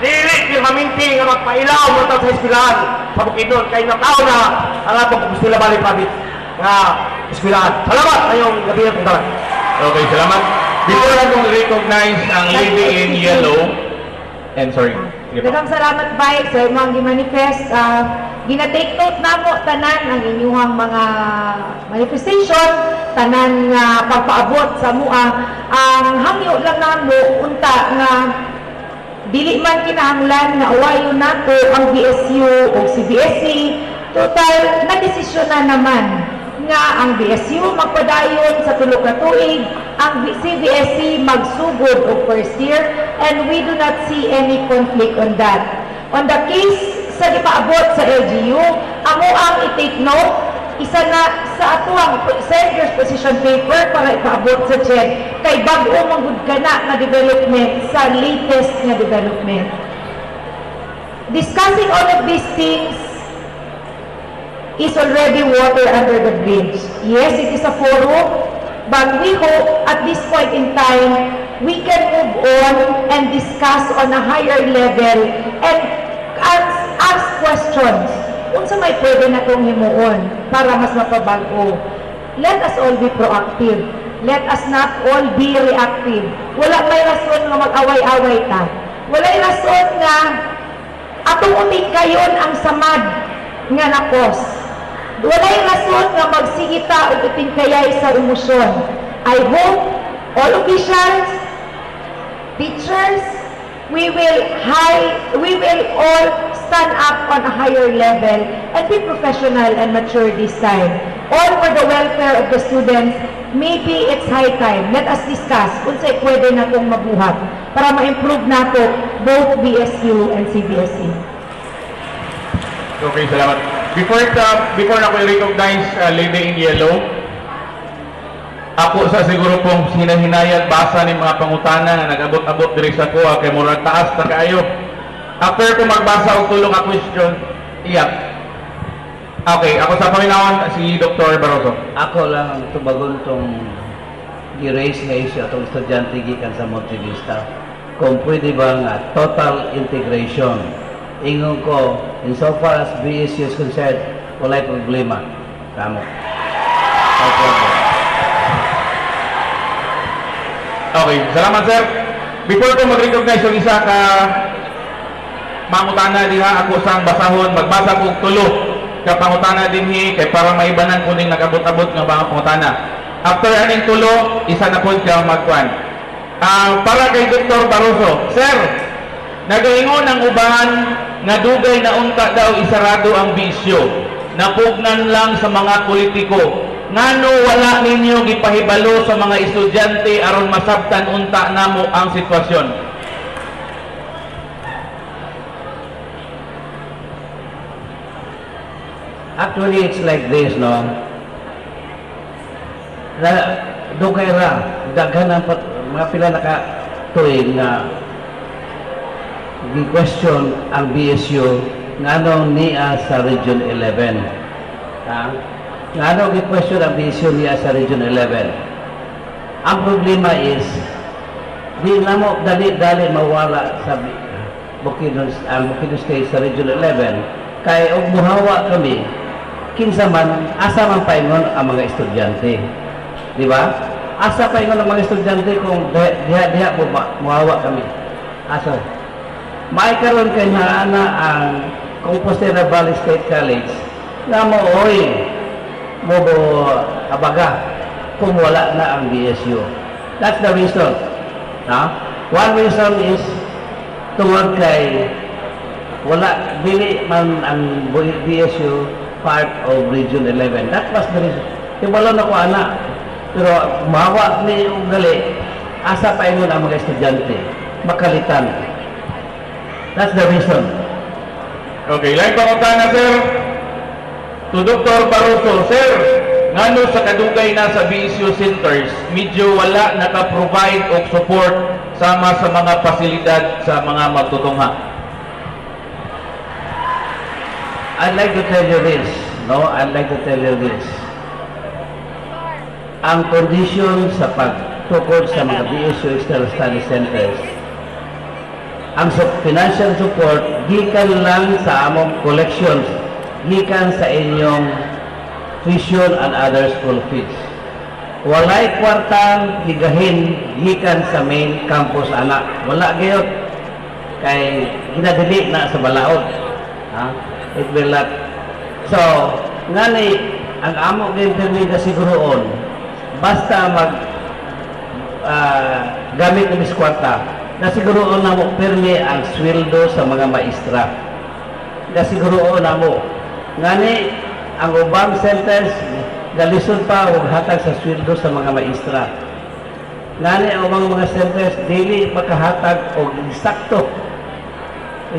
dili pirmaminti nga magpailaw mo sa eskwelahan sa Bukidnon. Kay natao na ang atong Compostela Valley Province nga eskwelahan. Salamat ngayong gabi na puntalan. Okay, salamat. Before na kong recognize ang lady in yellow, and sorry. Sige po. Daghang salamat bay sa imong gi-manifest. Gina-take note namo tanan ang inyong mga manifestation, tanan nga pagpaabot sa mua. Ang hangyo lang namo unta nga dili man kinahanglan nga awayon nato ang BSU o CBSC. Total na desisyon na naman nga ang BSU magpadayon sa tulo ka tuig, ang CBSC magsugod og first year, and we do not see any conflict on that. On the case sa gipaabot sa LGU, amo ang i-take note, isa na sa atuang sender's position paper para ipaabot sa CHED kay bag-o manggud kana nga development sa latest nga development. Discussing all of these things is already water under the bridge. Yes, it is a forum, but we hope at this point in time, we can move on and discuss on a higher level and ask questions. Kung sa may pwede na itong himuon para mas mapabago. Let us all be proactive. Let us not all be reactive. Wala may rason nga mag-away-away ta. Wala'y rason nga atong umikayon ang samad nga napos. Walay rason nga magsigita o itingkayay sa emosyon. I hope all officials, teachers, we will all stand up on a higher level and be professional and mature this time. All for the welfare of the students. Maybe it's high time. Let us discuss kung sa'y pwede na kong mabuhat para ma-improve na po both BSU and CBSE. Okay, salamat. Before na ko i-recognize Lady in Yellow, ako sa siguro pong hinahinayag basa ng mga pangutana na nag-abot-abot diri sa kuha kay murag taas ta kaayo. After ko magbasa og tulong a question, iyak. Okay, ako sa paminawan si Dr. Barroso. Ako lang ang tubagon tong i-raise nga issue atong estudyante gikan sa Monte Vista. Kung pwede ba nga total integration. Ingon ko, insofar as BSU is concerned, walay problema. Kamo. No problem. Okay, salamat sir. Before ko mag-recognize yung isa ka mangutana diha, ako sang basahon, magbasa ko og tulo ka pangutana dinhi kay para maibanan ko ning nag-abot-abot nga mga pangutana. After aning tulo, isa na po ka magkuan. Para kay Dr. Barroso, sir, nagaingon ang uban nga dugay na unta daw isarado ang bisyo. Napugnan lang sa mga politiko. Ngano wala ninyo gipahibalo sa mga estudyante aron masabtan unta namo ang sitwasyon? Actually, it's like this, no? Dugay ra, daghan ang mga pila tuig na gi-question ang BSU ngano niya sa Region 11. Ngano gi-question ang BSU niya sa Region 11. Ang problema is di na mo dali-dali mawala sa Bukidnon State sa Region 11 kay og muhawa kami kinsa man asa man paingon ang mga estudyante, di ba? Asa paingon ang mga estudyante kung diha po muhawa kami, asa may karon kay na ang Compostela Valley State College nga mo mo abaga kung wala na ang BSU. That's the reason. One reason is tungod kay wala dili man ang BSU part of Region 11. That was the reason. Tibalo na ko ana. Pero mawa ni ugali asa pa ingon ang mga estudyante makalitan. That's the reason. Okay, lain pangutana sir. To Dr. Barroso, sir, ngano sa kadugay na sa BSU centers, medyo wala naka-provide og support sama sa mga pasilidad sa mga magtutungha. I'd like to tell you this, I'd like to tell you this. Ang condition sa pagtukod sa mga BSU External Study Centers, ang financial support, gikan lang sa among collections, gikan sa inyong tuition and other school fees. Walay kwartang higahin, gikan sa main campus anak. Wala gayot. Kay ginadili na sa balaod. It will not. So, ngani, ang amo gayong kasiguroon, basta gamit ng kwarta, nasiguroon na mo permi ang sweldo sa mga maestra. Nasiguroon na mo. Ngani, ang ubang centers, galisod pa o hatag sa sweldo sa mga maestra. Ngani, ang mga centers, dili makahatag o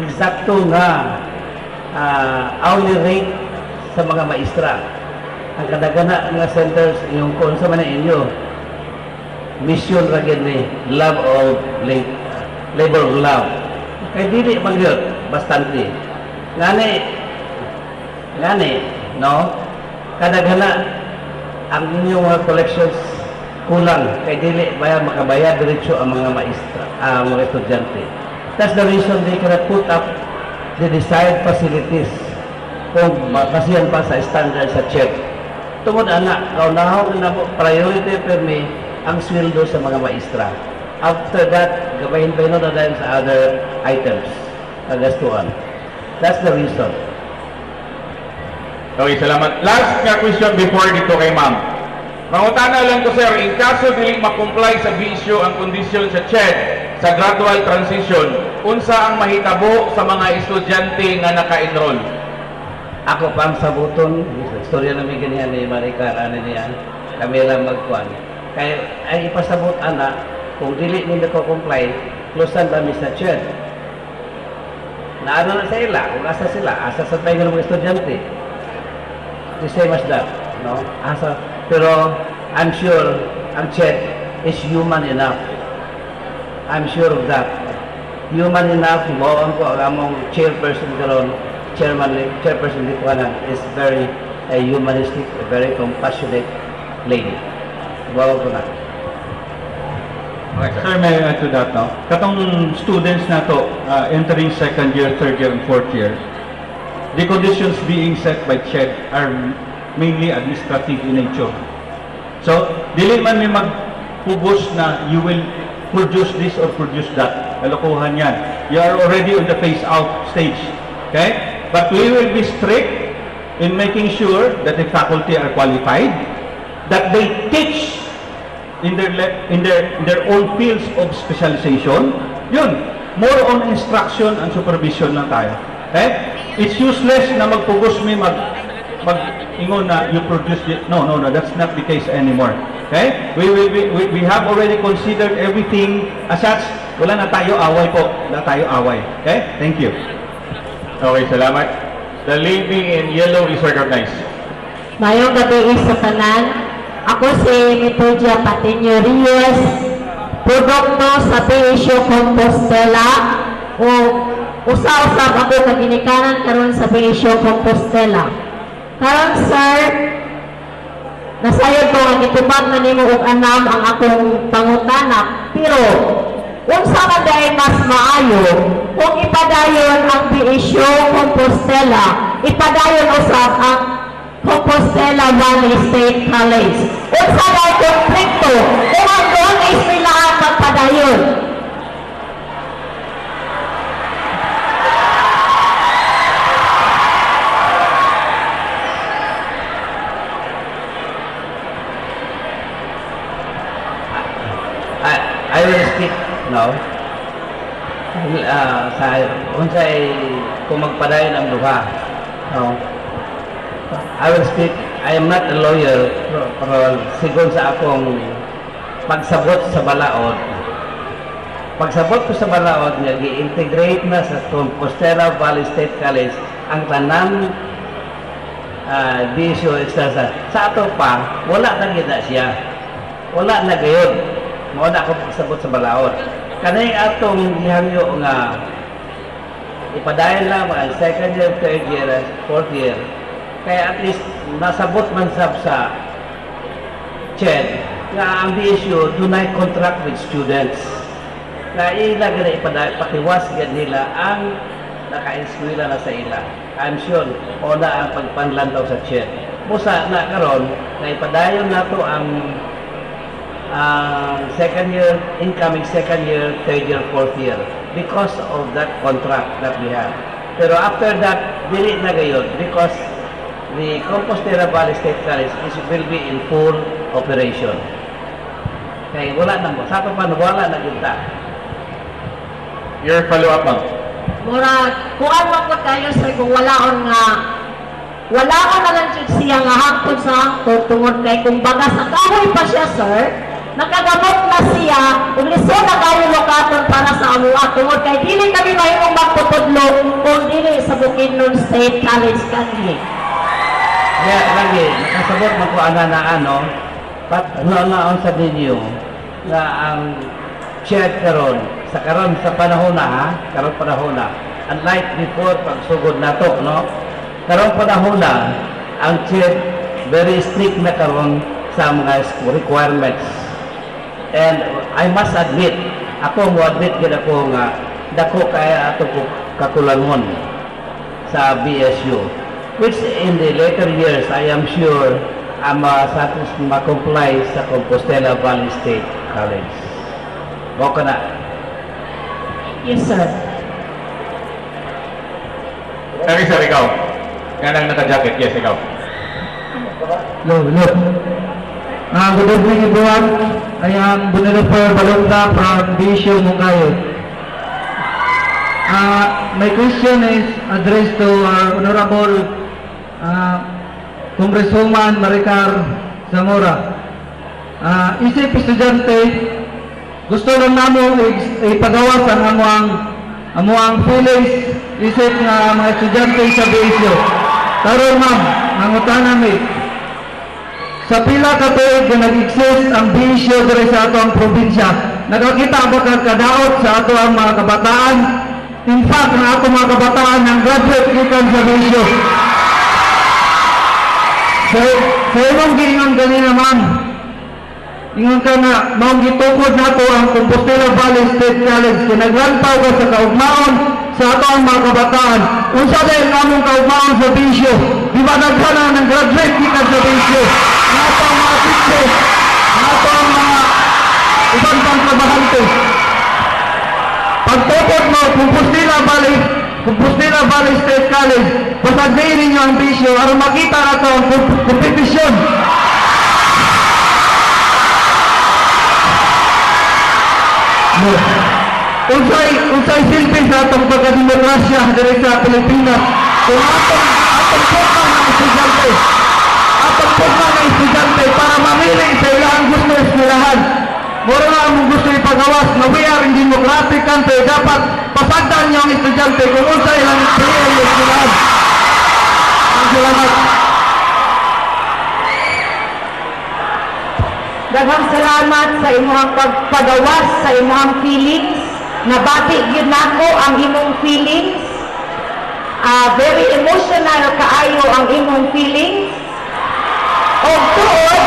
eksakto nga hourly rate sa mga maestra. Ang kadagana mga centers, yung kung sa man inyo, mission ragid ni love of labor of love. Kaya dili magyot, bastante. Ngani, no? Kadagana ang inyong mga collections kulang. Kaya dili makabayad diretso ang mga maestra, mga estudyante. That's the reason they cannot put up the desired facilities kung basihan pa sa standard sa check. Tungod anak, kaunahaw na priority permi ang sweldo sa mga maestra. After that, gabahin pa na dahil sa other items, kagastuan. That's the reason. Okay, salamat. Last nga question before dito kay ma'am. Mangutana lang ko sir, in kaso dili makomply sa BSU ang kondisyon sa CHED sa gradual transition, unsa ang mahitabo sa mga estudyante nga naka-enroll? Ako pang sabuton, istorya namin ganyan ni Maricar, ano niya, kami lang magkuhan. Kaya ay ipasabot ana, kung dili nila ko comply, closean kami sa CHED. Naano na sa ila, kung asa sila, asa sa tayo ng mga estudyante. The same as that, no? Asa, pero I'm sure ang CHED is human enough. I'm sure of that. Human enough, mo ko ang among chairperson karon, chairperson Likuanan is very humanistic, very compassionate lady. Wow ko na. Sir, may I add to that, no? Katong students na to, entering second year, third year, and fourth year, the conditions being set by CHED are mainly administrative in nature. So, dili man may magpugos na you will produce this or produce that. Kalokohan yan. You are already on the phase-out stage. Okay? But we will be strict in making sure that the faculty are qualified, that they teach in their own fields of specialization. Yun, more on instruction and supervision lang tayo. Okay? It's useless na magpugos may ingon na you produce it. No, that's not the case anymore. Okay? We have already considered everything as such. Wala na tayo away po. Wala tayo away. Okay? Thank you. Okay, salamat. The lady in yellow is recognized. Mayong gabi sa tanan. Ako si Metodia Patinio Rios, produkto sa BSU Compostela o usa-usab ako kaginikanan karon sa BSU Compostela. Karon sir, nasayod ko ang itubag na nimo og anam ang akong pangutana, pero unsa man dahil mas maayo kung ipadayon ang BSU Compostela, ipadayon usab ang Compostela Valley State College. Unsa dahil konflikto kung ang doon ay silaan magpadayon? I will speak now. Sa unsay kung magpadayon ang duha. No? I will speak. I am not a lawyer, pero sigon sa akong pagsabot sa balaod. Pagsabot ko sa balaod nga gi-integrate na sa Compostela Valley State College ang tanan BSU Extensa. Sa ato pa, wala na gid siya. Wala na gayud. Mao na ako pagsabot sa balaod. Kanay atong gihangyo nga ipadayon lang ang second year, third year, fourth year. Kaya at least nasabot man sab sa CHED nga ang BSU do not contract with students. Na ila gani patiwas gid nila ang naka-eskwela na sa ila. I'm sure ona ang pagpanlantaw sa CHED. Busa na karon na ipadayon nato ang second year, incoming second year, third year, fourth year because of that contract that we have. Pero after that, dili na gayon because the Compostela Valley State College will be in full operation. Kaya wala na mo. Sa ito pa, wala na kita. Your follow-up, ma'am. Murag, kuan man po tayo sir kung walaon nga na lang siya nga hangtod sa hangtod tungod kay kung baga sa kahoy pa siya sir, nakagamot na siya ug lisod na kayo lokaton para sa amuha tungod kay dili kami mahimong magtutudlo kung dili sa Bukidnon State College kanhi. Kaya lagi, nakasabot mo ko na ano, naon sa ninyo na ang CHED karon sa panahon na ha, karon panahon na, unlike before pagsugod na to, no? Karon panahon na, ang CHED very strict na karon sa mga requirements. And I must admit, ako mo admit gid ako nga dako kaya ato ko kakulangon sa BSU. Which in the later years, I am sure ma-comply sa Compostela Valley State College. Okay na. Yes, sir. Sir, ikaw. Kanang naka-jacket. Yes, ikaw. Hello. Good evening everyone. I am Bunelopher Balonga from Bisyo, Moncayo. My question is addressed to our Honorable Congresswoman Maricar Zamora. Isip estudyante, gusto lang namo ipagawas ang amuang feelings isip nga mga estudyante sa Bisyo. Karon ma'am, nangutana mi. Sa pila ka tuig nga nag-exist ang Bisyo diri sa ato ang probinsya, nakakita ba kadaot sa ato ang mga kabataan? In fact, ang ato mga kabataan ang graduate gikan sa Bisyo. Sa imong giingon kanina ma'am, ingon ka na, maong gitukod na to ang Compostela Valley State College, kinaglantaw ka sa kaugmaon sa ato ang mga kabataan. Unsa dahil namong kaugmaon sa Bisyo, di ba nagkana ng graduate gikan sa Bisyo? Nga ato ang mga teacher, nga ato ang mga ibang pang trabahante. Pagtukod mo, Compostela Valley State College, pasagdayin ninyo ang Bisyo, aron makita na to ang kompetisyon. Unsay silbi sa atong pagkademokrasya diri sa Pilipinas kung atong pugma ng estudyante para mamili sa ilang gusto eskwelahan. Mura nga mong gusto ipagawas na we are in democratic country, dapat pasagdan niyo ang estudyante kung unsay ilang eskwelahan. Salamat. Daghang salamat sa imong pagpagawas sa imong feelings. Nabati gyud nako ang imong feelings. Very emotional kaayo ang imong feelings. O tuod,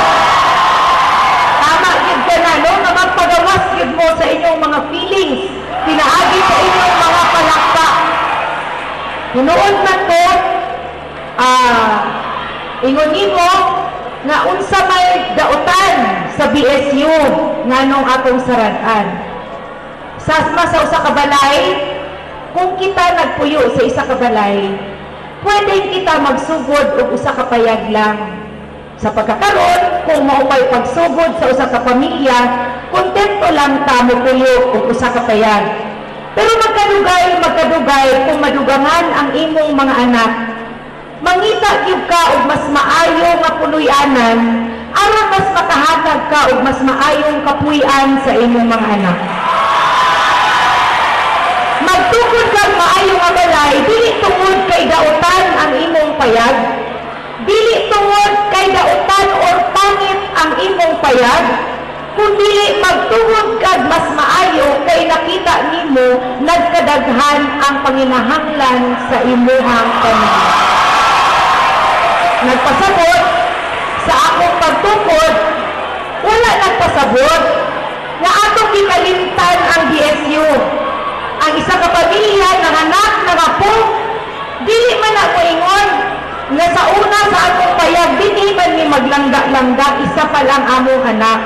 tama gyud ka na, no? Na magpagawas gyud mo sa inyong mga feelings. Pinaagi sa inyong mga palakpak. Tinuod man ko, ingon nimo nga unsa may dautan sa BSU nganong atong saradan. Sasma sa usa ka balay, kung kita nagpuyo sa isa ka balay, pwede kita magsugod og usa ka payag lang. Sa pagkakaroon, kung maupay pagsugod sa usa ka pamilya, kontento lang ta mopuyo og usa ka payag. Pero magkadugay kung madugangan ang imong mga anak, mangita gyud ka og mas maayo nga puloy-anan aron mas makahatag ka og mas maayong kapuy-an sa imong mga anak. Magtukod kang maayo nga balay, dili tungod kay dautan ang imong payag, dili tungod kay dautan or pangit ang imong payag, kundi magtungod kag mas maayo kay nakita nimo nagkadaghan ang panginahanglan sa imong pamilya. Nagpasabot sa akong pagtukod, wala nagpasabot na atong gikalimtan ang BSU. Ang isa ka pamilya nanganak ng apo, dili man ako ingon nga sa una sa akong payag, dili man ni maglangga-langga, isa pa lang among anak.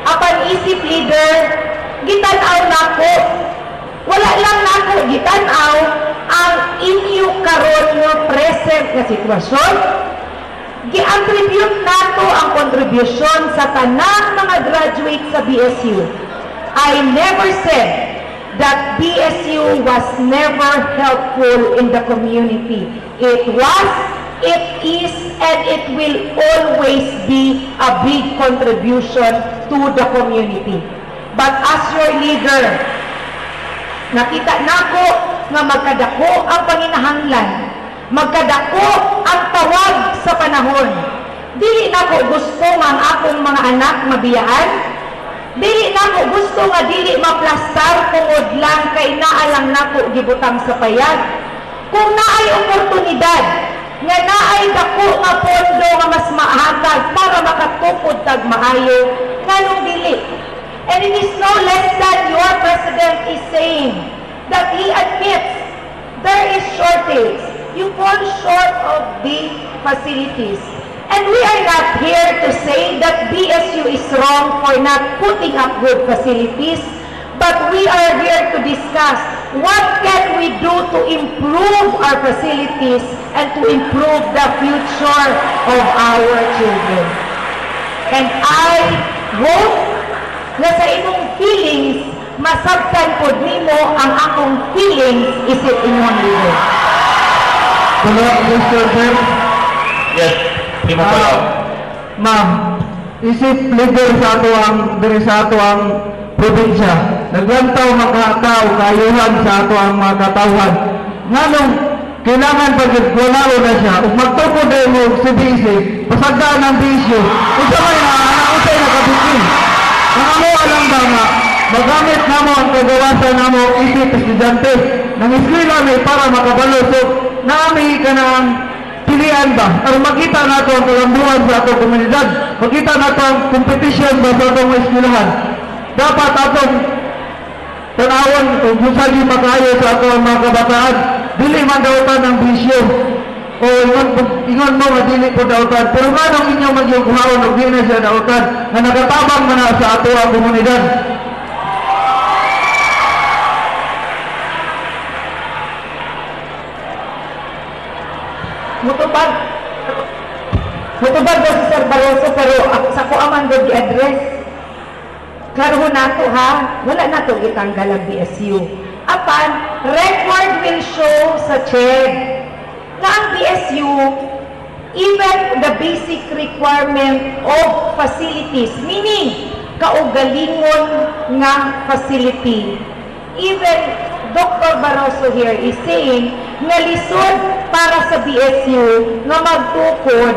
Apan isip leader, gitanaw nako, wala lang nako gitanaw ang inyo karon nga present nga sitwasyon. Gi-attribute nato ang kontribusyon sa tanang mga graduate sa BSU. I never said that BSU was never helpful in the community. It was, it is, and it will always be a big contribution to the community. But as your leader, nakita nako nga magkadako ang panginahanglan, magkadako ang tawag sa panahon. Dili nako gusto nga ang akong mga anak mabiyaan, dili nako gusto nga dili maplastar tungod lang kay naalang nako gibutang sa payag. Kung naay oportunidad nga naay dako nga pondo nga mas mahatag para makatukod tag maayo, nganong dili? And it is no less than your president is saying that he admits there is shortage. You fall short of the facilities. And we are not here to say that BSU is wrong for not putting up good facilities, but we are here to discuss what can we do to improve our facilities and to improve the future of our children. And I hope na sa imong feelings, masabtan po nimo ang akong feelings isip inyong leader. Mr. Sir. Yes, hindi mo pala. Ma'am, isip leader sa ato ang diri sa ato ang probinsya. Naglantaw makataw kayuhan sa ato ang mga katawhan. Nganong kailangan pagkulaw na siya ug magtukod din mo CBC, pasagdaan ang bisyo. Usa may usay nakabitin. Ang amo alam ba nga magamit namo ang kagawasan namo isip estudyante ng eskwela may para makabalo. So, naami ka ng pilihan ba? Para makita nato ang kalambuan sa atong komunidad, makita nato ang kompetisyon ba sa atong eskwelahan. Dapat atong tanawon kung saan yung makayo sa atong mga kabataan, dili man dautan ng bisyo. O ingon mo nga dili po dautan. Pero nga nung inyong magyughaon o di na siya dautan, na nagatabang man na sa ato ang komunidad. Mutubag ba si Sir Barroso, pero sa ko aman do gi-address. Klaro nato ha, wala nato gitanggal ang BSU. Apan, record will show sa CHED na ang BSU, even the basic requirement of facilities, meaning kaugalingon nga facility, even Dr. Barroso here is saying na lisod para sa BSU nga magtukod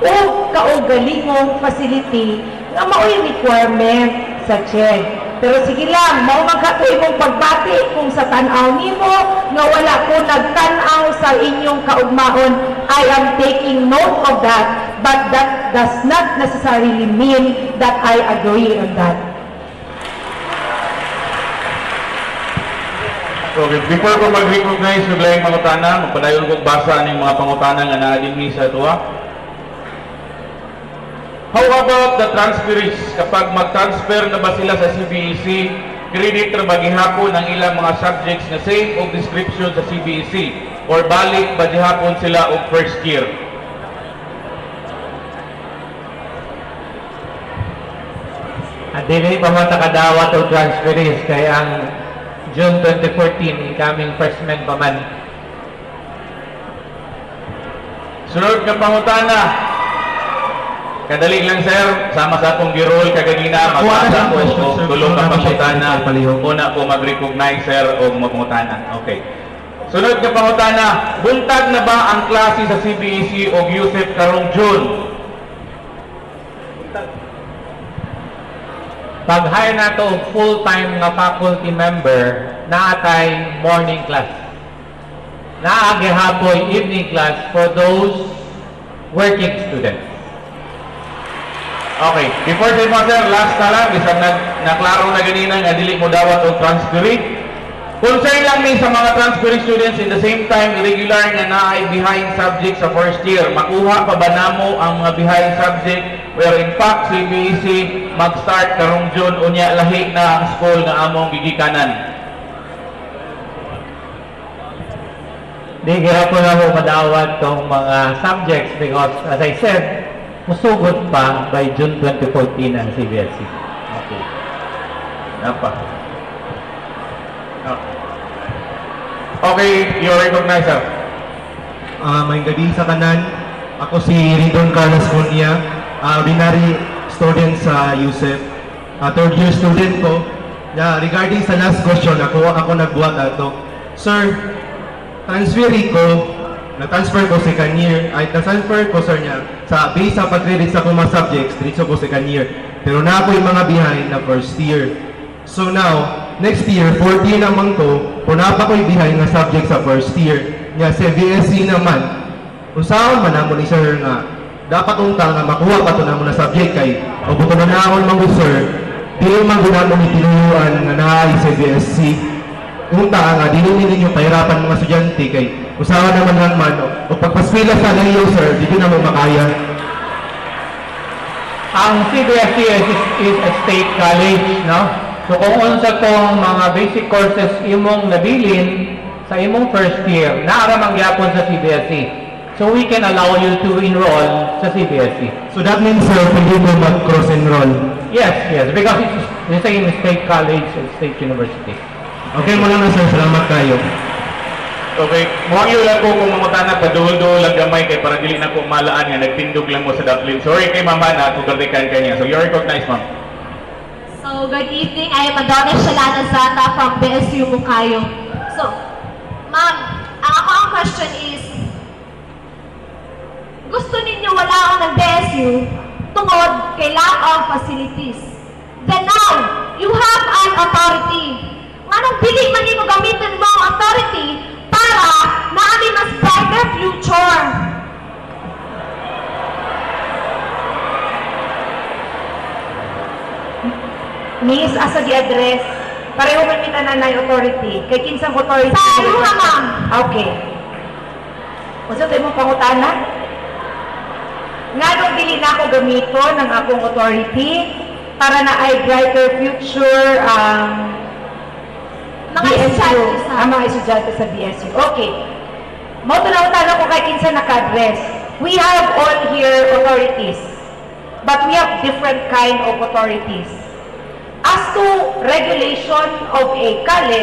o kaugalingong facility nga mao'y requirement sa CHED. Pero sige lang, mao man kato imong pagbati kung sa tan-aw nimo nga wala ko nagtan-aw sa inyong kaugmaon. I am taking note of that, but that does not necessarily mean that I agree on that. Okay, before ko mag-recognize yung laing pangutana, magpadayon kong basa ng mga pangutana nga naadimi sa tuwa. How about the transferees? Kapag mag-transfer na ba sila sa CBEC, credit na ba gihapon ang ilang mga subjects na same o description sa CBEC? Or balik ba gihapon sila o first year? Dili pa man takadawat o transferees kay ang June 2014 incoming freshmen pa man. Sunod ng pangutana. Kadali lang sir, sama sa akong girol kaganina, magbasa ko o tulong na pangutana. Una ko mag-recognize sir o magpangutana. Okay. Sunod na pangutana, buntag na ba ang klase sa CBEC o USEP karong June? Pag-hire nato og full-time nga faculty member, naatay morning class. Naagi hapoy evening class for those working students. Okay, before sa mo sir, last na lang, isang naklaro na ganina nga dili mo dawat o transferee. Concern lang ni sa mga transferee students in the same time, irregular nga naay behind subject sa first year. Makuha pa ba namo ang mga behind subject where in fact CBEC mag-start karong June unya lahi na ang school nga among gigikanan? Di gihapon na mo madawat tong mga subjects because as I said, musugod pa by June 2014 ang CBSC. Okay. Napa. Okay, you're recognized sir. May gabi sa kanan. Ako si Ridon Carlos Cunha, ordinary student sa USEP. Third year student ko. Regarding sa last question, ako nagbuhat ato. Sir, na-transfer ko second year, na-transfer ko sir niya, based sa pag-credit sa mga subjects, diretso ko second year. Pero na ako yung mga behind na first year. So now, next year, 4th year naman ko, kung na pa ko yung behind na subject sa first year. Nga, sa BSc naman, kung saan man naman ni sir nga, dapat untang na makuha pa ito naman na subject kay, o buto na naon mga sir, dili man guna mong itinuyuan nga naay sa BSc. Unta nga, dili ninyo pahirapan mga estudyante kay, usawa naman lang man, o pagpaskwela sa layo sir, di ko na mo makaya. Ang CBSC is a state college, no? So kung unsa tong mga basic courses imong nabilin sa imong first year, naara mangyapon sa CBSE. So we can allow you to enroll sa CBSE. So that means, sir, pwede mo mag-cross-enroll. Yes, because it's the same state college and state university. Okay mo lang na, sir. Salamat kayo. Okay, muhang yun lang ko kung mamutana pa duhol-duhol lang gamay kay para dili na ko malaan nga nagtindog lang mo sa daplin. Sorry kay mama na tugardikan kanya. So you're recognized, ma'am. So, good evening. I am Adonis Shalana Zata from BSU Mukayo. So, ma'am, ang question is, gusto ninyo wala ako ng BSU tungod kay lack of facilities. Then now, you have an authority. Anong pili man mo gamitin mo ang authority para naami mas brighter future? Miss, asa gi-address, pareho man kita na authority. Kay kinsang authority. Sa iyo nga, ma'am. Okay. Unsa tayo mong pangutana? Nga nung dili na ako gamito ng akong authority para na ay brighter future Mga BSU, estudyante sa- ang mga estudyante sa BSU. Okay. Mo tanong ko kay kinsa naka-address. We have all here authorities, but we have different kind of authorities. As to regulation of a college,